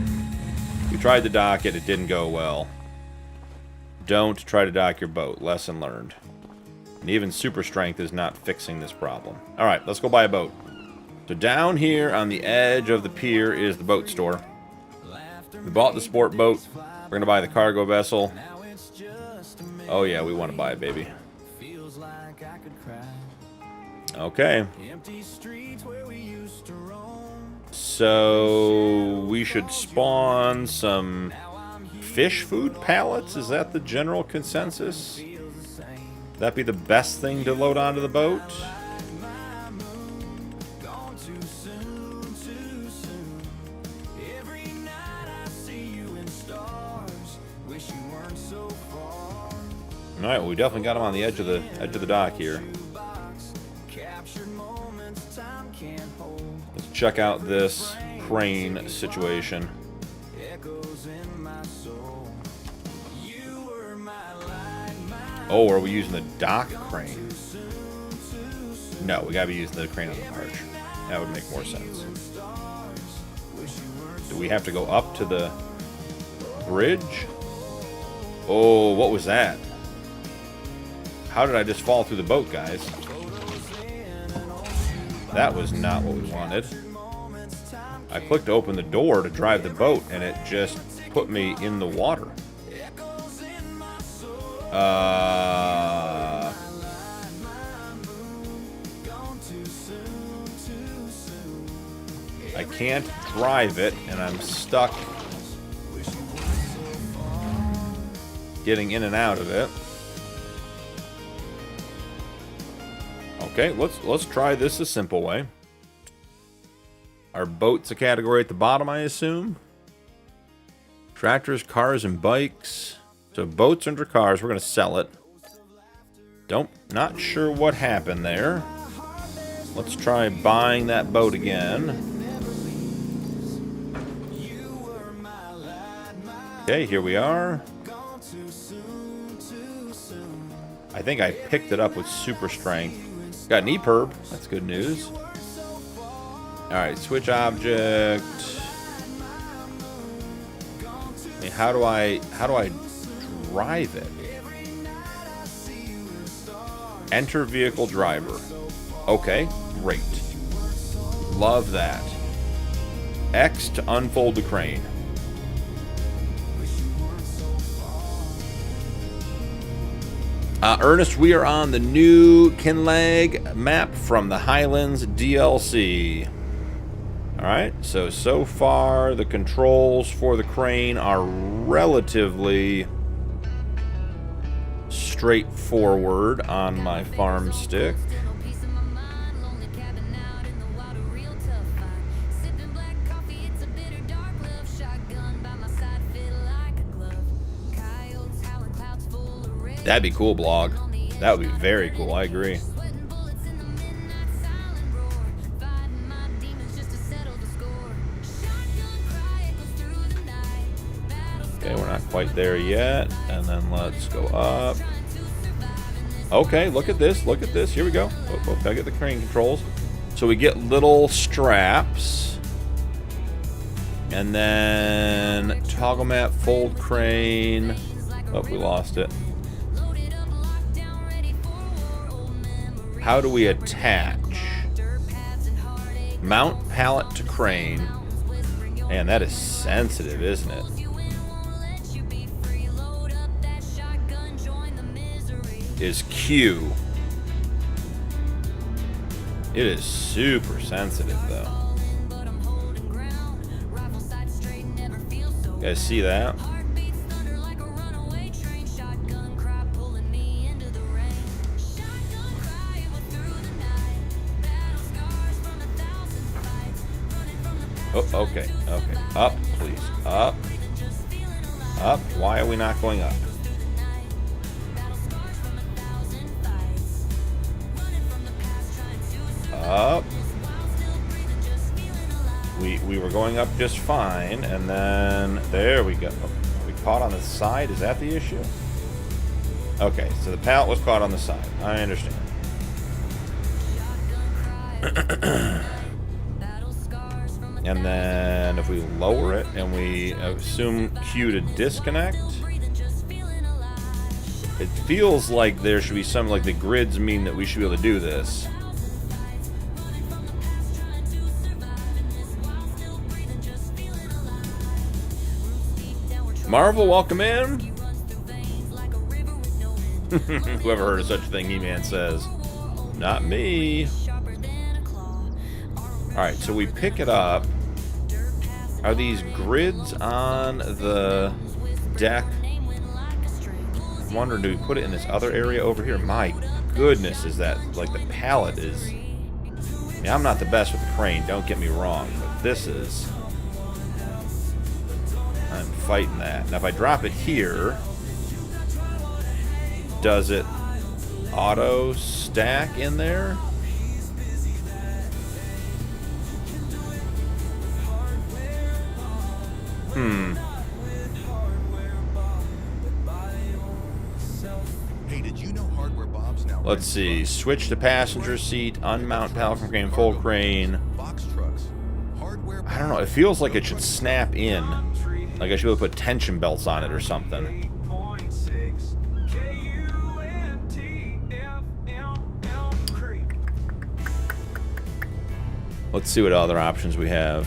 We tried to dock it, it didn't go well. Don't try to dock your boat. Lesson learned. And even super strength is not fixing this problem. All right, let's go buy a boat. So down here on the edge of the pier is the boat store. We bought the sport boat. We're going to buy the cargo vessel. Oh yeah, we want to buy it, baby. Okay. So we should spawn some fish food pallets. Is that the general consensus? Would that be the best thing to load onto the boat? All right, well, we definitely got them on the edge of the dock here. Let's check out this crane situation. Oh, are we using the dock crane? No, we gotta be using the crane on the barge. That would make more sense. Do we have to go up to the bridge? Oh, what was that? How did I just fall through the boat, guys? That was not what we wanted. I clicked to open the door to drive the boat, and it just put me in the water. can't drive it, and I'm stuck getting in and out of it. Okay, let's try this a simple way. Our boat's a category at the bottom, I assume. Tractors, cars, and bikes. So boats under cars, we're gonna sell it. Not sure what happened there. Let's try buying that boat again. Okay, here we are. I think I picked it up with super strength. Got an EPIRB. That's good news. Alright, switch object. I mean, how do I drive it? Enter vehicle driver. Okay, great. Love that. X to unfold the crane. Ernest, we are on the new Kinlag map from the Highlands DLC. Alright, so far the controls for the crane are relatively straightforward on my Farmstick. That'd be cool, blog. That would be very cool, I agree. Okay, we're not quite there yet. And then let's go up. Okay, look at this, look at this. Here we go. Oh, gotta get the crane controls. So we get little straps. And then toggle map, fold crane. Oh, we lost it. How do we attach? Mount pallet to crane. Man, that is sensitive, isn't it? Is Q. It is super sensitive, though. You guys see that? Oh, okay, okay. Up, please. Up. Up. Why are we not going up? Up. We were going up just fine, and then there we go. We caught on the side. Is that the issue? Okay, so the pallet was caught on the side. I understand. And then if we lower it and we assume Q to disconnect, it feels like there should be some, like the grids mean that we should be able to do this. Marvel, welcome in. Whoever heard of such a thing, He-Man says. Not me. Alright, so we pick it up. Are these grids on the deck? I'm wondering, do we put it in this other area over here? My goodness, is that, like, the pallet is... I mean, I'm not the best with the crane, don't get me wrong, but this is... I'm fighting that. Now, if I drop it here, does it auto stack in there? Hey, did you know hardware Bob's now? Let's see. Switch to passenger seat, unmount pallet from crane, full crane. Box trucks. Hardware I don't know. It feels like it should snap in. Like I should be able to put tension belts on it or something. Let's see what other options we have.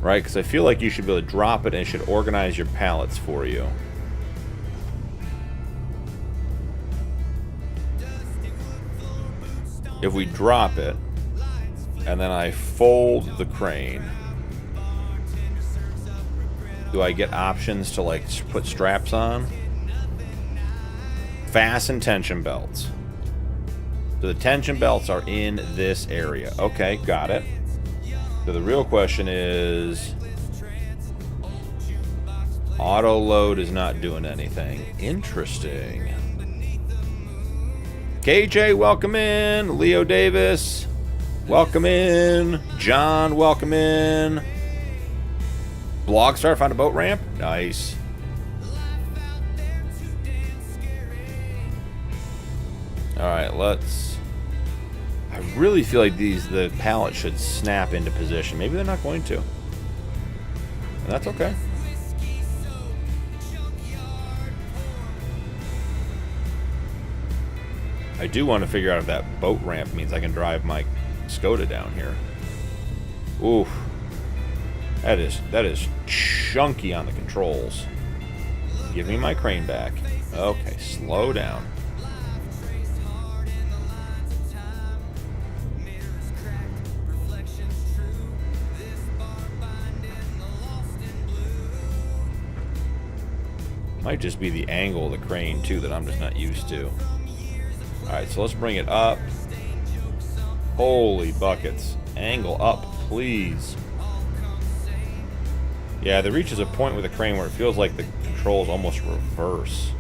Right? Because I feel like you should be able to drop it and it should organize your pallets for you. If we drop it, And then I fold the crane. Do I get options to like put straps on? Fasten tension belts. So the tension belts are in this area. Okay, got it. So the real question is, auto load is not doing anything. Interesting. KJ, welcome in. Leo Davis, welcome in. John, welcome in. Blogstar found a boat ramp. Nice. All right, let's. I really feel like the pallets should snap into position. Maybe they're not going to, and that's okay. I do want to figure out if that boat ramp means I can drive my Skoda down here. Oof. That is chunky on the controls. Give me my crane back. Okay, slow down. Might just be the angle of the crane too that I'm just not used to. Alright, so let's bring it up. Holy buckets. Angle up, please. Yeah, there reaches a point with the crane where it feels like the controls almost reverse.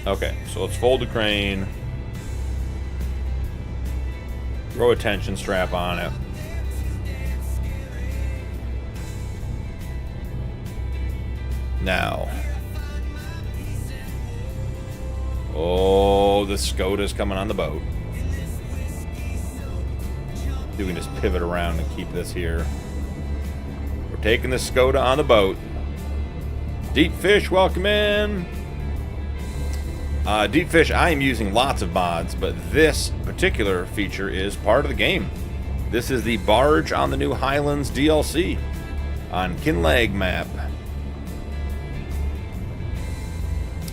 Okay, so let's fold the crane. Throw a tension strap on it. Now. Oh, the Skoda's coming on the boat. We can just pivot around and keep this here. We're taking the Skoda on the boat. Deep Fish, welcome in. Deep Fish, I am using lots of mods, but this particular feature is part of the game. This is the barge on the new Highlands DLC on Kinleg map.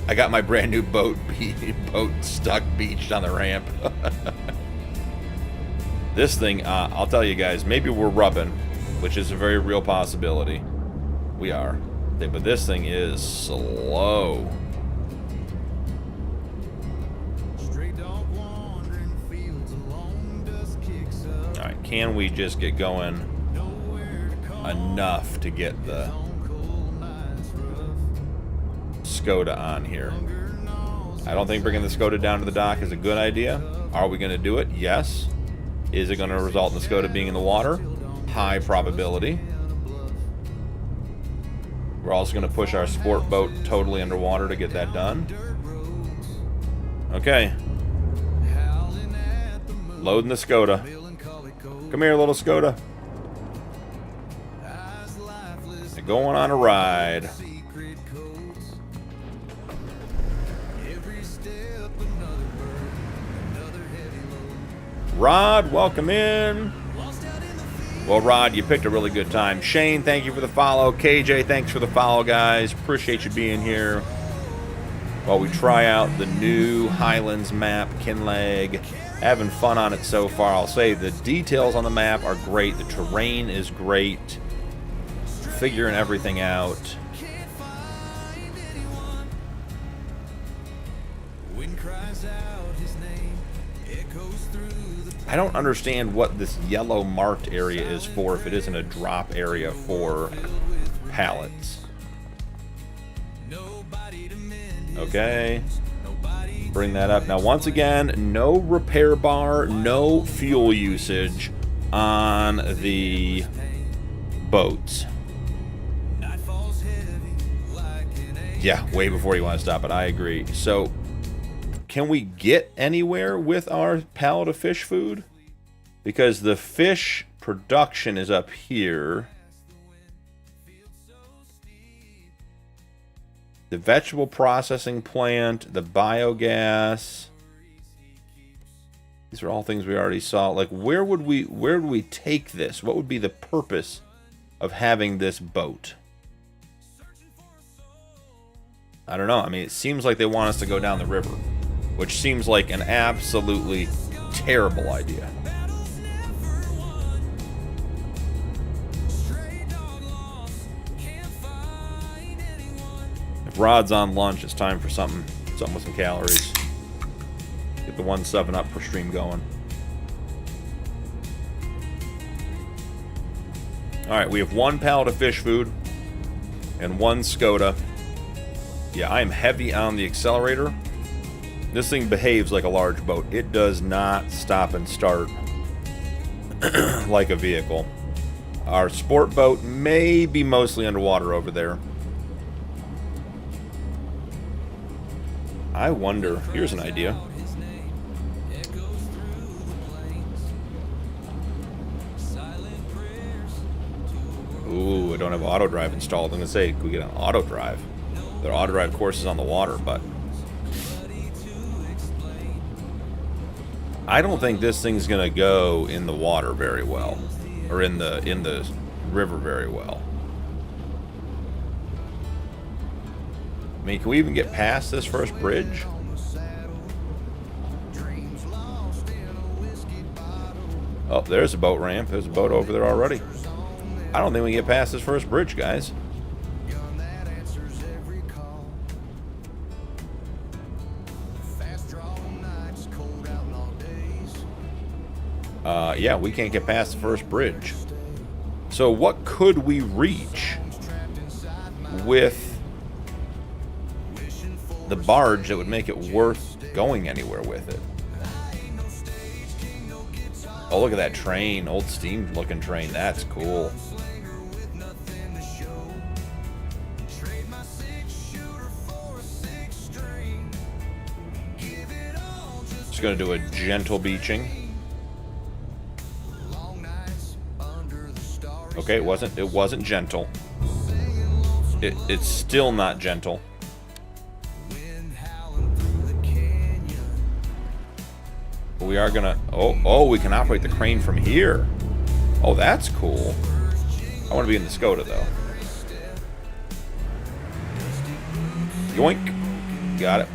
I got my brand new boat stuck beached on the ramp. This thing, I'll tell you guys, maybe we're rubbing, which is a very real possibility. We are. But this thing is slow. Alright, can we just get going enough to get the Skoda on here? I don't think bringing the Skoda down to the dock is a good idea. Are we going to do it? Yes. Is it going to result in the Skoda being in the water? High probability. We're also going to push our sport boat totally underwater to get that done. Okay. Loading the Skoda. Come here, little Skoda. Going on a ride. Rod, welcome in. Well, Rod, you picked a really good time. Shane, thank you for the follow. KJ, thanks for the follow, guys. Appreciate you being here while we try out the new Highlands map, Kinleg. Having fun on it so far. I'll say the details on the map are great. The terrain is great. Figuring everything out. I don't understand what this yellow marked area is for if it isn't a drop area for pallets. Okay. Bring that up. Now, once again, no repair bar, no fuel usage on the boats. Yeah, way before you want to stop it. I agree. So, can we get anywhere with our pallet of fish food? Because the fish production is up here. The vegetable processing plant, the biogas. These are all things we already saw. Like, where would we take this? What would be the purpose of having this boat? I don't know. I mean, it seems like they want us to go down the river. which seems like an absolutely terrible idea. If Rod's on lunch, it's time for something with some calories. Get the 1 7-Up per stream going. Alright, we have 1 pallet of fish food and 1 Skoda. Yeah, I am heavy on the accelerator. This thing behaves like a large boat. It does not stop and start like a vehicle. Our sport boat may be mostly underwater over there. I wonder, here's an idea. Ooh, I don't have auto drive installed. I'm gonna say, can we get an auto drive? There are auto drive courses on the water, but I don't think this thing's gonna go in the water very well, or in the river very well. I mean, can we even get past this first bridge? Oh, there's a boat ramp. There's a boat over there already. I don't think we can get past this first bridge, guys. Yeah, we can't get past the first bridge. So what could we reach with the barge that would make it worth going anywhere with it? Oh, look at that train. Old steam looking train. That's cool. Just gonna do a gentle beaching. Okay, it wasn't gentle. It's still not gentle. But we are gonna, oh, we can operate the crane from here. Oh, that's cool. I want to be in the Skoda though. Yoink. Got it.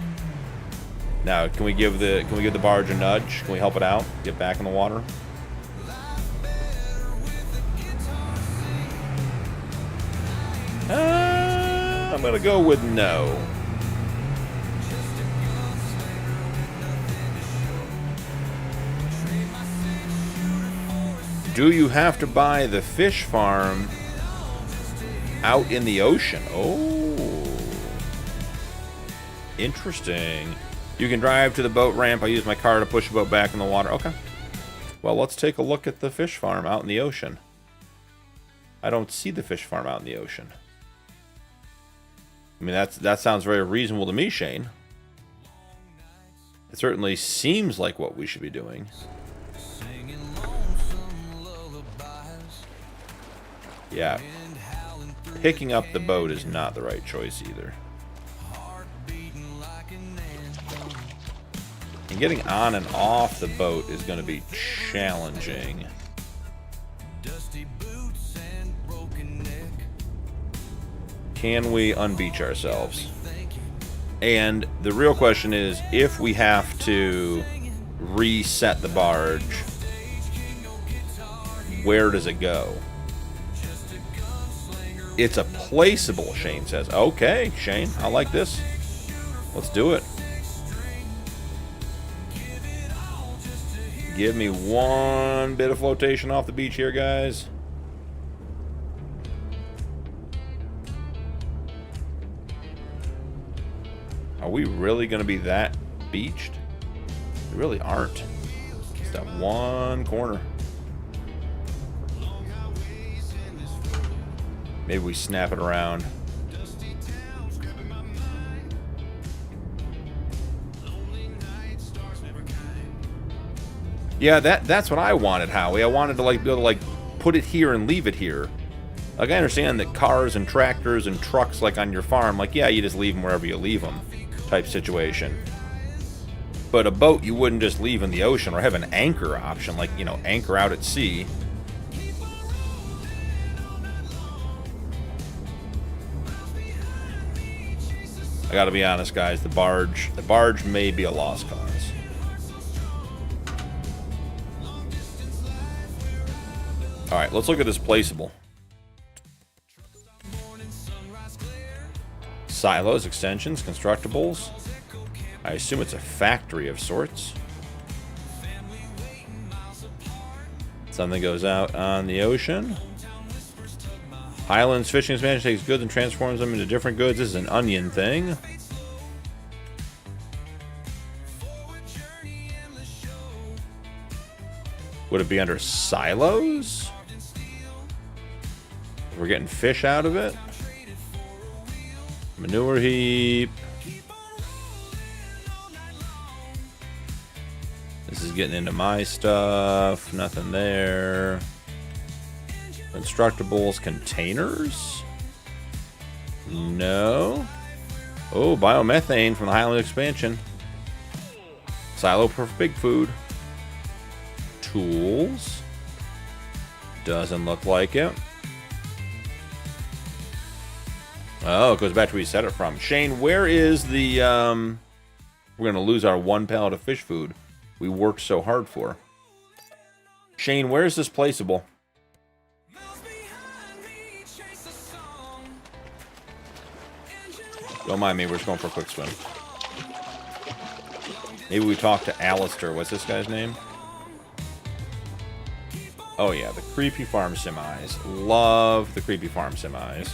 Now, can we give the barge a nudge? Can we help it out? Get back in the water? I'm gonna go with no. Do you have to buy the fish farm out in the ocean? Oh, interesting. You can drive to the boat ramp. I use my car to push the boat back in the water. Okay. Well, let's take a look at the fish farm out in the ocean. I don't see the fish farm out in the ocean. I mean, that sounds very reasonable to me, Shane. It certainly seems like what we should be doing. Yeah. Picking up the boat is not the right choice either. And getting on and off the boat is going to be challenging. Can we unbeach ourselves? And the real question is, if we have to reset the barge, where does it go? It's a placeable, Shane says. Okay, Shane, I like this. Let's do it. Give me one bit of flotation off the beach here, guys. Are we really going to be that beached? We really aren't. Just that one corner. Maybe we snap it around. Yeah, that's what I wanted, Howie. I wanted to be able to put it here and leave it here. Like, I understand that cars and tractors and trucks on your farm, yeah, you just leave them wherever you leave them type situation. But a boat you wouldn't just leave in the ocean, or have an anchor option, anchor out at sea. I gotta be honest, guys. The barge may be a lost cause. All right, let's look at this placeable. Silos, extensions, constructibles. I assume it's a factory of sorts. Something goes out on the ocean. Highlands fishing expansion takes goods and transforms them into different goods. This is an onion thing. Would it be under silos? We're getting fish out of it. Manure heap. This is getting into my stuff. Nothing there. Constructibles, containers? No. Oh, biomethane from the Highland expansion. Silo for big food. Tools. Doesn't look like it. Oh, it goes back to where we set it from. Shane, where is the... We're going to lose our 1 pallet of fish food we worked so hard for. Shane, where is this placeable? Don't mind me, we're just going for a quick swim. Maybe we talk to Alistair. What's this guy's name? Oh yeah, the creepy farm semis. Love the creepy farm semis.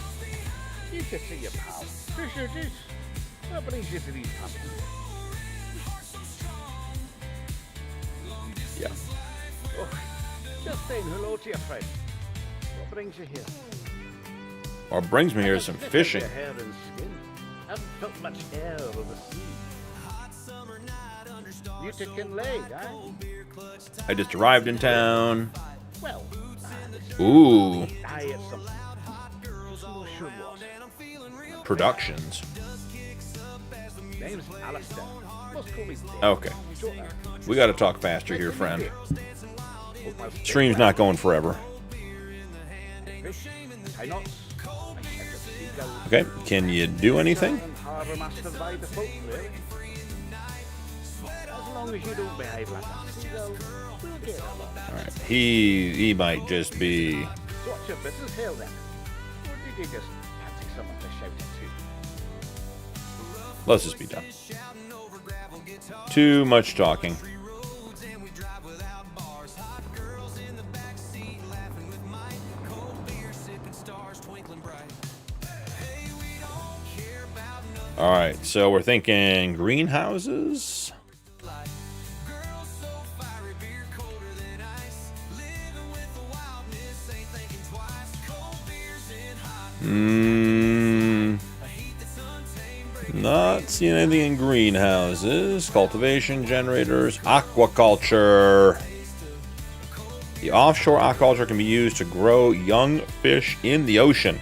You can see your pal. Fish it is. What brings you to these pumpkins? Yeah. Oh, just saying hello to your friend. What brings you here? What brings me here is some fishing. Your hair and skin. Haven't felt much air of the sea. You taking leg, eh? I just arrived in town. Well, Ooh. I ate something. Just no sure what. Productions. Name's Alistair. Must call me Dave. Okay. Short there. We gotta talk faster here, friend. Stream's not going forever. Fish, tie knots, and catch a seagull. Okay, can you do anything? And harbour master by default, really. As long as you don't behave like a seagull, we'll get along. Alright, he might just be... So what's your business here then? Or did you just fancy someone to shout it to? Let's just be done. Too much talking. Alright, so we're thinking greenhouses. Not seeing anything in greenhouses. Cultivation, generators, aquaculture. The offshore aquaculture can be used to grow young fish in the ocean.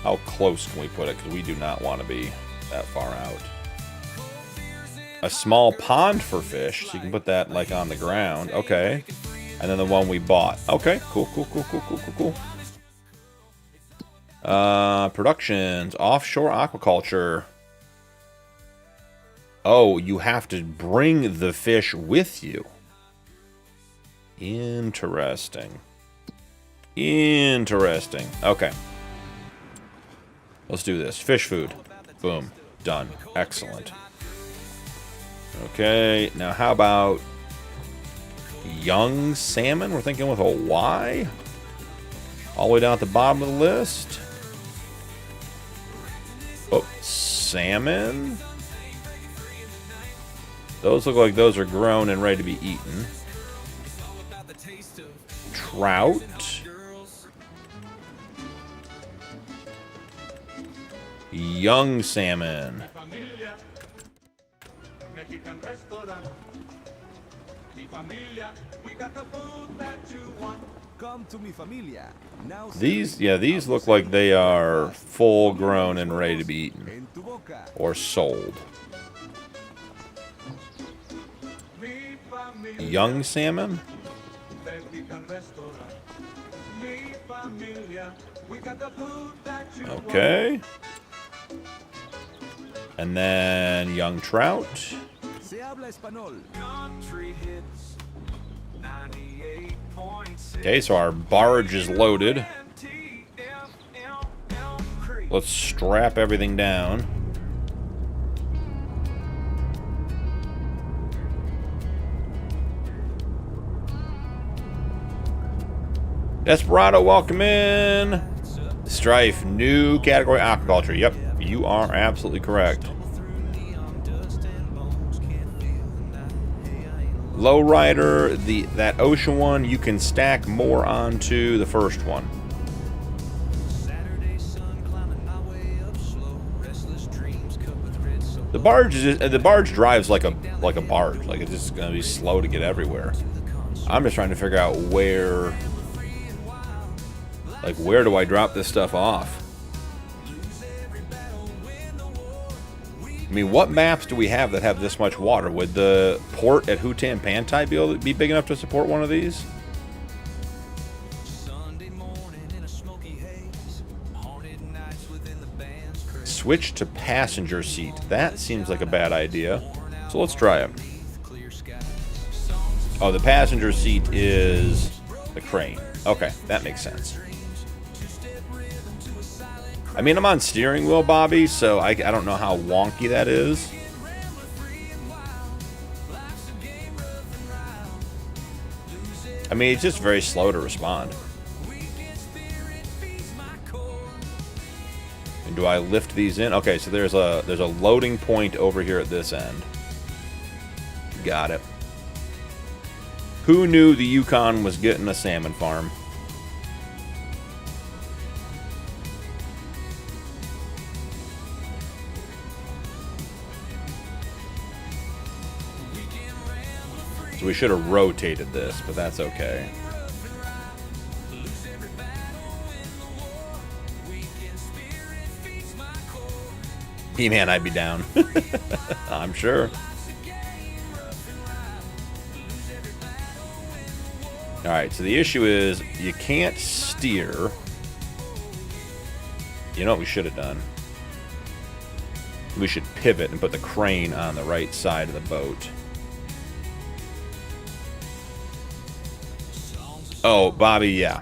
How close can we put it? Because we do not want to be that far out. A small pond for fish. So you can put that like on the ground. Okay. And then the one we bought. Okay. Cool. Productions. Offshore aquaculture. Oh, you have to bring the fish with you. Interesting. Okay. Let's do this. Fish food. Boom. Done. Excellent. Okay. Now how about young salmon? We're thinking with a Y. All the way down at the bottom of the list. Oh, salmon. Those look like those are grown and ready to be eaten. Trout. Young salmon. These look like they are full grown and ready to be eaten or sold. Young salmon? Okay. And then Young Trout. Okay, so our barge is loaded. Let's strap everything down. Desperado, welcome in. Strife, new category, aquaculture. Yep, you are absolutely correct. Lowrider, that ocean one, you can stack more onto the first one. The barge drives like a barge, like it's just gonna be slow to get everywhere. I'm just trying to figure out where do I drop this stuff off? I mean, what maps do we have that have this much water? Would the port at Hutan Pantai be able to be big enough to support one of these? Switch to passenger seat. That seems like a bad idea. So let's try it. Oh, the passenger seat is the crane. Okay, that makes sense. I mean, I'm on steering wheel, Bobby, so I don't know how wonky that is. I mean, it's just very slow to respond. And do I lift these in? Okay, so there's a loading point over here at this end. Got it. Who knew the Yukon was getting a salmon farm? So we should have rotated this, but that's okay. He-Man, I'd be down. I'm sure. Alright, so the issue is you can't steer. You know what we should have done? We should pivot and put the crane on the right side of the boat. Oh, Bobby, yeah.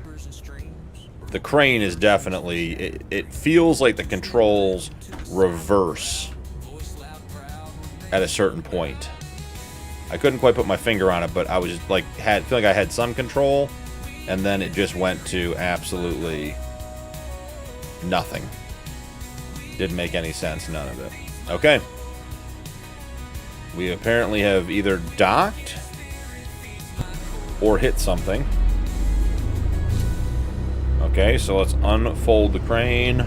The crane is definitely... It feels like the controls reverse at a certain point. I couldn't quite put my finger on it, but I was just like feel like I had some control, and then it just went to absolutely nothing. Didn't make any sense, none of it. Okay. We apparently have either docked or hit something. Okay, so let's unfold the crane.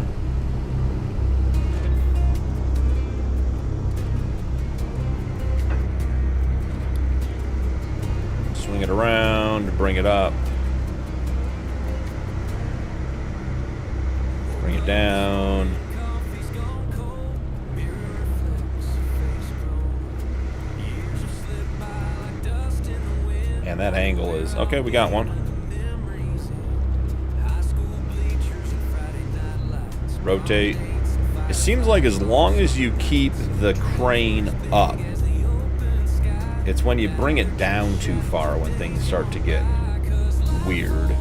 Swing it around, bring it up. Bring it down. And that angle is... Okay, we got one. Rotate. It seems like as long as you keep the crane up, it's when you bring it down too far when things start to get weird.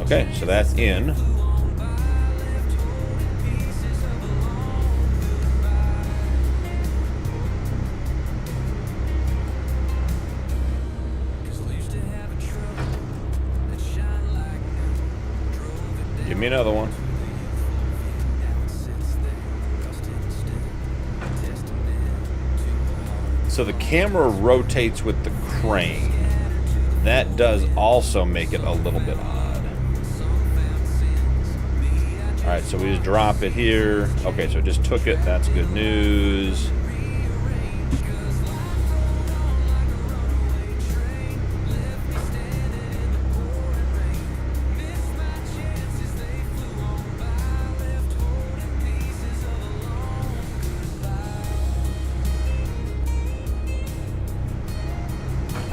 Okay, so that's in. Give me another one. So the camera rotates with the crane. That does also make it a little bit odd. Alright, so we just drop it here. Okay, so it just took it. That's good news.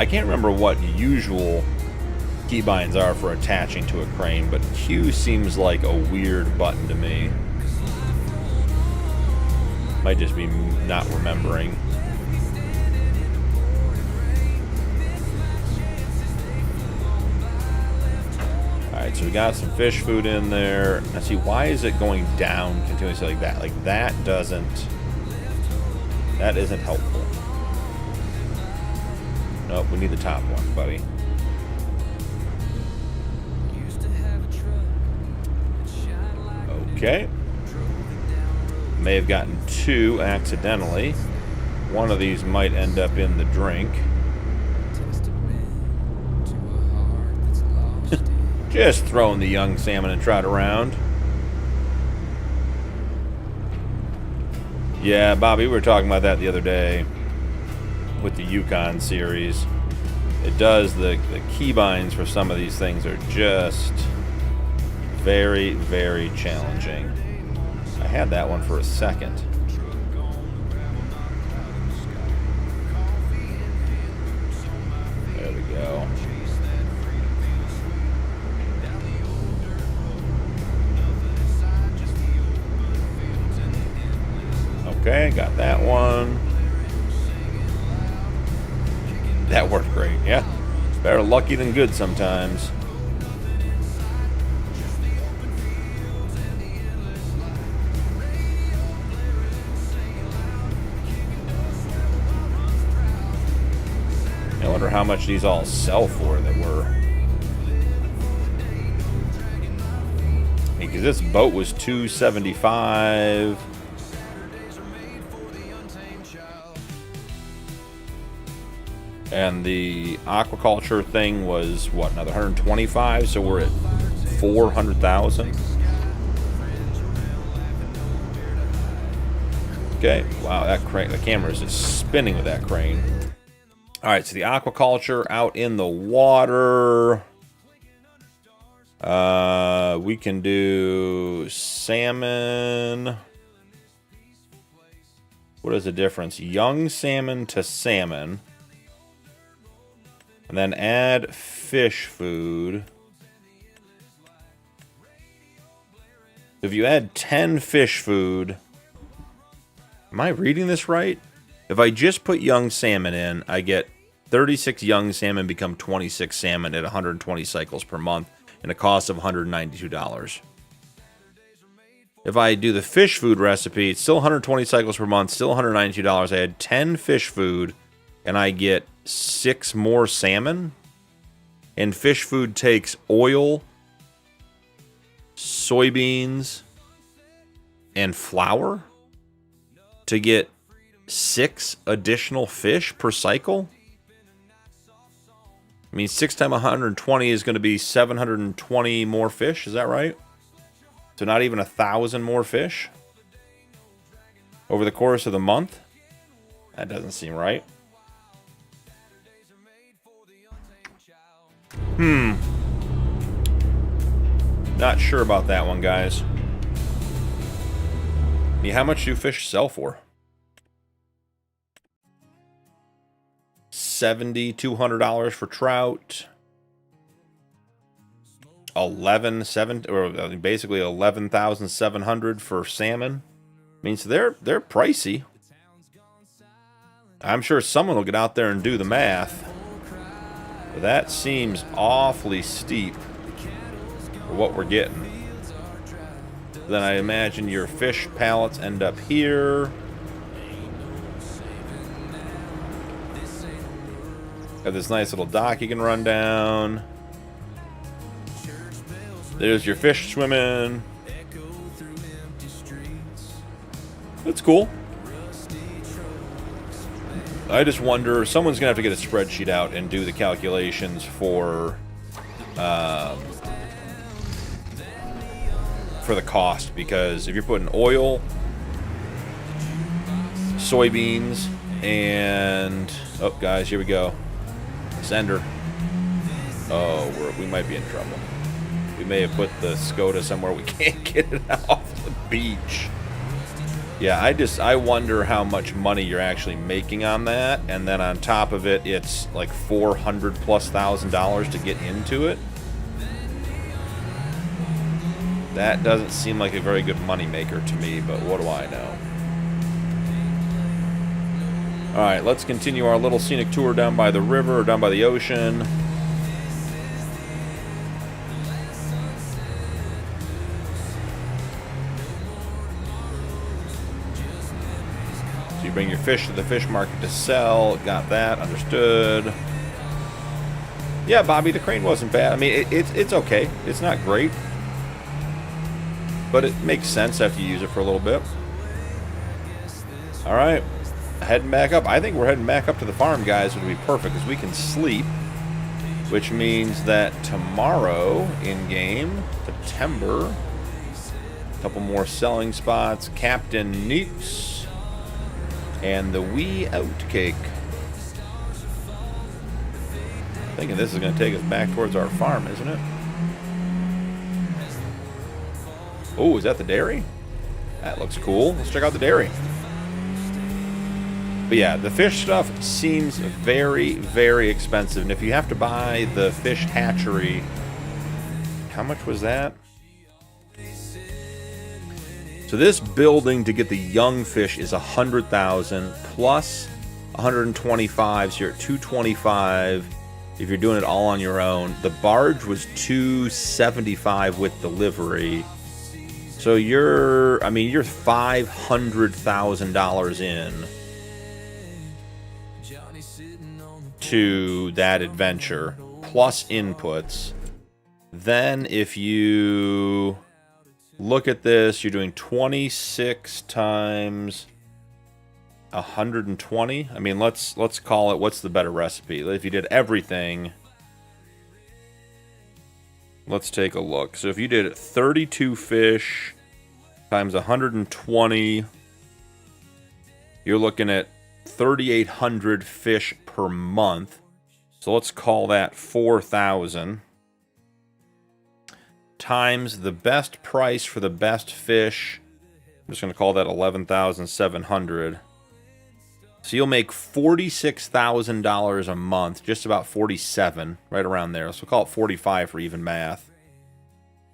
I can't remember what usual keybinds are for attaching to a crane, but Q seems like a weird button to me. Might just be not remembering. Alright, so we got some fish food in there. Now see, why is it going down continuously like that? Like that isn't helpful. Nope, we need the top one, buddy. Okay. May have gotten two accidentally. One of these might end up in the drink. Just throwing the young salmon and trout around. Yeah, Bobby, we were talking about that the other day with the Yukon series. It does, the keybinds for some of these things are just very, very challenging. I had that one for a second. There we go. Okay, got that one. That worked great, yeah. Better lucky than good sometimes. I wonder how much these all sell for that were. Because this boat was $275. And the aquaculture thing was what, another 125, so we're at 400,000. Okay, wow, that crane, the camera is just spinning with that crane. All right, so the aquaculture out in the water. We can do salmon. What is the difference? Young salmon to salmon. And then add fish food. If you add 10 fish food, am I reading this right? If I just put young salmon in, I get 36 young salmon become 26 salmon at 120 cycles per month and a cost of $192. If I do the fish food recipe, it's still 120 cycles per month, still $192. I add 10 fish food and I get 6 more salmon. And fish food takes oil, soybeans, and flour to get 6 additional fish per cycle. I mean, 6 times 120 is going to be 720 more fish. Is that right? So not even 1,000 more fish over the course of the month? That doesn't seem right. Not sure about that one, guys. I mean, how much do fish sell for? $7,200 for trout. Basically $11,700 for salmon. I mean, so they're pricey. I'm sure someone will get out there and do the math. But that seems awfully steep for what we're getting. Then I imagine your fish pallets end up here. Got this nice little dock you can run down. There's your fish swimming. That's cool. I just wonder, someone's gonna have to get a spreadsheet out and do the calculations for the cost, because if you're putting oil, soybeans, and oh guys, here we go, sender. Oh, we might be in trouble. We may have put the SCOTA somewhere we can't get it off the beach. Yeah, I wonder how much money you're actually making on that, and then on top of it, it's like $400,000+ to get into it. That doesn't seem like a very good money maker to me, but what do I know? All right, let's continue our little scenic tour down by the river, or down by the ocean. So you bring your fish to the fish market to sell. Got that, understood. Yeah, Bobby, the crane wasn't bad. I mean, it's okay. It's not great, but it makes sense after you use it for a little bit. All right, heading back up. I think we're heading back up to the farm, guys, which would be perfect because we can sleep, which means that tomorrow in game, September, a couple more selling spots, Captain Nukes, and the wee oatcake. I'm thinking this is going to take us back towards our farm, isn't it? Oh, is that the dairy? That looks cool. Let's check out the dairy. But yeah, the fish stuff seems very, very expensive. And if you have to buy the fish hatchery, how much was that? So this building to get the young fish is 100,000 plus 125, so you're at 225 if you're doing it all on your own. The barge was 275 with delivery. So you're $500,000 in to that adventure, plus inputs. Then if you look at this, you're doing 26 times 120. I mean, let's call it, what's the better recipe? If you did everything, let's take a look. So if you did 32 fish times 120, you're looking at 3,800 fish per month. So let's call that 4,000 times the best price for the best fish. I'm just going to call that 11,700. So you'll make $46,000 a month, just about 47, right around there. So we'll call it 45 for even math.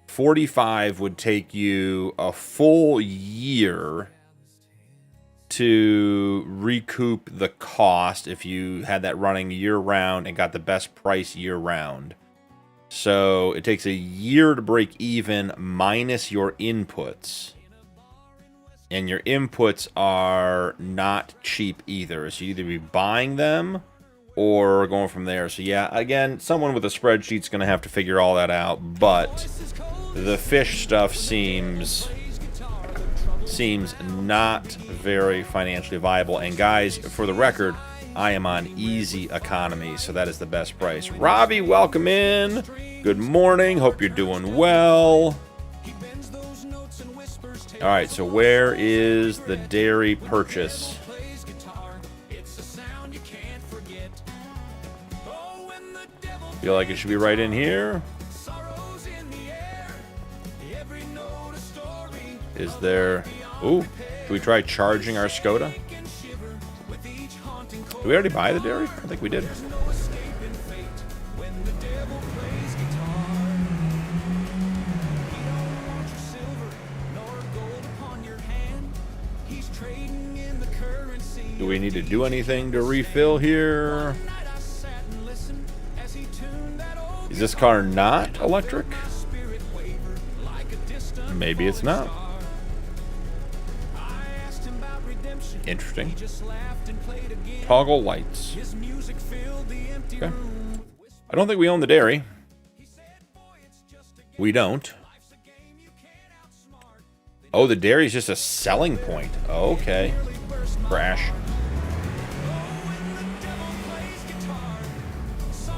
45 would take you a full year to recoup the cost if you had that running year-round and got the best price year-round. So it takes a year to break even minus your inputs. And your inputs are not cheap either. So you either be buying them or going from there. So yeah, again, someone with a spreadsheet's going to have to figure all that out. But the fish stuff seems not very financially viable. And guys, for the record, I am on easy economy, so that is the best price. Robbie, welcome in. Good morning. Hope you're doing well. All right, so where is the dairy purchase? Feel like it should be right in here. Is there... Ooh, should we try charging our Skoda? Did we already buy the dairy? I think we did. Do we need to do anything to refill here? Is this car not electric? Maybe it's not. Interesting. Toggle lights. Okay. I don't think we own the dairy. We don't. Oh, the dairy is just a selling point. Okay. Crash.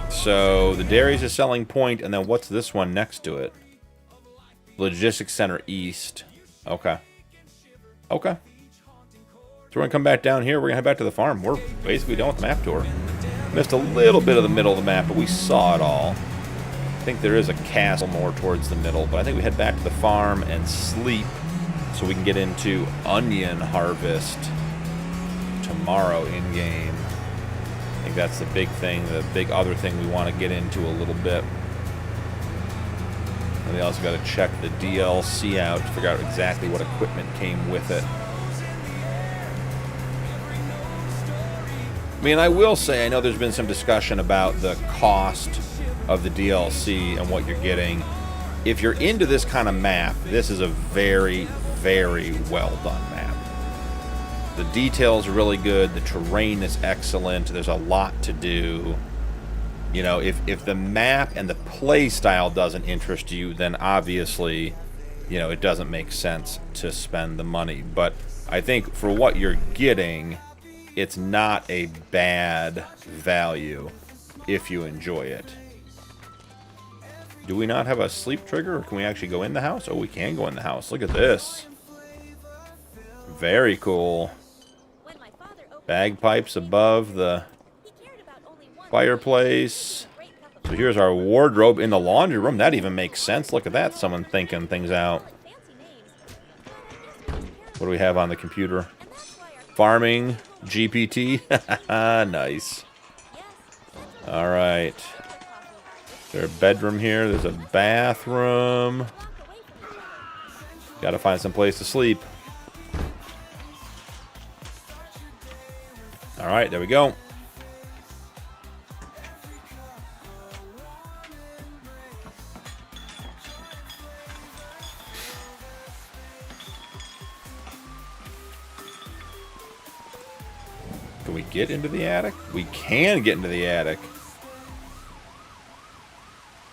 So the dairy is a selling point, and then what's this one next to it? Logistics Center East. Okay. Okay. So we're going to come back down here. We're going to head back to the farm. We're basically done with the map tour. Missed a little bit of the middle of the map, but we saw it all. I think there is a castle more towards the middle, but I think we head back to the farm and sleep. so we can get into onion harvest tomorrow in game. I think that's the big thing, the big other thing we want to get into a little bit. And we also got to check the DLC out to figure out exactly what equipment came with it. I mean, I will say, I know there's been some discussion about the cost of the DLC and what you're getting. If you're into this kind of map, this is a very, very well done map. The details are really good. The terrain is excellent. There's a lot to do. You know, if the map and the play style doesn't interest you, then obviously, you know, it doesn't make sense to spend the money. But I think for what you're getting, it's not a bad value if you enjoy it. Do we not have a sleep trigger, or can we actually go in the house? Oh, we can go in the house. Look at this. Very cool. Bagpipes above the fireplace. So here's our wardrobe in the laundry room. That even makes sense. Look at that. Someone thinking things out. What do we have on the computer? Farming GPT. Nice. All right. There's a bedroom here. There's a bathroom. Got to find some place to sleep. All right, there we go. Can we get into the attic? We can get into the attic.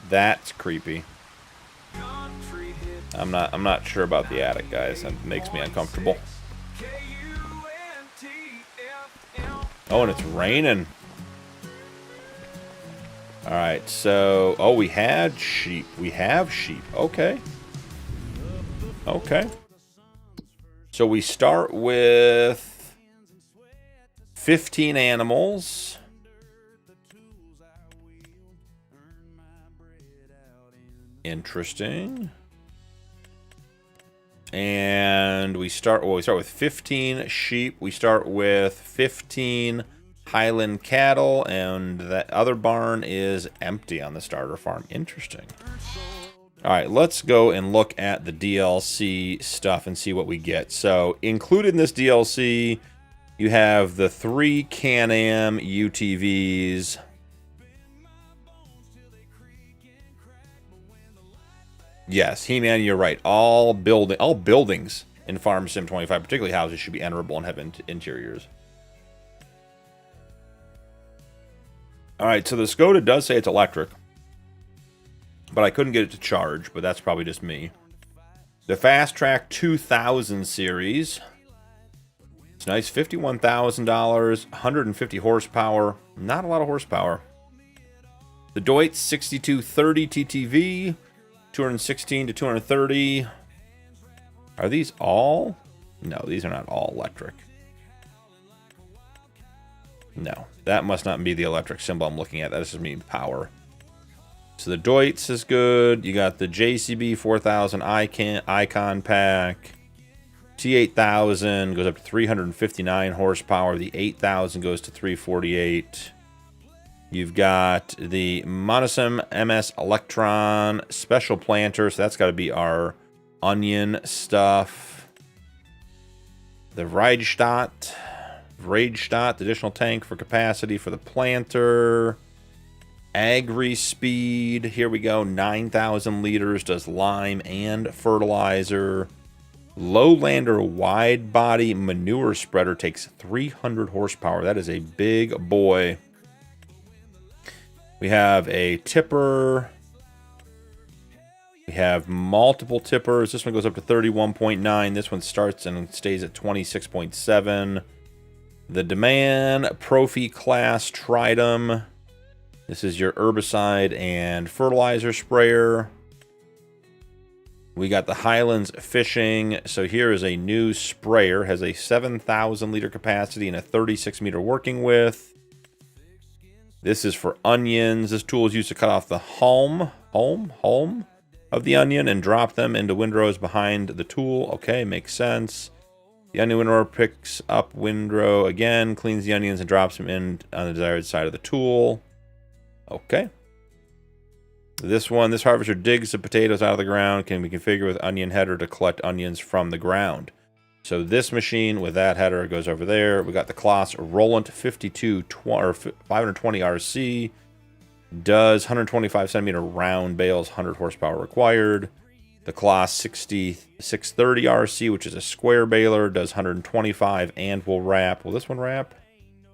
That's creepy. I'm not sure about the attic, guys. That makes me uncomfortable. Oh, and it's raining. All right, so oh, we had sheep. We have sheep. Okay. Okay. So we start with 15 animals. Interesting. And we start with 15 sheep. We start with 15 Highland cattle, and that other barn is empty on the starter farm. Interesting. All right, let's go and look at the DLC stuff and see what we get. So included in this DLC, you have the 3 Can-Am UTVs. Yes, He-Man, you're right. All buildings in Farm Sim 25, particularly houses, should be enterable and have interiors. All right, so the Skoda does say it's electric, but I couldn't get it to charge, but that's probably just me. The Fast Track 2000 series. It's nice, $51,000, 150 horsepower. Not a lot of horsepower. The Deutz 6230 TTV. 216 to 230. Are these all? No, these are not all electric. No, that must not be the electric symbol I'm looking at. That just means power. So the Deutz is good. You got the JCB 4000 Icon Pack. T8000 goes up to 359 horsepower. The 8000 goes to 348. You've got the Monosim MS Electron Special Planter, so that's got to be our onion stuff. The Raidstadt, additional tank for capacity for the planter. Agri-Speed, here we go, 9,000 liters, does lime and fertilizer. Lowlander Wide Body Manure Spreader takes 300 horsepower. That is a big boy. We have a tipper. We have multiple tippers. This one goes up to 31.9. This one starts and stays at 26.7. The Demand Profi Class Tridum. This is your herbicide and fertilizer sprayer. We got the Highlands Fishing. So here is a new sprayer. Has a 7,000 liter capacity and a 36 meter working width. This is for onions. This tool is used to cut off the haulm of the onion and drop them into windrows behind the tool. Okay, makes sense. The onion windrow picks up windrow again, cleans the onions, and drops them in on the desired side of the tool. Okay. This harvester digs the potatoes out of the ground. Can be configured with onion header to collect onions from the ground. So this machine with that header goes over there. We got the Kloss Roland 520 RC. Does 125 centimeter round bales, 100 horsepower required. The Kloss 630 RC, which is a square baler, does 125 and will wrap. Will this one wrap?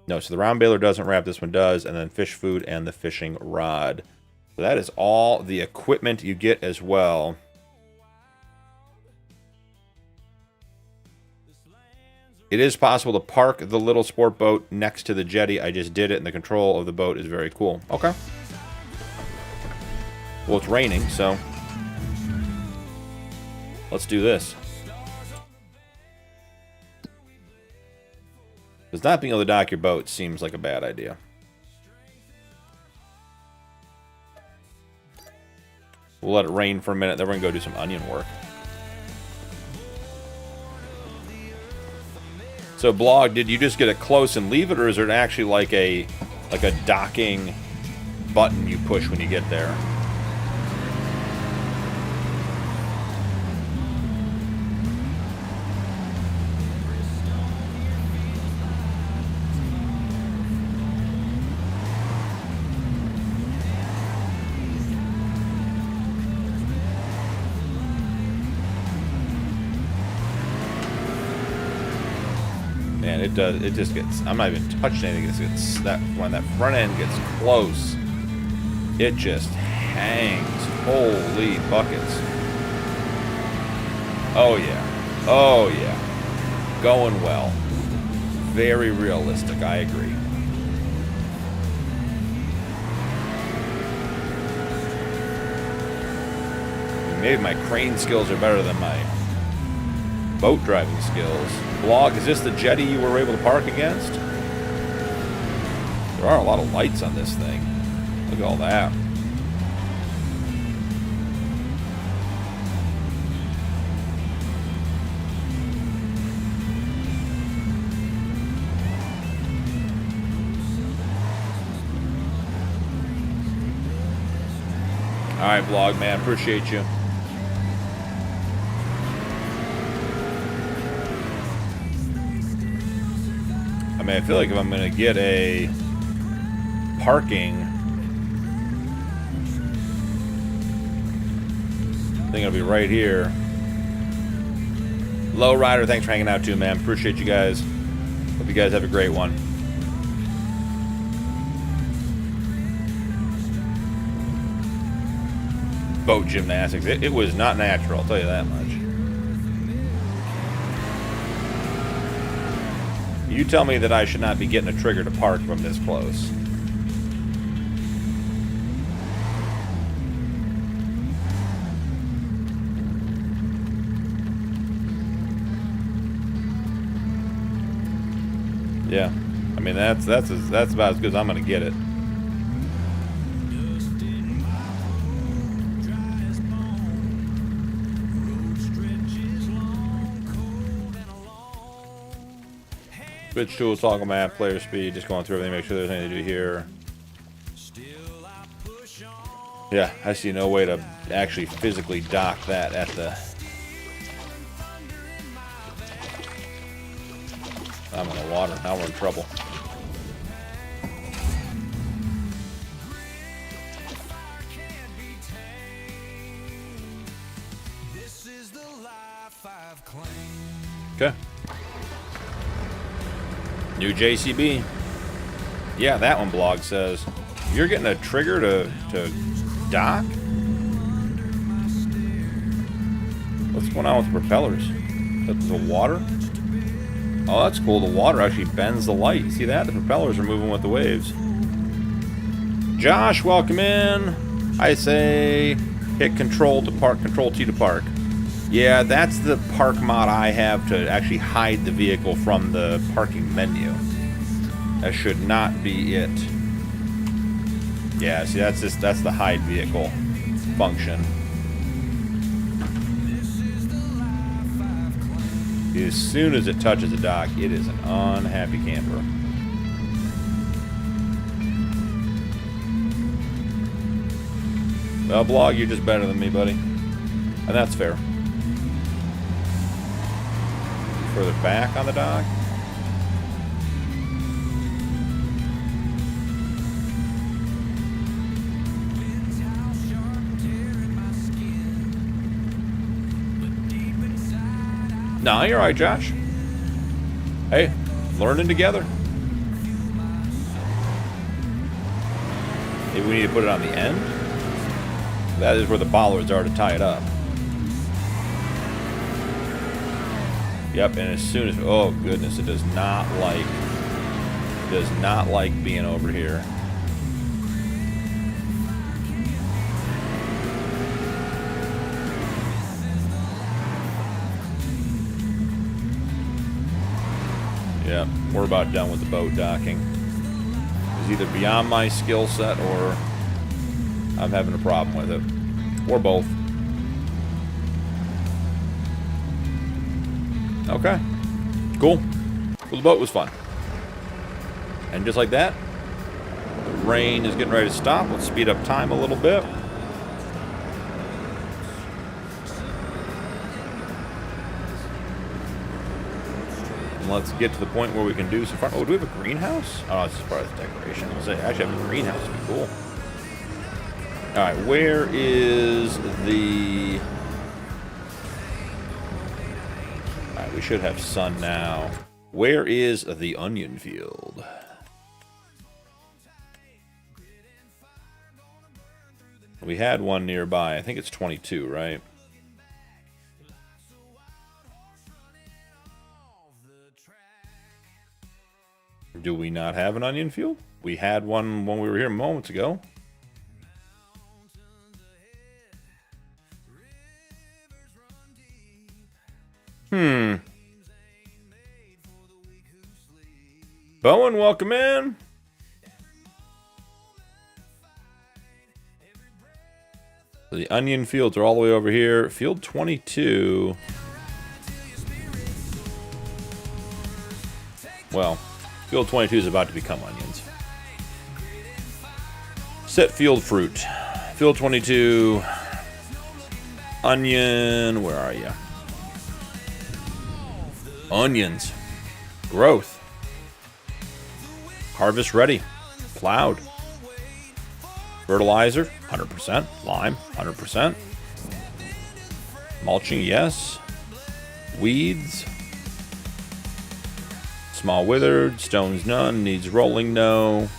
No, so the round baler doesn't wrap, this one does. And then fish food and the fishing rod. So that is all the equipment you get as well. It is possible to park the little sport boat next to the jetty. I just did it, and the control of the boat is very cool. Okay. Well, it's raining, so let's do this. Because not being able to dock your boat seems like a bad idea. We'll let it rain for a minute, then we're going to go do some onion work. So, Blog, did you just get it close and leave it, or is it actually like a docking button you push when you get there? Man, it does. It just gets. I'm not even touching anything. It's that when that front end gets close, it just hangs. Holy buckets! Oh yeah. Oh yeah. Going well. Very realistic. I agree. Maybe my crane skills are better than my boat driving skills. Blog, is this the jetty you were able to park against? There are a lot of lights on this thing. Look at all that. Alright, Blog, man. Appreciate you. I mean, I feel like if I'm going to get a parking, I think it'll be right here. Lowrider, thanks for hanging out too, man. Appreciate you guys. Hope you guys have a great one. Boat gymnastics. It was not natural, I'll tell you that much. You tell me that I should not be getting a trigger to park from this close. Yeah, I mean that's about as good as I'm gonna get it. Switch tool, toggle map, player speed, just going through everything, make sure there's anything to do here. Yeah, I see no way to actually physically dock that at the... I'm in the water, now we're in trouble. Okay. New JCB. Yeah, that one, Blog says. You're getting a trigger to dock? What's going on with the propellers? That's the water? Oh, that's cool. The water actually bends the light. You see that? The propellers are moving with the waves. Josh, welcome in. I say hit control to park, control T to park. Yeah, that's the park mod I have to actually hide the vehicle from the parking menu. That should not be it. Yeah, see, that's the hide vehicle function. As soon as it touches a dock, it is an unhappy camper. Well, Blog, you're just better than me, buddy. And that's fair. Further back on the dock. Nah, you're alright, Josh. Hey, learning together. Maybe we need to put it on the end. That is where the bollards are to tie it up. Yep, and as soon as, oh goodness, it does not like being over here. Yeah, we're about done with the boat docking. It's either beyond my skill set or I'm having a problem with it. Or both. Okay. Cool. Well, the boat was fun. And just like that, the rain is getting ready to stop. Let's speed up time a little bit. And let's get to the point where we can do some fun. Oh, do we have a greenhouse? Oh, it's just part of the decoration. I actually have a greenhouse. It'd be cool. Alright, where is the... Alright, we should have sun now. Where is the onion field? We had one nearby. I think it's 22, right? Do we not have an onion field? We had one when we were here moments ago. Bowen, welcome in. So the onion fields are all the way over here. Field 22. Well, field 22 is about to become onions. Set field fruit. Field 22. Onion. Where are you? Onions. Growth. Harvest ready. Plowed. Fertilizer, 100%. Lime, 100%. Mulching, yes. Weeds. Small withered. Stones, none. Needs rolling, no.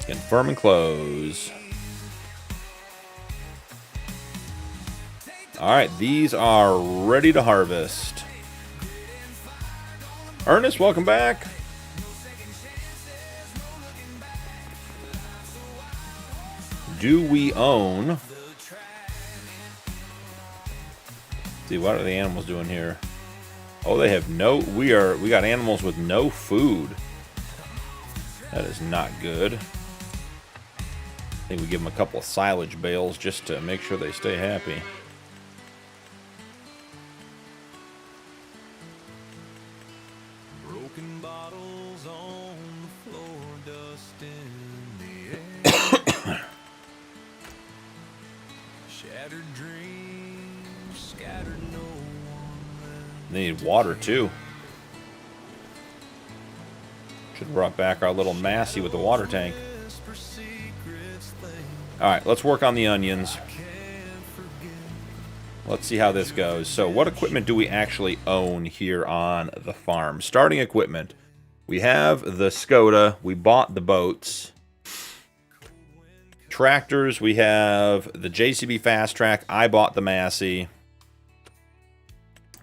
Confirm and close. Alright, these are ready to harvest. Ernest, welcome back. Do we own... Let's see, what are the animals doing here? Oh, they have no... We got animals with no food. That is not good. I think we give them a couple of silage bales just to make sure they stay happy. Broken bottles on the floor, dust in the air. Shattered dreams, scattered no one. They need water too. Should have brought back our little Massey with the water tank. Alright, let's work on the onions. Let's see how this goes. So what equipment do we actually own here on the farm? Starting equipment. We have the Skoda. We bought the boats. Tractors. We have the JCB Fast Track. I bought the Massey.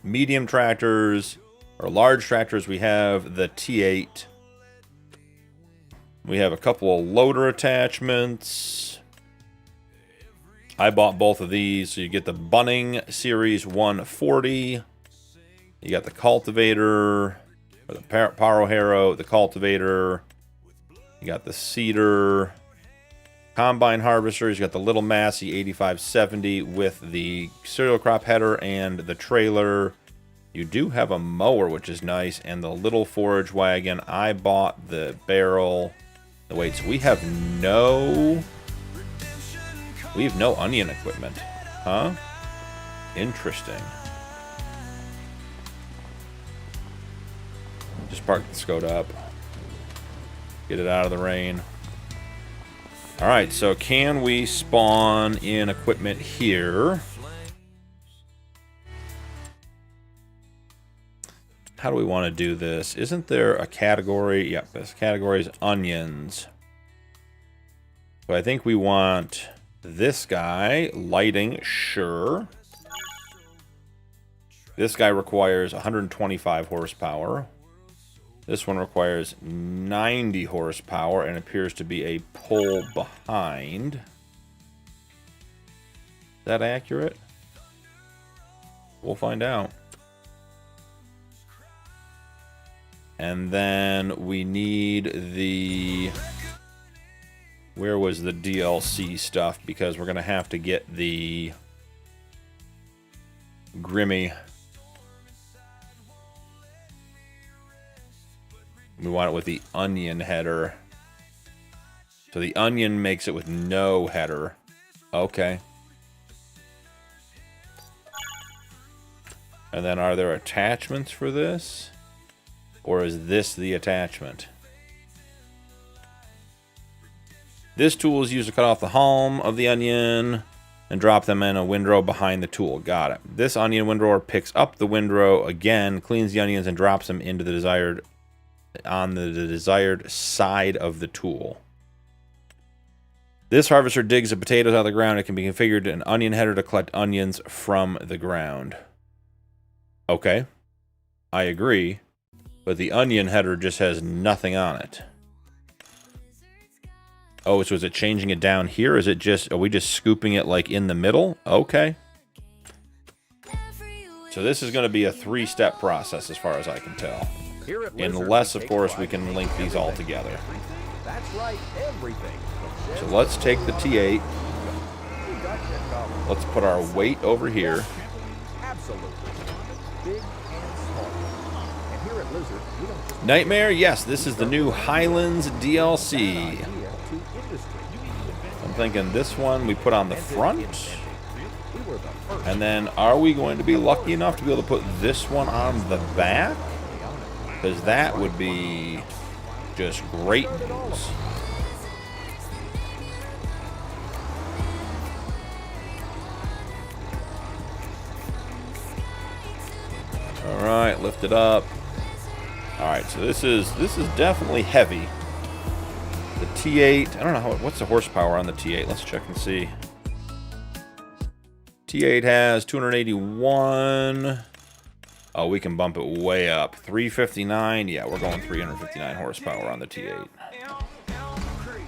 Medium tractors, or large tractors, we have the T8. We have a couple of loader attachments. I bought both of these. So you get the Bunning Series 140. You got the cultivator, or the Paro Harrow, the cultivator. You got the seeder. Combine harvesters. You got the Little Massey 8570 with the cereal crop header and the trailer. You do have a mower, which is nice, and the little forage wagon. I bought the barrel. Wait, so we have no onion equipment, huh? Interesting. Just park the Skoda up. Get it out of the rain. Alright, so can we spawn in equipment here? How do we want to do this? Isn't there a category? Yep, this category is onions. So I think we want this guy. Lighting, sure. This guy requires 125 horsepower. This one requires 90 horsepower and appears to be a pull behind. Is that accurate? We'll find out. And then we need the... Where was the DLC stuff? Because we're going to have to get the Grimmy. We want it with the onion header. So the onion makes it with no header. Okay. And then are there attachments for this? Or is this the attachment? This tool is used to cut off the hulm of the onion and drop them in a windrow behind the tool. Got it. This onion windrower picks up the windrow again, cleans the onions, and drops them into the desired side of the tool. This harvester digs the potatoes out of the ground. It can be configured an onion header to collect onions from the ground. Okay, I agree. But the onion header just has nothing on it. Oh, so is it changing it down here? Is it just, are we just scooping it like in the middle? Okay. So this is going to be a 3-step process as far as I can tell. Unless, of course, we can link these all together. That's right, everything. So let's take the T8. Let's put our weight over here. Absolutely. Big and small. And here at Lizard, we don't just Nightmare, yes, this is the new Highlands DLC. I'm thinking this one we put on the front. And then are we going to be lucky enough to be able to put this one on the back? Because that would be just great news. All right, lift it up. All right, so this is definitely heavy. The T8, I don't know what's the horsepower on the T8. Let's check and see. T8 has 281. Oh, we can bump it way up. 359. Yeah, we're going 359 horsepower on the T8.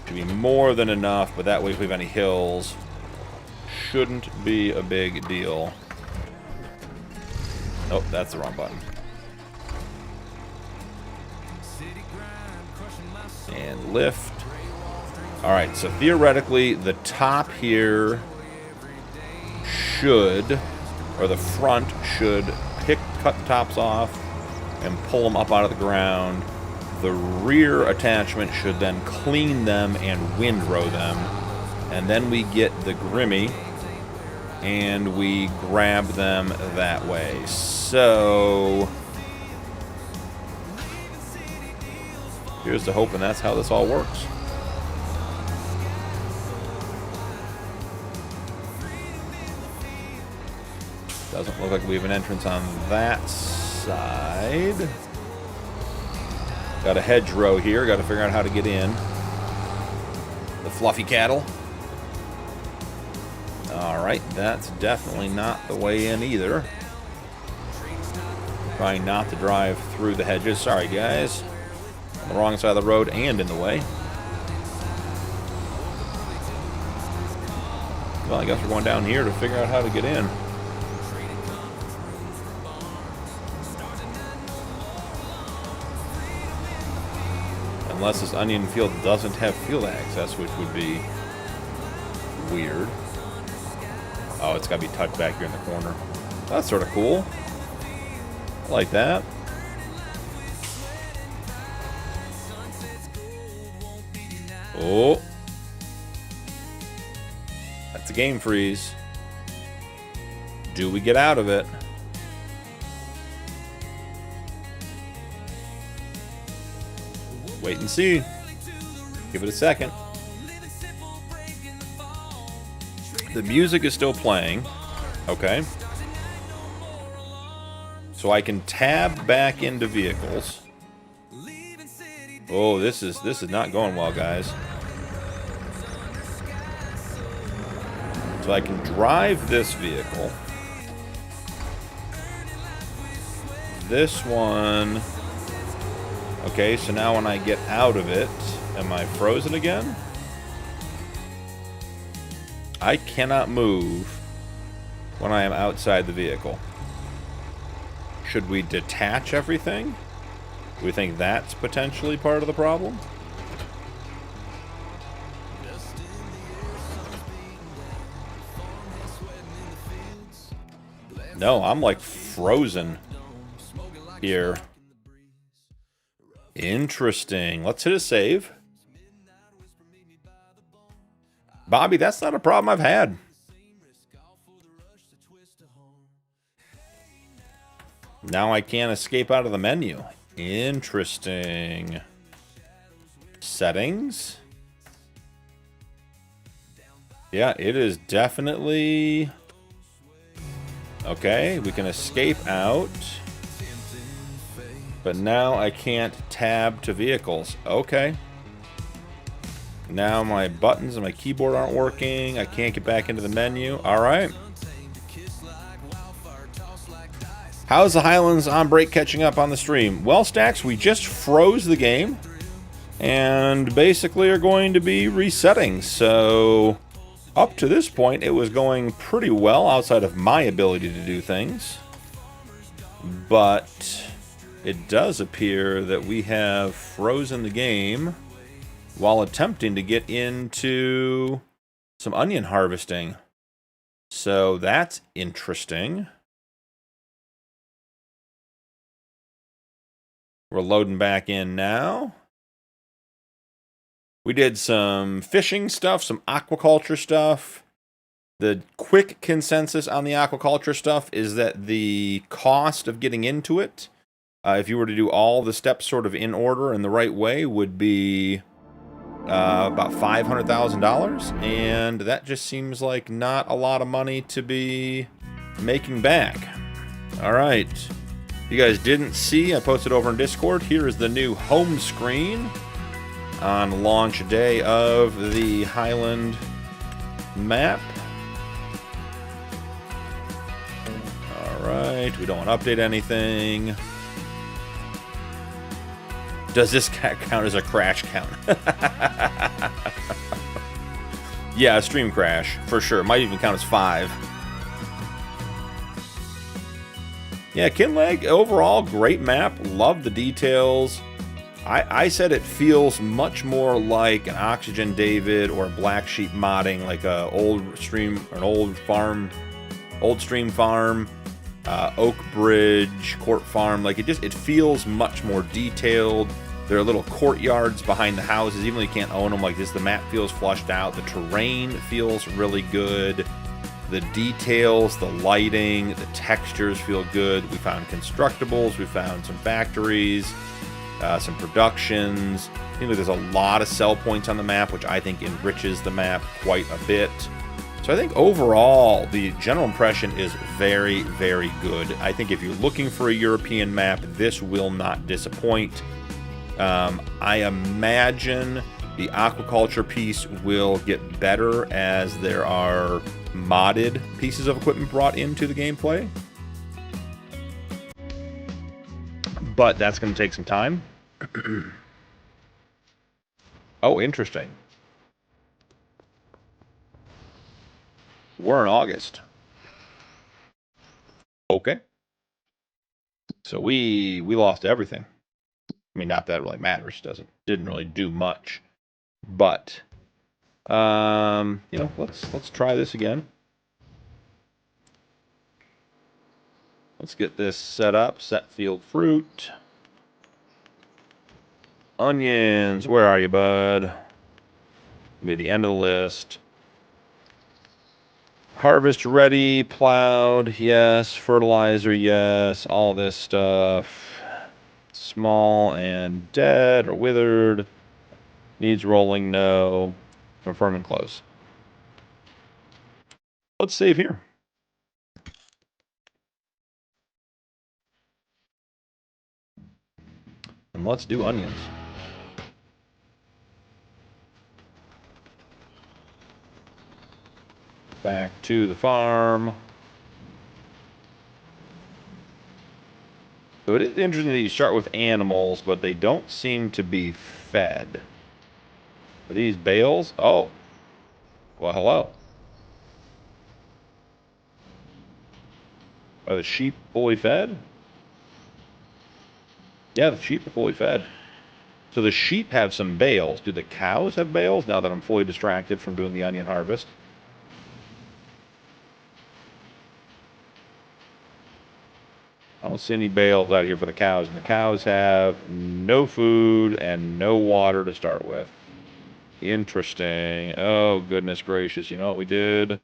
Should be more than enough, but that way if we have any hills, shouldn't be a big deal. Oh, that's the wrong button. And lift. Alright, so theoretically, the top here should, or the front should cut the tops off and pull them up out of the ground. The rear attachment should then clean them and windrow them. And then we get the Grimmy and we grab them that way. So here's the hope, and that's how this all works. Doesn't look like we have an entrance on that side. Got a hedgerow here. Got to figure out how to get in. The fluffy cattle. Alright, that's definitely not the way in either. Trying not to drive through the hedges. Sorry, guys. On the wrong side of the road and in the way. Well, I guess we're going down here to figure out how to get in. Unless this onion field doesn't have field access, which would be weird. Oh, it's got to be tucked back here in the corner. That's sort of cool. I like that. Oh. That's a game freeze. Do we get out of it? Wait and see. Give it a second. The music is still playing. Okay. So I can tab back into vehicles. Oh, this is not going well, guys. So I can drive this vehicle. This one. Okay, so now when I get out of it, am I frozen again? I cannot move when I am outside the vehicle. Should we detach everything? Do we think that's potentially part of the problem? No, I'm like frozen here. Interesting. Let's hit a save. Bobby, that's not a problem I've had. Now I can't escape out of the menu. Interesting. Settings. Yeah, it is definitely... Okay, we can escape out. But now I can't tab to vehicles. Okay. Now my buttons and my keyboard aren't working. I can't get back into the menu. Alright. How's the Highlands on break catching up on the stream? Well, Stacks, we just froze the game. And basically are going to be resetting. So, up to this point, it was going pretty well outside of my ability to do things. But it does appear that we have frozen the game while attempting to get into some onion harvesting. So that's interesting. We're loading back in now. We did some fishing stuff, some aquaculture stuff. The quick consensus on the aquaculture stuff is that the cost of getting into it, if you were to do all the steps sort of in order and the right way, would be about $500,000. And that just seems like not a lot of money to be making back. All right. If you guys didn't see, I posted over in Discord. Here is the new home screen on launch day of the Highland map. Alright, we don't want to update anything. Does this count as a crash count? Yeah, a stream crash, for sure. Might even count as 5. Yeah, Kinleg, overall, great map. Love the details. I said it feels much more like an Oxygen David or Black Sheep modding, like a old stream or an old stream farm, Oak Bridge, Court Farm. Like it feels much more detailed. There are little courtyards behind the houses, even though you can't own them like this. The map feels flushed out. The terrain feels really good. The details, the lighting, the textures feel good. We found constructibles. We found some factories. Some productions. You know, there's a lot of sell points on the map, which I think enriches the map quite a bit. So I think overall, the general impression is very, very good. I think if you're looking for a European map, this will not disappoint. I imagine the aquaculture piece will get better as there are modded pieces of equipment brought into the gameplay. But that's going to take some time. Oh, interesting. We're in August. Okay. So we lost everything. I mean, not that it really matters. Didn't really do much. But you know, let's try this again. Let's get this set up. Set field fruit. Onions. Where are you, bud? Be the end of the list. Harvest ready. Plowed. Yes. Fertilizer. Yes. All this stuff. Small and dead or withered. Needs rolling. No. Confirm and close. Let's save here. And let's do onions. Back to the farm. So it is interesting that you start with animals, but they don't seem to be fed. Are these bales? Oh. Well, hello. Are the sheep fully fed? Yeah, the sheep are fully fed. So the sheep have some bales. Do the cows have bales now that I'm fully distracted from doing the onion harvest? I don't see any bales out here for the cows. And the cows have no food and no water to start with. Interesting. Oh, goodness gracious. You know what we did?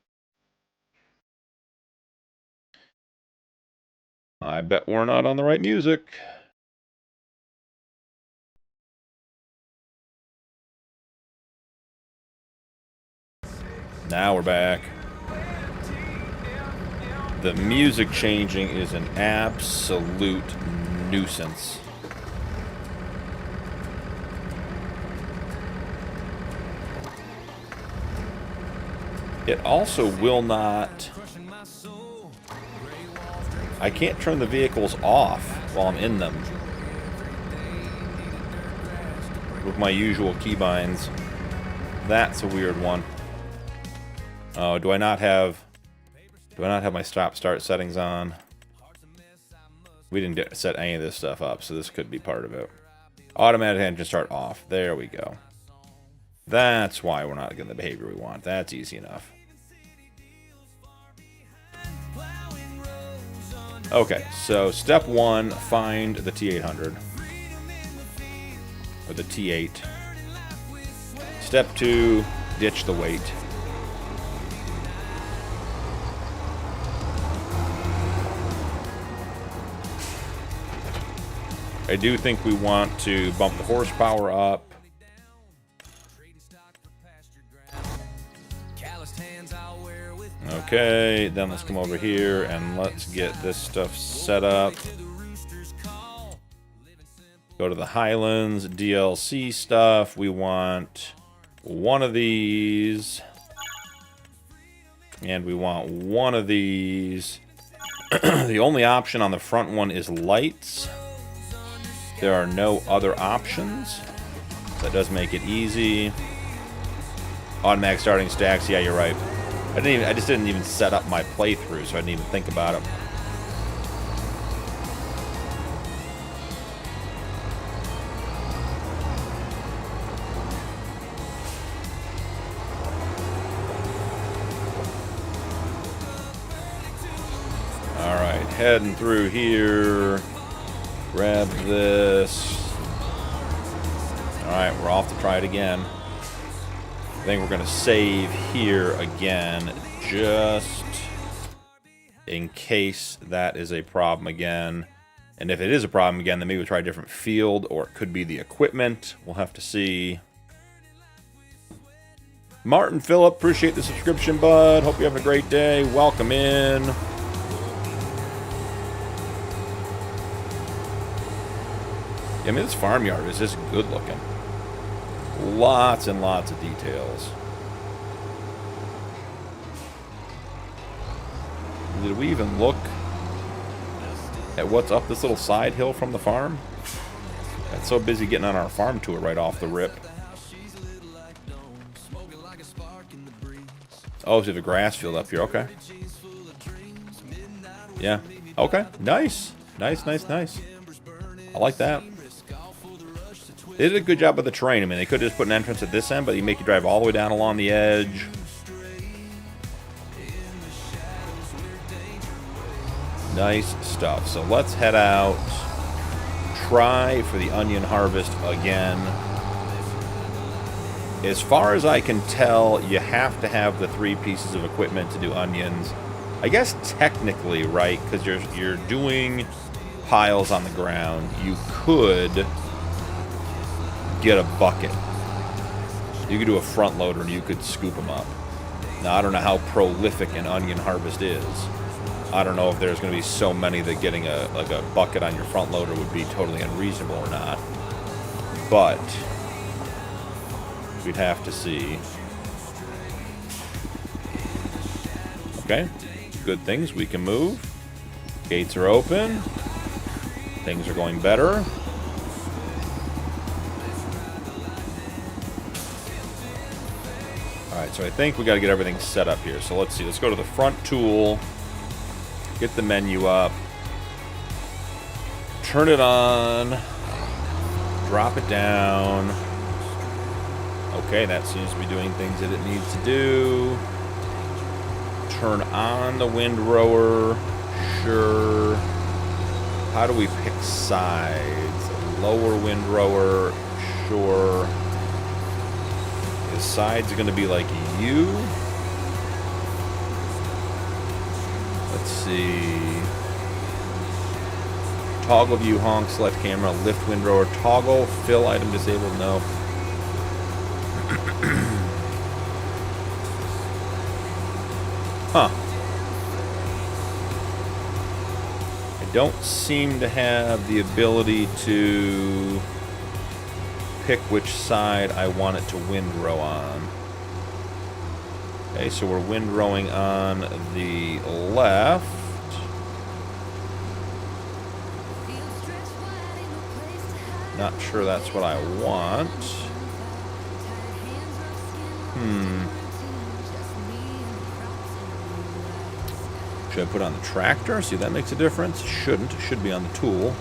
I bet we're not on the right music. Now we're back. The music changing is an absolute nuisance. It also will not... I can't turn the vehicles off while I'm in them with my usual keybinds. That's a weird one. Oh, do I not have my stop-start settings on? We didn't set any of this stuff up, so this could be part of it. Automatic engine start off. There we go. That's why we're not getting the behavior we want. That's easy enough. Okay, so step 1, find the T800. Or the T8. Step 2, ditch the weight. I do think we want to bump the horsepower up. Okay, then let's come over here and let's get this stuff set up. Go to the Highlands DLC stuff. We want one of these. And we want one of these. The only option on the front one is lights. There are no other options. That does make it easy. Automatic starting stacks. Yeah, you're right. I just didn't even set up my playthrough, so I didn't even think about it. All right, heading through here. Grab this. All right, we're off to try it again. I think we're going to save here again, just in case that is a problem again. And if it is a problem again, then maybe we'll try a different field, or it could be the equipment. We'll have to see. Martin Phillip, appreciate the subscription, bud. Hope you're having a great day. Welcome in. I mean, this farmyard is just good looking. Lots and lots of details. Did we even look at what's up this little side hill from the farm? Got so busy getting on our farm tour right off the rip. Oh, there's a grass field up here. Okay. Yeah. Okay. Nice. Nice, nice, nice. I like that. They did a good job of the terrain. I mean, they could just put an entrance at this end, but you make you drive all the way down along the edge. Nice stuff. So let's head out. Try for the onion harvest again. As far as I can tell, you have to have the 3 pieces of equipment to do onions. I guess technically, right? Because you're doing piles on the ground. You could get a bucket. You could do a front loader and you could scoop them up. Now, I don't know how prolific an onion harvest is. I don't know if there's going to be so many that getting a bucket on your front loader would be totally unreasonable or not. But we'd have to see. Okay. Good things. We can move. Gates are open. Things are going better. Alright, so I think we got to get everything set up here. So let's see. Let's go to the front tool. Get the menu up. Turn it on. Drop it down. Okay, that seems to be doing things that it needs to do. Turn on the windrower. Sure. How do we pick sides? Lower windrower. Sure. The sides are going to be like U. Let's see. Toggle view, honk, select camera, lift windrower, toggle, fill item disabled, no. Huh. I don't seem to have the ability to pick which side I want it to windrow on. Okay, so we're windrowing on the left. Not sure that's what I want. Should I put on the tractor? See if that makes a difference? Shouldn't. It should be on the tool.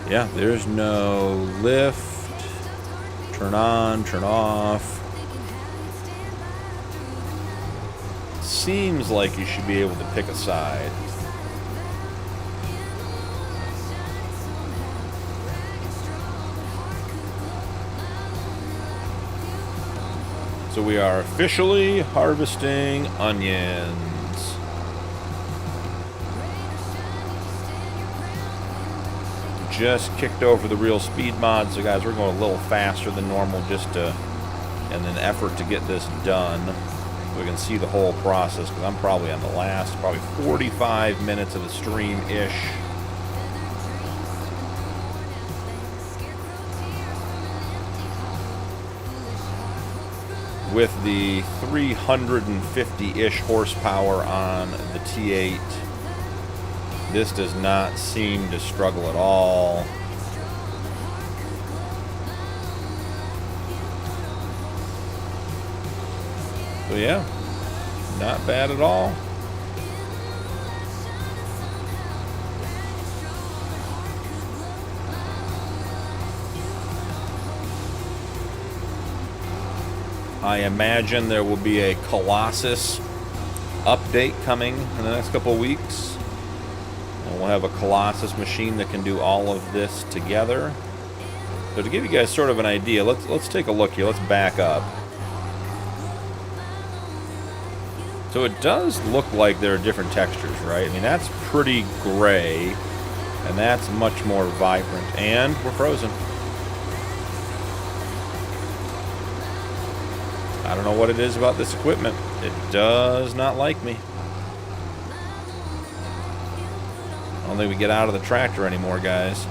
Yeah, there's no lift. Turn on, turn off. Seems like you should be able to pick a side. So we are officially harvesting onions. Just kicked over the real speed mod, so guys, we're going a little faster than normal just to, in an effort to get this done. So we can see the whole process, because I'm probably on the last, probably 45 minutes of the stream-ish. With the 350-ish horsepower on the T8, this does not seem to struggle at all. So yeah, not bad at all. I imagine there will be a Colossus update coming in the next couple of weeks. And we'll have a Colossus machine that can do all of this together. So to give you guys sort of an idea, let's take a look here. Let's back up. So it does look like there are different textures, right? I mean, that's pretty gray, and that's much more vibrant. And we're frozen. I don't know what it is about this equipment. It does not like me. I don't think we get out of the tractor anymore, guys.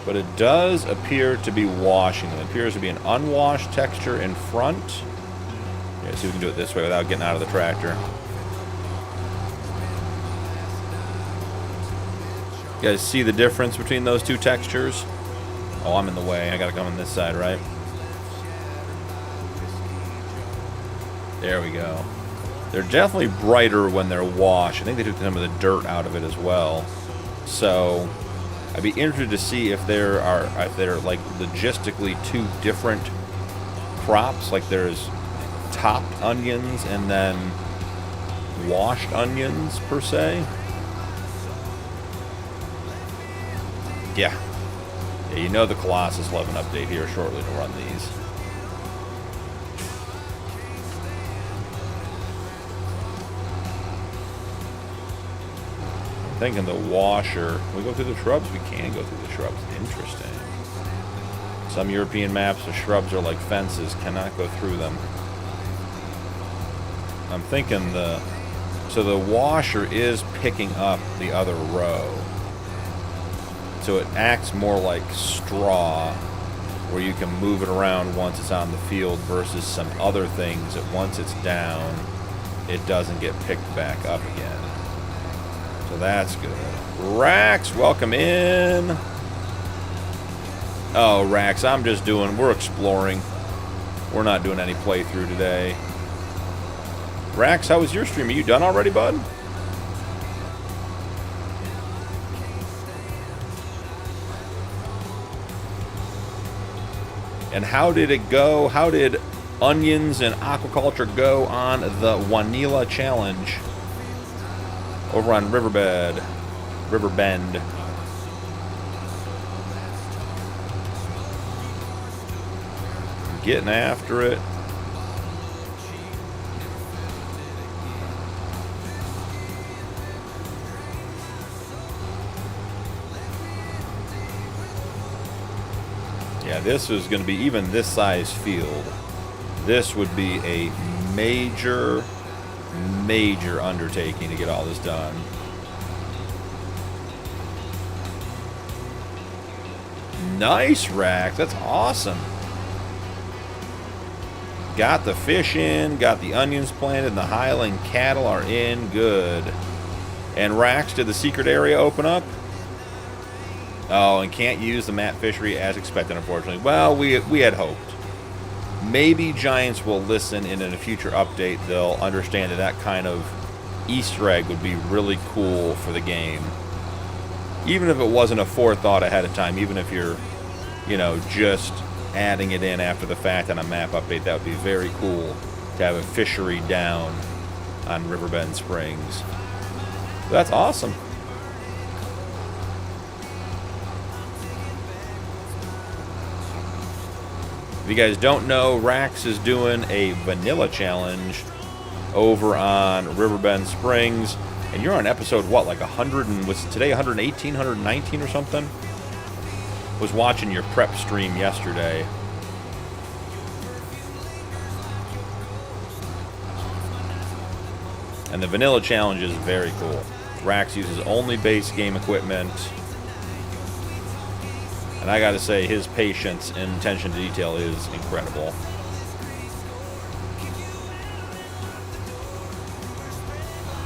But it does appear to be washing them. It appears to be an unwashed texture in front. Yeah, see if we can do it this way without getting out of the tractor. You guys see the difference between those two textures? Oh, I'm in the way. I gotta come on this side, right? There we go. They're definitely brighter when they're washed. I think they took some of the dirt out of it as well. So, I'd be interested to see if they're like logistically two different crops. Like there's topped onions and then washed onions per se. Yeah, you know the Colossus will have an update here shortly to run these. I'm thinking the washer. Can we go through the shrubs? We can go through the shrubs. Interesting. Some European maps, the shrubs are like fences. Cannot go through them. I'm thinking so the washer is picking up the other row. So it acts more like straw, where you can move it around once it's on the field, versus some other things that once it's down, it doesn't get picked back up again. So that's good. Rax, welcome in. Oh, Rax, we're exploring. We're not doing any playthrough today. Rax, how was your stream? Are you done already, bud? And how did it go? How did onions and aquaculture go on the Wanila Challenge over on Riverbend? Getting after it. Yeah, this is going to be, even this size field, this would be a major undertaking to get all this done. Nice, Rack. That's awesome. Got the fish in, got the onions planted, and the Highland cattle are in good. And Rax, did the secret area open up? Oh, and can't use the map fishery as expected, unfortunately. Well, we had hoped. Maybe Giants will listen, and in a future update, they'll understand that kind of Easter egg would be really cool for the game. Even if it wasn't a forethought ahead of time, even if you're, just adding it in after the fact on a map update, that would be very cool to have a fishery down on Riverbend Springs. That's awesome. If you guys don't know, Rax is doing a vanilla challenge over on Riverbend Springs, and you're on episode what, like 100 and was today 118, 119 or something? Was watching your prep stream yesterday. And the vanilla challenge is very cool. Rax uses only base game equipment. And I gotta say, his patience and attention to detail is incredible.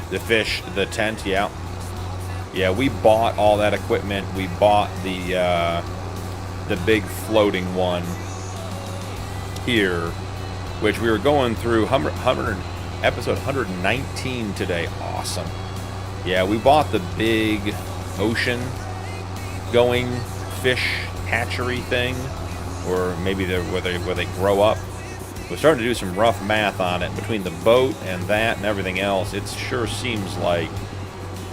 The fish, the tent, yeah. Yeah, we bought all that equipment. We bought the big floating one here, which we were going through episode 119 today. Awesome. Yeah, we bought the big ocean going fish hatchery thing, or maybe where they grow up. We're starting to do some rough math on it. Between the boat and that and everything else, it sure seems like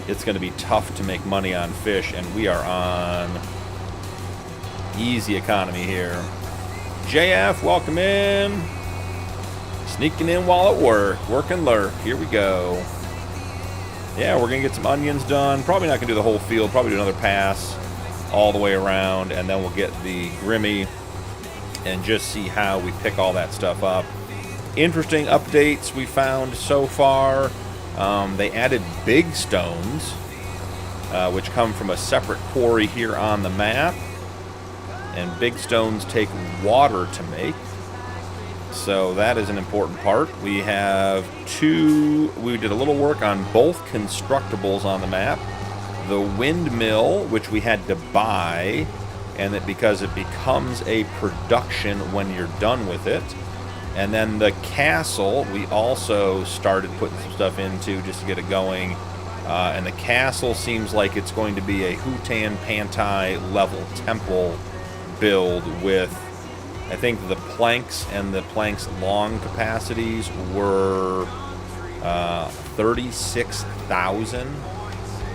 it's going to be tough to make money on fish, and we are on easy economy here. JF, welcome in. Sneaking in while at work and lurk. Here we go. Yeah, we're going to get some onions done. Probably not going to do the whole field. Probably do another pass all the way around, and then we'll get the Grimmy and just see how we pick all that stuff up. Interesting updates we found so far. They added big stones, which come from a separate quarry here on the map, and big stones take water to make, so that is an important part. We have we did a little work on both constructibles on the map. The windmill, which we had to buy, and that because it becomes a production when you're done with it. And then the castle, we also started putting some stuff into just to get it going. And the castle seems like it's going to be a Hutan Pantai level temple build with, I think the planks and the planks long capacities were 36,000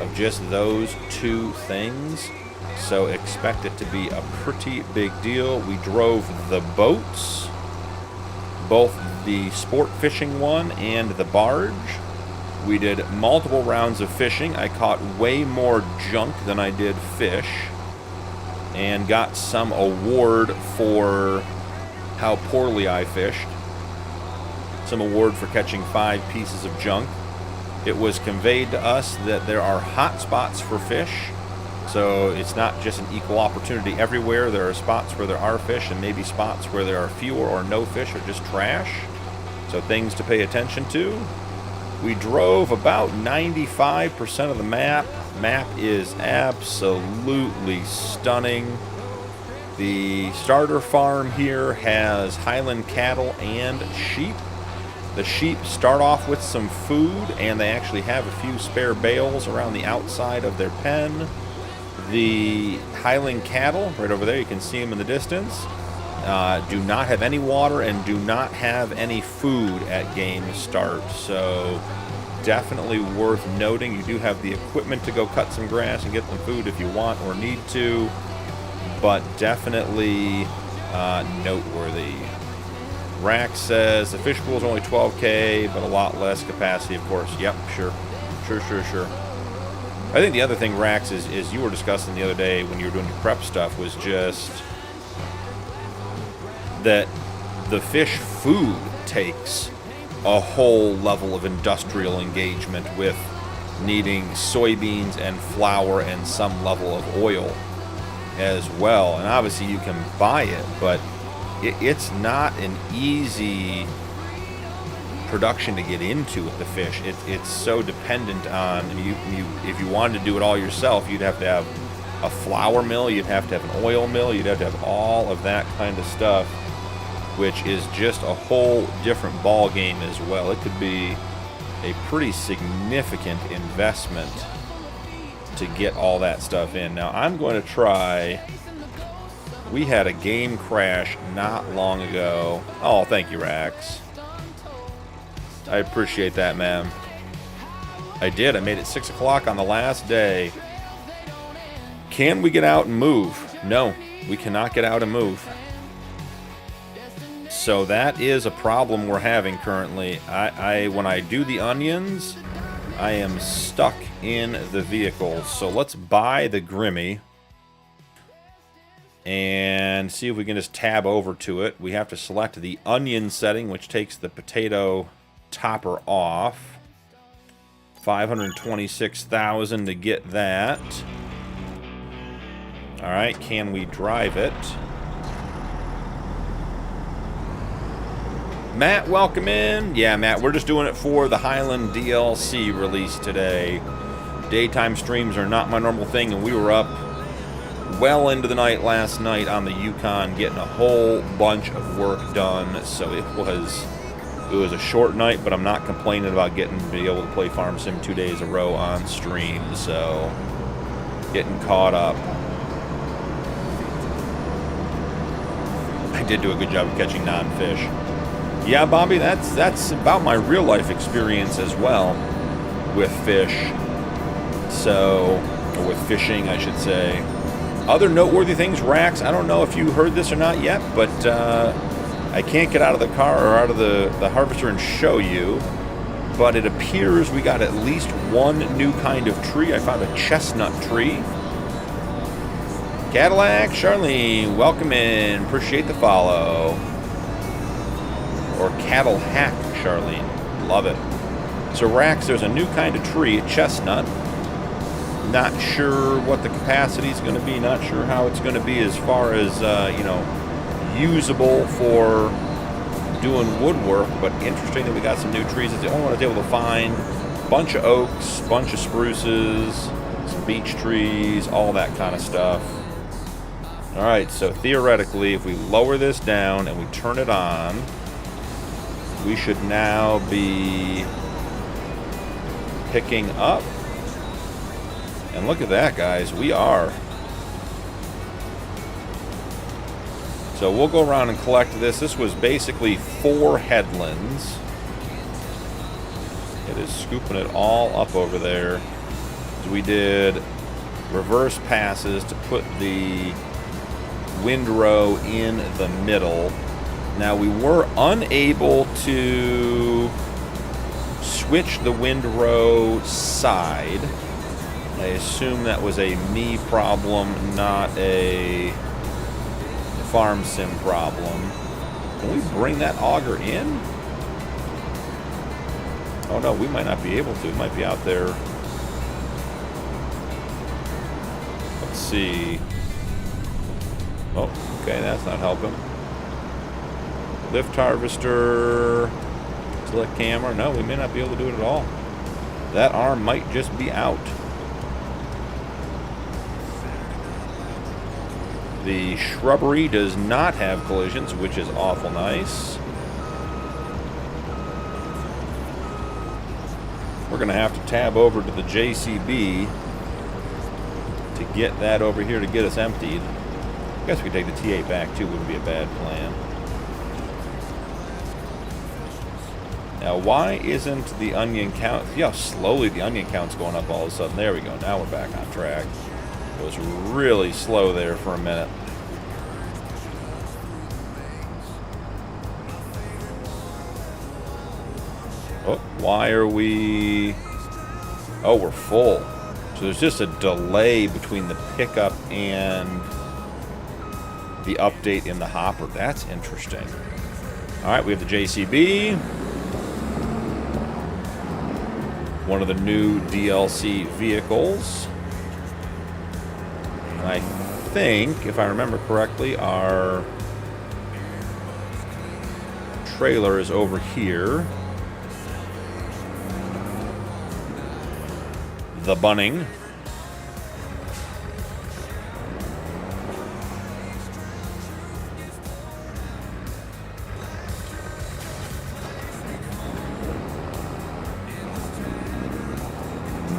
of just those two things. So expect it to be a pretty big deal. We drove the boats, both the sport fishing one and the barge. We did multiple rounds of fishing. I caught way more junk than I did fish, and got some award for how poorly I fished. Some award for catching 5 pieces of junk. It was conveyed to us that there are hot spots for fish, so it's not just an equal opportunity everywhere. There are spots where there are fish, and maybe spots where there are fewer or no fish or just trash. So things to pay attention to. We drove about 95% of the map. Map is absolutely stunning. The starter farm here has Highland cattle and sheep. The sheep start off with some food, and they actually have a few spare bales around the outside of their pen. The Highland cattle, right over there, you can see them in the distance, do not have any water and do not have any food at game start. So definitely worth noting. You do have the equipment to go cut some grass and get them food if you want or need to, but definitely noteworthy. Rack says the fish pool is only 12K, but a lot less capacity, of course. Yep, sure. I think the other thing, Rax, is you were discussing the other day when you were doing your prep stuff, was just that the fish food takes a whole level of industrial engagement with needing soybeans and flour and some level of oil as well. And obviously you can buy it, but it's not an easy production to get into with the fish. It's so dependent on, if you wanted to do it all yourself, you'd have to have a flour mill, you'd have to have an oil mill, you'd have to have all of that kind of stuff, which is just a whole different ball game as well. It could be a pretty significant investment to get all that stuff in. Now I'm going to try, we had a game crash not long ago. Oh, thank you, Rax. I appreciate that, man. I did. I made it 6 o'clock on the last day. Can we get out and move? No, we cannot get out and move. So that is a problem we're having currently. When I do the onions, I am stuck in the vehicle. So let's buy the Grimmy and see if we can just tab over to it. We have to select the onion setting, which takes the potato topper off. 526,000 to get that. All right, can we drive it? Matt, welcome in. Yeah, Matt, we're just doing it for the Highland DLC release today. Daytime streams are not my normal thing, and we were up well into the night last night on the Yukon getting a whole bunch of work done. So it was a short night, but I'm not complaining about getting to be able to play Farm Sim 2 days a row on stream. So getting caught up. I did do a good job of catching non-fish. Yeah, Bobby, that's about my real life experience as well with fish. So, or with fishing, I should say. Other noteworthy things, Rax, I don't know if you heard this or not yet, but I can't get out of the car or out of the harvester and show you, but it appears we got at least one new kind of tree. I found a chestnut tree. Cadillac, Charlene, welcome in. Appreciate the follow. Or Cattle Hack, Charlene. Love it. So, Rax, there's a new kind of tree, a chestnut. Not sure what the capacity is going to be. Not sure how it's going to be as far as, usable for doing woodwork. But interesting that we got some new trees. It's the only one I was able to find. Bunch of oaks, bunch of spruces, some beech trees, all that kind of stuff. All right, so theoretically, if we lower this down and we turn it on, we should now be picking up And look at that, guys. We are. So we'll go around and collect this. This was basically 4 headlands. It is scooping it all up over there. So we did reverse passes to put the windrow in the middle. Now we were unable to switch the windrow side. I assume that was a me problem, not a farm sim problem. Can we bring that auger in? Oh no, we might not be able to. It might be out there. Let's see. Oh, okay, that's not helping. Lift harvester, select camera. No, we may not be able to do it at all. That arm might just be out. The shrubbery does not have collisions, which is awful nice. We're going to have to tab over to the JCB to get that over here to get us emptied. I guess we could take the T8 back too, wouldn't be a bad plan. Now, why isn't the onion count? See how slowly the onion count's going up all of a sudden. There we go. Now we're back on track. It was really slow there for a minute. Oh, why are we... Oh, we're full. So there's just a delay between the pickup and the update in the hopper. That's interesting. All right, we have the JCB. One of the new DLC vehicles. And I think, if I remember correctly, our trailer is over here. The bunning.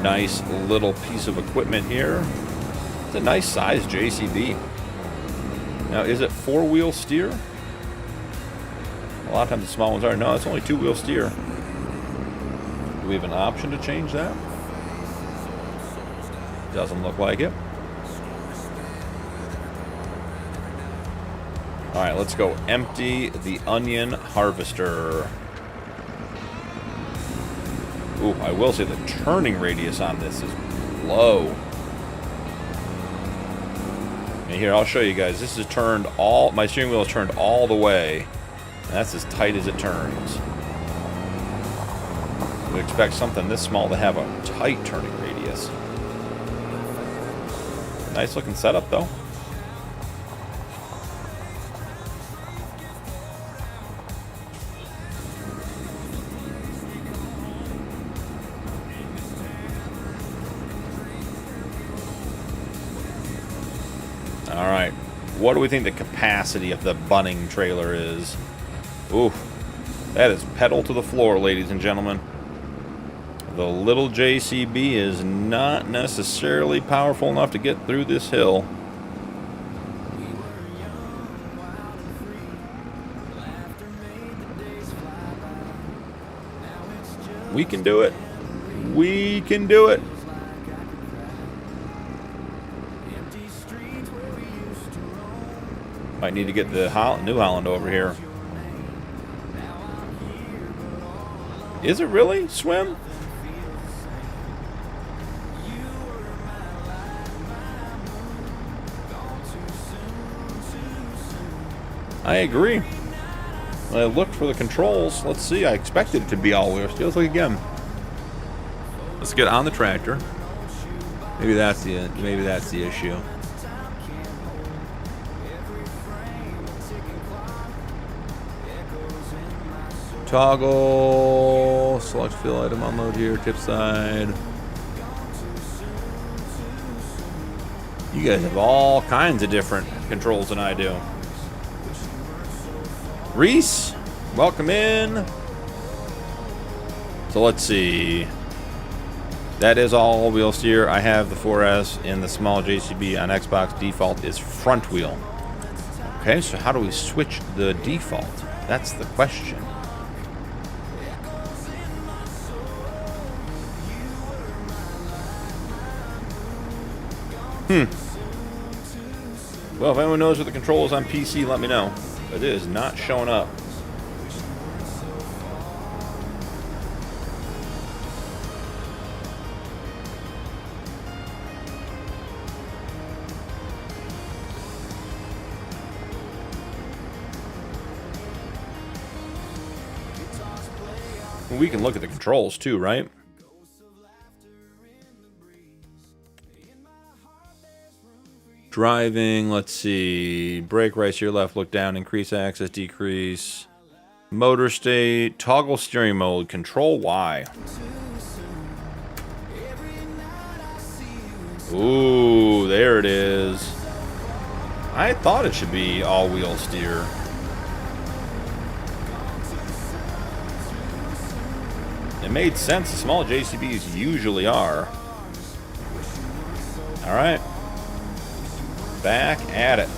Nice little piece of equipment here. It's a nice size JCB. Now, is it 4-wheel steer? A lot of times the small ones are. No, it's only 2-wheel steer. Do we have an option to change that? Doesn't look like it. All right, let's go empty the onion harvester. Ooh, I will say the turning radius on this is low. And here, I'll show you guys. This is turned all, my steering wheel is turned all the way. And that's as tight as it turns. We expect something this small to have a tight turning radius. Nice looking setup though. Alright, what do we think the capacity of the bunning trailer is? Ooh, that is pedal to the floor, ladies and gentlemen. The little JCB is not necessarily powerful enough to get through this hill. We can do it. We can do it. Might need to get the New Holland over here. Is it really swim? I agree. When I looked for the controls, let's see, I expected it to be all-wheel steer. Let's look again. Let's get on the tractor. Maybe that's the issue. Toggle, select fill item, unload here, tip side. You guys have all kinds of different controls than I do. Reese, welcome in. So let's see. That is all wheel steer. I have the 4S in the small JCB on Xbox. Default is front wheel. Okay, so how do we switch the default? That's the question. Well, if anyone knows what the control is on PC, let me know. But it is not showing up. We can look at the controls too, right? Driving, let's see. Brake right to your left, look down, increase access, decrease. Motor state, toggle steering mode, control Y. Ooh, there it is. I thought it should be all-wheel steer. It made sense. The small JCBs usually are. All right. Back at it.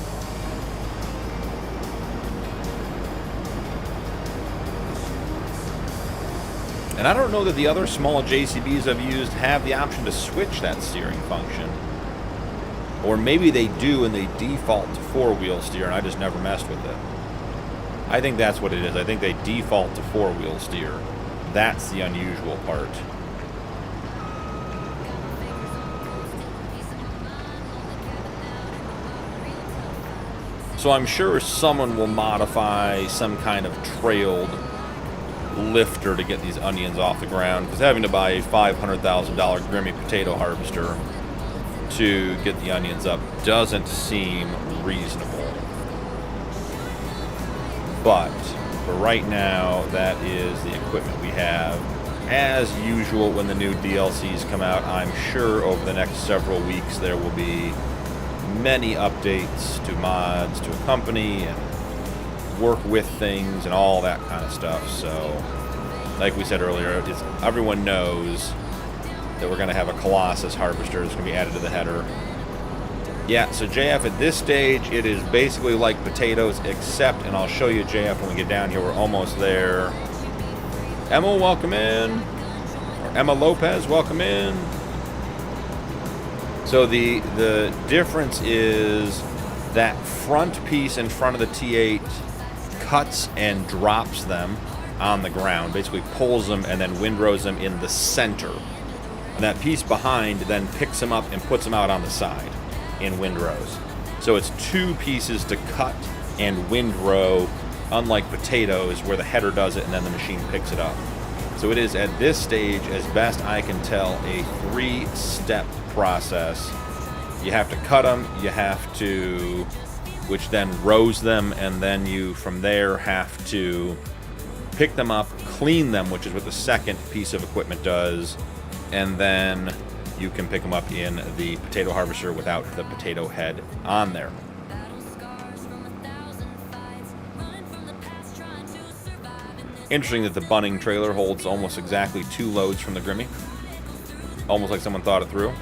And I don't know that the other small JCBs I've used have the option to switch that steering function. Or maybe they do and they default to four-wheel steer and I just never messed with it. I think that's what it is. I think they default to four-wheel steer. That's the unusual part. So I'm sure someone will modify some kind of trailed lifter to get these onions off the ground, because having to buy a $500,000 Grimmy potato harvester to get the onions up doesn't seem reasonable. But for right now, that is the equipment we have. As usual, when the new DLCs come out, I'm sure over the next several weeks there will be many updates to mods to accompany and work with things and all that kind of stuff. So, like we said earlier, everyone knows that we're going to have a Colossus harvester that's going to be added to the header. Yeah, so JF, at this stage, it is basically like potatoes, except, and I'll show you JF when we get down here, we're almost there. Emma, welcome in. Or Emma Lopez, welcome in. So the difference is that front piece in front of the T8 cuts and drops them on the ground, basically pulls them and then windrows them in the center. And that piece behind then picks them up and puts them out on the side in windrows. So it's two pieces to cut and windrow, unlike potatoes where the header does it and then the machine picks it up. So it is at this stage, as best I can tell, a three-step process. You have to cut them, you have to, which then rows them, and then you from there have to pick them up, clean them, which is what the second piece of equipment does, and then you can pick them up in the potato harvester without the potato head on there. Interesting that the Bunning trailer holds almost exactly 2 loads from the Grimmy. Almost like someone thought it through.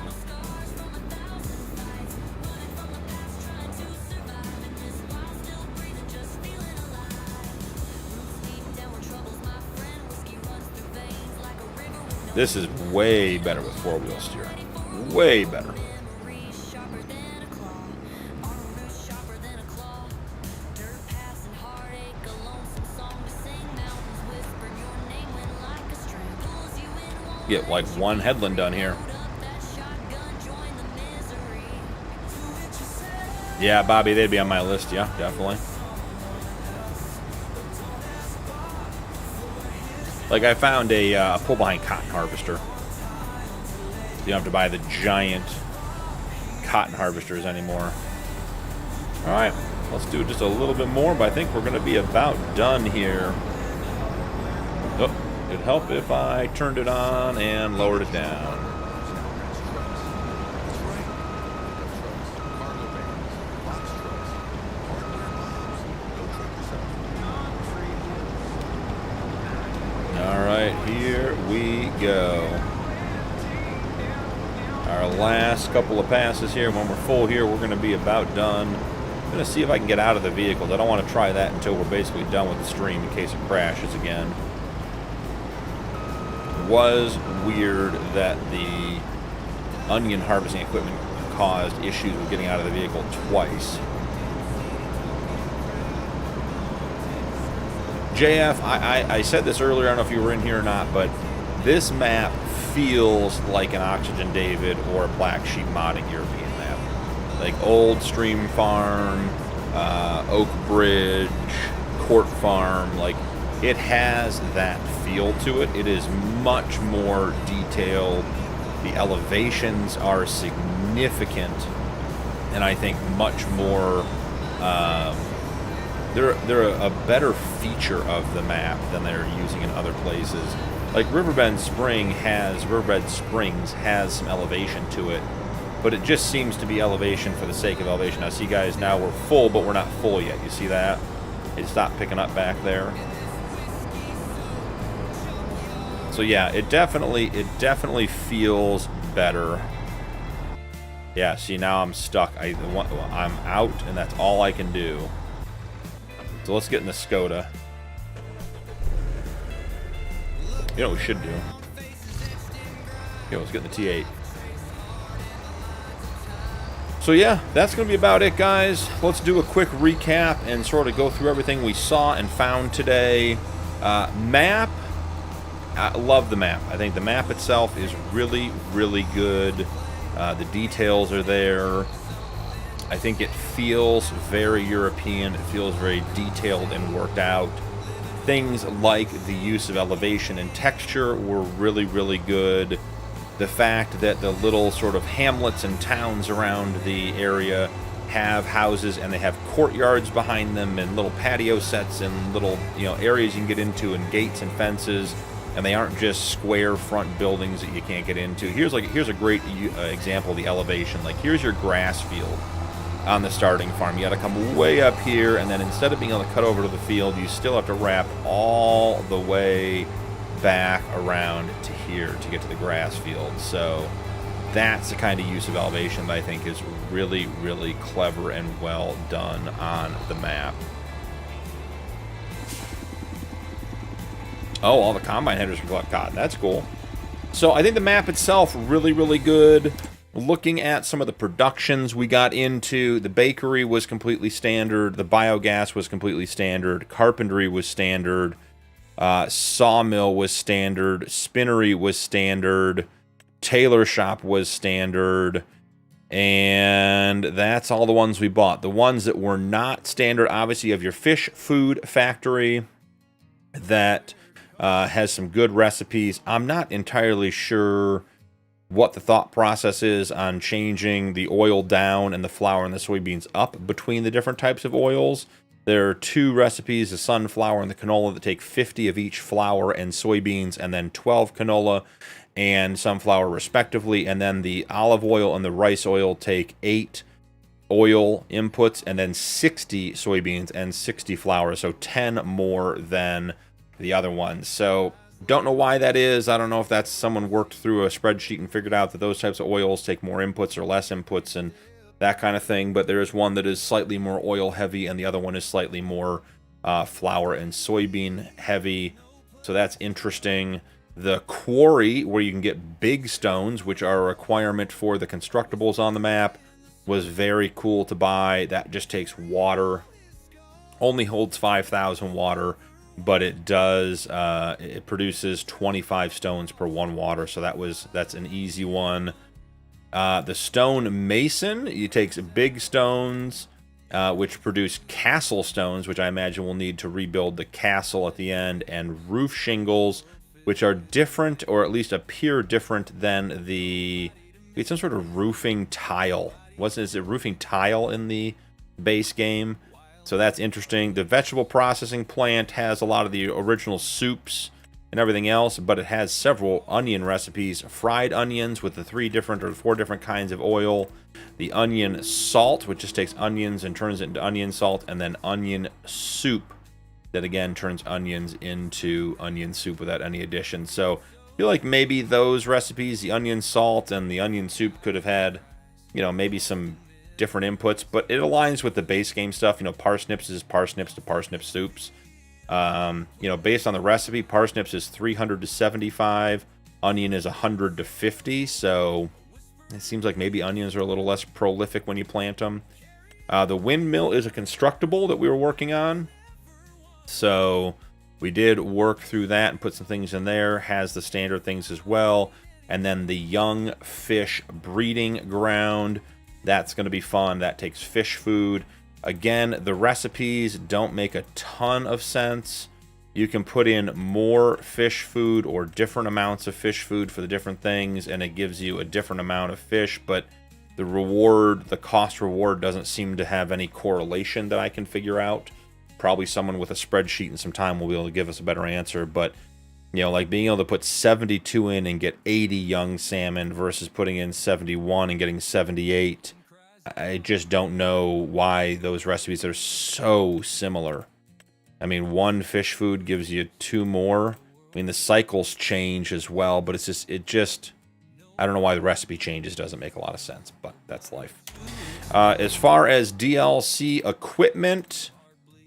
This is way better with four-wheel steer. Way better. Get like one headland done here. Yeah, Bobby, they'd be on my list. Yeah, definitely. Like, I found a pull-behind cotton harvester. You don't have to buy the giant cotton harvesters anymore. All right, let's do just a little bit more, but I think we're going to be about done here. Oh, it'd help if I turned it on and lowered it down. All right, here we go. last couple of passes here. When we're full here, we're going to be about done. I'm going to see if I can get out of the vehicles. I don't want to try that until we're basically done with the stream in case it crashes again. It was weird that the onion harvesting equipment caused issues with getting out of the vehicle twice. JF, I said this earlier, I don't know if you were in here or not, but this map feels like an Oxygen David or a Black Sheep modding European map. Like old Stream Farm, Oak Bridge, Court Farm, like it has that feel to it. It is much more detailed. The elevations are significant, and I think much more, they're a better feature of the map than they're using in other places. Like Riverbend Springs has some elevation to it, but it just seems to be elevation for the sake of elevation. Now see guys, now we're full, but we're not full yet. You see that? It stopped picking up back there. So yeah, it definitely feels better. Yeah, see now I'm stuck. I'm out, and that's all I can do. So let's get in the Skoda. You know what we should do? Yeah, let's get in the T8. So yeah, that's going to be about it, guys. Let's do a quick recap and sort of go through everything we saw and found today. Map. I love the map. I think the map itself is really, really good. The details are there. I think it feels very European. It feels very detailed and worked out. Things like the use of elevation and texture were really, really good. The fact that the little sort of hamlets and towns around the area have houses and they have courtyards behind them and little patio sets and little, areas you can get into and gates and fences, and they aren't just square front buildings that you can't get into. Here's a great example of the elevation. Like here's your grass field on the starting farm. You got to come way up here, and then instead of being able to cut over to the field, you still have to wrap all the way back around to here to get to the grass field. So that's the kind of use of elevation that I think is really, really clever and well done on the map. Oh, all the combine headers were cotton. That's cool. So I think the map itself really, really good. Looking at some of the productions we got into, the bakery was completely standard, the biogas was completely standard, carpentry was standard, sawmill was standard, spinnery was standard, tailor shop was standard, and that's all the ones we bought. The ones that were not standard, obviously you have your fish food factory that has some good recipes. I'm not entirely sure what the thought process is on changing the oil down and the flour and the soybeans up between the different types of oils. There are two recipes, the sunflower and the canola, that take 50 of each flour and soybeans, and then 12 canola and sunflower respectively, and then the olive oil and the rice oil take 8 oil inputs and then 60 soybeans and 60 flour, so 10 more than the other ones. So don't know why that is. I don't know if that's someone worked through a spreadsheet and figured out that those types of oils take more inputs or less inputs and that kind of thing, but there is one that is slightly more oil heavy and the other one is slightly more flour and soybean heavy, so that's interesting. The quarry, where you can get big stones, which are a requirement for the constructibles on the map, was very cool to buy. That just takes water, only holds 5,000 water, but it does it produces 25 stones per 1 water, so that's an easy one. The stone mason, it takes big stones which produce castle stones, which I imagine we'll need to rebuild the castle at the end, and roof shingles, which are different, or at least appear different than the, it's some sort of roofing tile. Is it roofing tile in the base game? So that's interesting. The vegetable processing plant has a lot of the original soups and everything else, but it has several onion recipes. Fried onions with the 3 different or 4 different kinds of oil. The onion salt, which just takes onions and turns it into onion salt. And then onion soup, that again turns onions into onion soup without any addition. So feel like maybe those recipes, the onion salt and the onion soup, could have had, you know, maybe some different inputs, but it aligns with the base game stuff. You know, parsnips is parsnips to parsnip soups. You know, based on the recipe, parsnips is 300 to 75, onion is 100 to 50, so it seems like maybe onions are a little less prolific when you plant them. The windmill is a constructible that we were working on, so we did work through that and put some things in there. Has the standard things as well. And then the young fish breeding ground. That's going to be fun. That takes fish food. Again, the recipes don't make a ton of sense. You can put in more fish food or different amounts of fish food for the different things, and it gives you a different amount of fish, but the reward, the cost reward, doesn't seem to have any correlation that I can figure out. Probably someone with a spreadsheet and some time will be able to give us a better answer, but you know, like being able to put 72 in and get 80 young salmon versus putting in 71 and getting 78. I just don't know why those recipes are so similar. I mean, one fish food gives you 2 more. I mean, the cycles change as well, but it's just, I don't know why the recipe changes. Doesn't make a lot of sense, but that's life. As far as DLC equipment,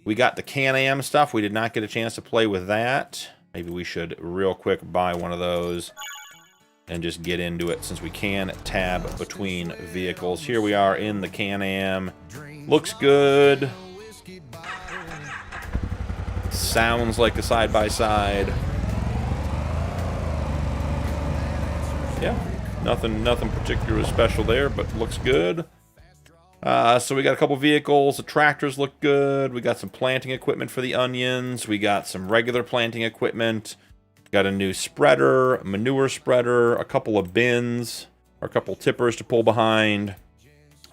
we got the Can-Am stuff. We did not get a chance to play with that. Maybe we should real quick buy one of those and just get into it, since we can tab between vehicles. Here we are in the Can-Am. Looks good. Sounds like a side-by-side. Yeah, nothing particularly special there, but looks good. So we got a couple vehicles. The tractors look good. We got some planting equipment for the onions. We got some regular planting equipment. Got a new spreader, manure spreader, a couple of bins, or a couple tippers to pull behind,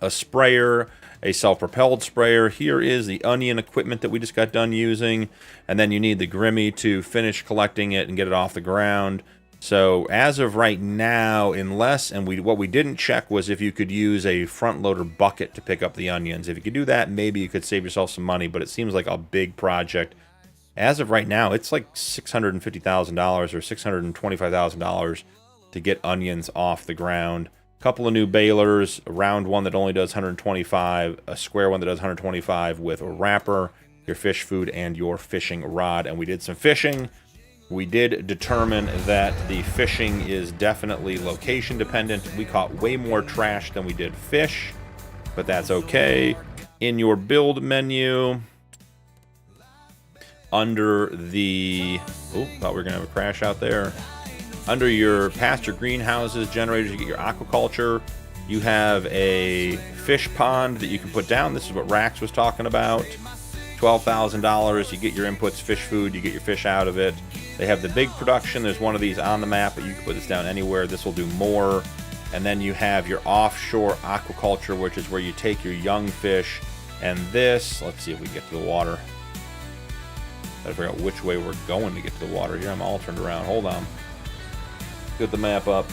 a sprayer, a self-propelled sprayer. Here is the onion equipment that we just got done using. And then you need the Grimmy to finish collecting it and get it off the ground. So as of right now, unless, and what we didn't check was if you could use a front loader bucket to pick up the onions. If you could do that, maybe you could save yourself some money, but it seems like a big project. As of right now, it's like $650,000 or $625,000 to get onions off the ground. A couple of new balers, a round one that only does 125, a square one that does 125 with a wrapper, your fish food, and your fishing rod. And we did some fishing. We did determine that the fishing is definitely location dependent. We caught way more trash than we did fish, but that's okay. In your build menu, under the... Oh, thought we were going to have a crash out there. Under your pasture greenhouses, generators, you get your aquaculture. You have a fish pond that you can put down. This is what Rax was talking about. $12,000. You get your inputs, fish food. You get your fish out of it. They have the big production. There's one of these on the map, but you can put this down anywhere. This will do more. And then you have your offshore aquaculture, which is where you take your young fish. And this, let's see if we get to the water. Gotta figure out which way we're going to get to the water here. I'm all turned around. Hold on. Get the map up.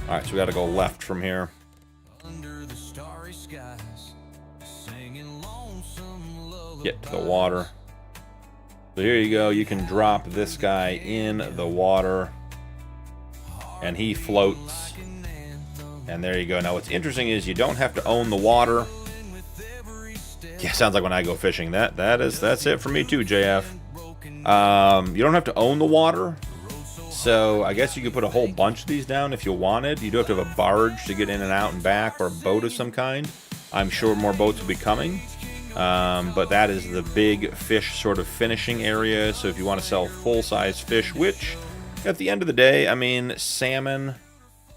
All right, so we got to go left from here. Get to the water. So here you go. You can drop this guy in the water, and he floats. And there you go. Now, what's interesting is you don't have to own the water. Yeah, sounds like when I go fishing. That's it for me too, JF. You don't have to own the water. So I guess you could put a whole bunch of these down if you wanted. You do have to have a barge to get in and out and back, or a boat of some kind. I'm sure more boats will be coming. But that is the big fish sort of finishing area. So if you want to sell full-size fish, which at the end of the day, I mean, salmon,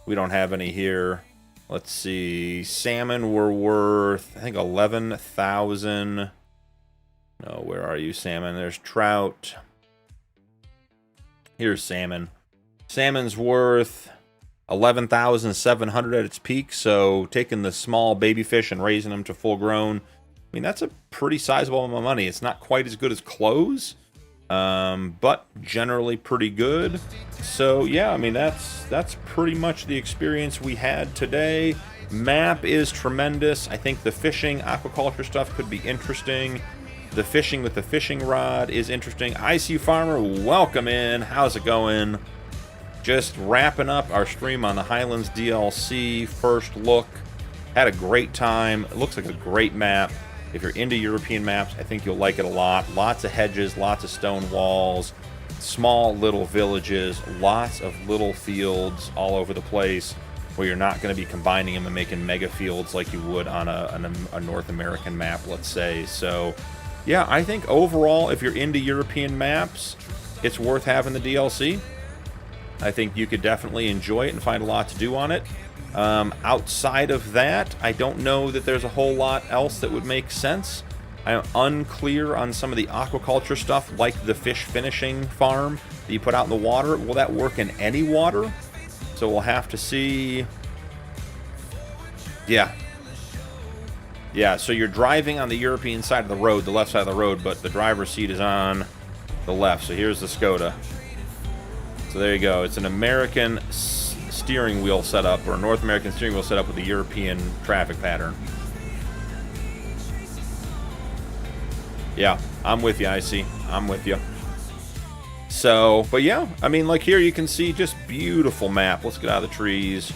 we don't have any here. Let's see. Salmon were worth, I think, 11,000. No, where are you, salmon? There's trout. Here's salmon. Salmon's worth 11,700 at its peak. So taking the small baby fish and raising them to full grown, I mean, that's a pretty sizable amount of money. It's not quite as good as clothes, but generally pretty good. So yeah, I mean, that's pretty much the experience we had today. Map is tremendous. I think the fishing, aquaculture stuff could be interesting. The fishing with the fishing rod is interesting. IC Farmer, welcome in. How's it going? Just wrapping up our stream on the Highlands DLC first look. Had a great time. It looks like a great map. If you're into European maps, I think you'll like it a lot. Lots of hedges, lots of stone walls, small little villages, lots of little fields all over the place where you're not going to be combining them and making mega fields like you would on a North American map, let's say. So, yeah, I think overall, if you're into European maps, it's worth having the DLC. I think you could definitely enjoy it and find a lot to do on it. Outside of that, I don't know that there's a whole lot else that would make sense. I'm unclear on some of the aquaculture stuff, like the fish finishing farm that you put out in the water. Will that work in any water? So we'll have to see. Yeah, so you're driving on the European side of the road, the left side of the road, but the driver's seat is on the left. So here's the Skoda. So there you go. It's an American steering wheel setup, or a North American steering wheel setup with a European traffic pattern. Yeah, I'm with you, IC. I'm with you. So, but yeah, I mean, like here you can see just beautiful map. Let's get out of the trees.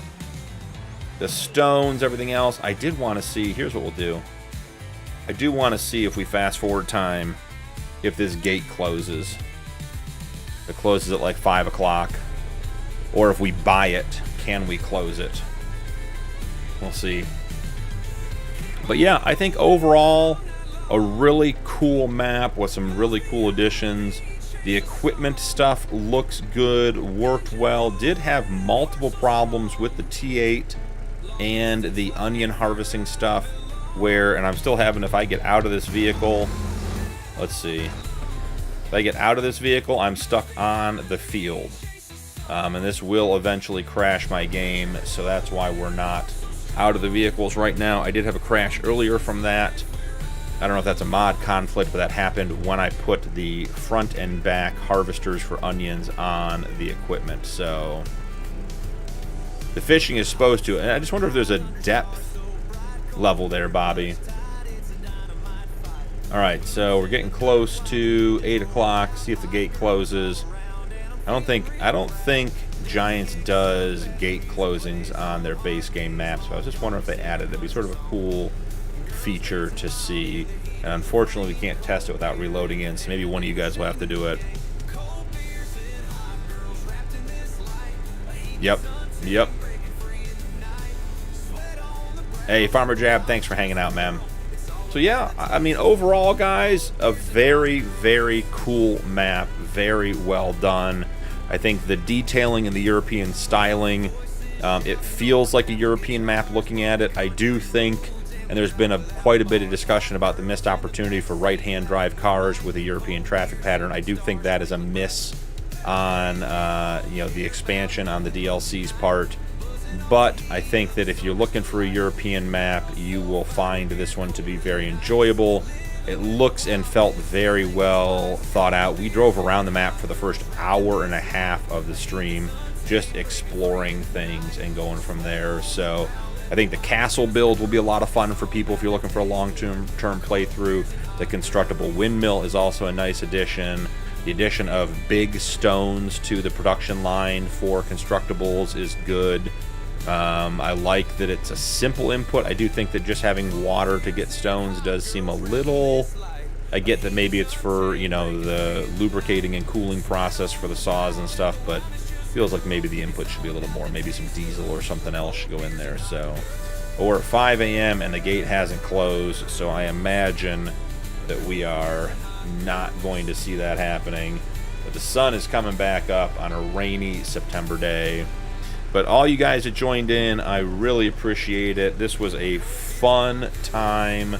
The stones, everything else. I did want to see, here's what we'll do. I do want to see if we fast forward time, if this gate closes. It closes at like 5 o'clock. Or if we buy it, can we close it? We'll see. But yeah, I think overall, a really cool map with some really cool additions. The equipment stuff looks good, worked well. Did have multiple problems with the T8 and the onion harvesting stuff where, and I'm still having, if I get out of this vehicle, let's see. If I get out of this vehicle, I'm stuck on the field. And this will eventually crash my game, so that's why we're not out of the vehicles right now. I did have a crash earlier from that. I don't know if that's a mod conflict, but that happened when I put the front and back harvesters for onions on the equipment. So the fishing is supposed to, and I just wonder if there's a depth level there, Bobby. All right, so we're getting close to 8 o'clock. See if the gate closes. I don't think Giants does gate closings on their base game maps. So I was just wondering if they added it. It'd be sort of a cool feature to see. And unfortunately, we can't test it without reloading in. So maybe one of you guys will have to do it. Yep. Hey, Farmer Jab, thanks for hanging out, man. So yeah, I mean, overall, guys, a very, very cool map. Very well done. I think the detailing and the European styling, it feels like a European map looking at it. I do think, and there's been quite a bit of discussion about the missed opportunity for right-hand drive cars with a European traffic pattern. I do think that is a miss on the expansion on the DLC's part. But I think that if you're looking for a European map, you will find this one to be very enjoyable. It looks and felt very well thought out. We drove around the map for the first hour and a half of the stream, just exploring things and going from there. So I think the castle build will be a lot of fun for people if you're looking for a long-term playthrough. The constructible windmill is also a nice addition. The addition of big stones to the production line for constructibles is good. I like that it's a simple input. I do think that just having water to get stones does seem a little... I get that maybe it's for, the lubricating and cooling process for the saws and stuff, but feels like maybe the input should be a little more. Maybe some diesel or something else should go in there. So, we're at 5 a.m. and the gate hasn't closed, so I imagine that we are not going to see that happening. But the sun is coming back up on a rainy September day. But all you guys that joined in, I really appreciate it. This was a fun time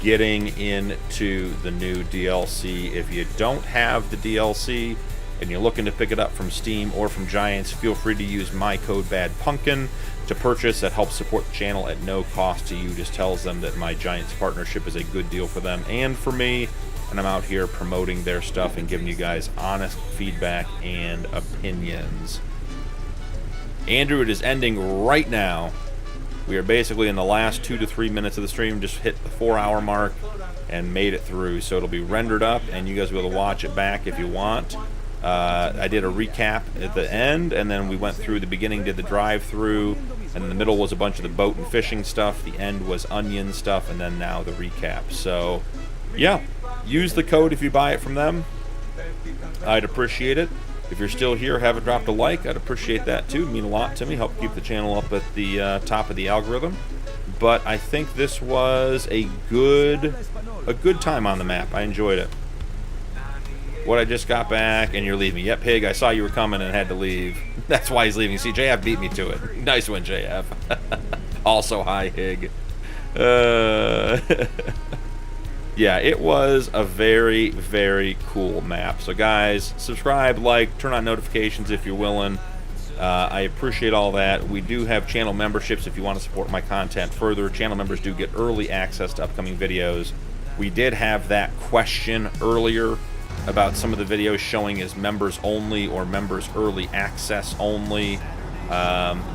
getting into the new DLC. If you don't have the DLC and you're looking to pick it up from Steam or from Giants, feel free to use my code BADPUMPKIN to purchase. That helps support the channel at no cost to you. Just tells them that my Giants partnership is a good deal for them and for me. And I'm out here promoting their stuff and giving you guys honest feedback and opinions. Andrew, it is ending right now. We are basically in the last 2 to 3 minutes of the stream, just hit the 4-hour mark and made it through. So it'll be rendered up, and you guys will be able to watch it back if you want. I did a recap at the end, and then we went through the beginning, did the drive-through, and in the middle was a bunch of the boat and fishing stuff. The end was onion stuff, and then now the recap. So, yeah, use the code if you buy it from them. I'd appreciate it. If you're still here, haven't dropped a like, I'd appreciate that too. It'd mean a lot to me. Help keep the channel up at the top of the algorithm. But I think this was a good time on the map. I enjoyed it. What, I just got back and you're leaving. Yep, Pig, I saw you were coming and had to leave. That's why he's leaving. See, JF beat me to it. Nice one, JF. Also, hi, Hig. Yeah, it was a very, very cool map. So, guys, subscribe, like, turn on notifications if you're willing. I appreciate all that. We do have channel memberships if you want to support my content further. Channel members do get early access to upcoming videos. We did have that question earlier about some of the videos showing as members only or members early access only.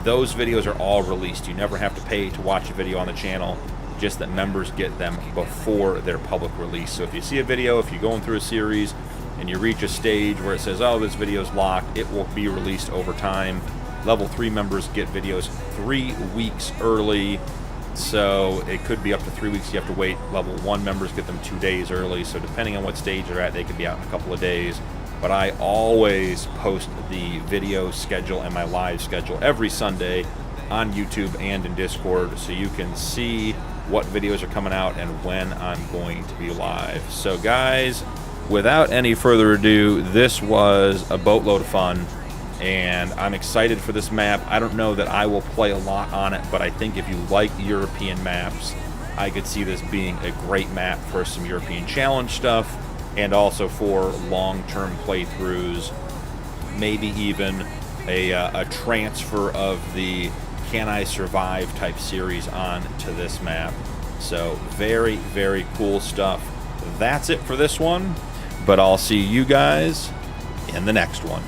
Those videos are all released. You never have to pay to watch a video on the channel, just that members get them before their public release. So if you see a video, if you're going through a series and you reach a stage where it says, oh, this video's locked, it will be released over time. Level 3 members get videos 3 weeks early. So it could be up to 3 weeks you have to wait. Level 1 members get them 2 days early. So depending on what stage they're at, they could be out in a couple of days. But I always post the video schedule and my live schedule every Sunday on YouTube and in Discord, so you can see what videos are coming out and when I'm going to be live. So guys, without any further ado, this was a boatload of fun. And I'm excited for this map. I don't know that I will play a lot on it, but I think if you like European maps, I could see this being a great map for some European challenge stuff, and also for long-term playthroughs, maybe even a transfer of the Can I Survive type series on to this map. So very, very cool stuff. That's it for this one, but I'll see you guys in the next one.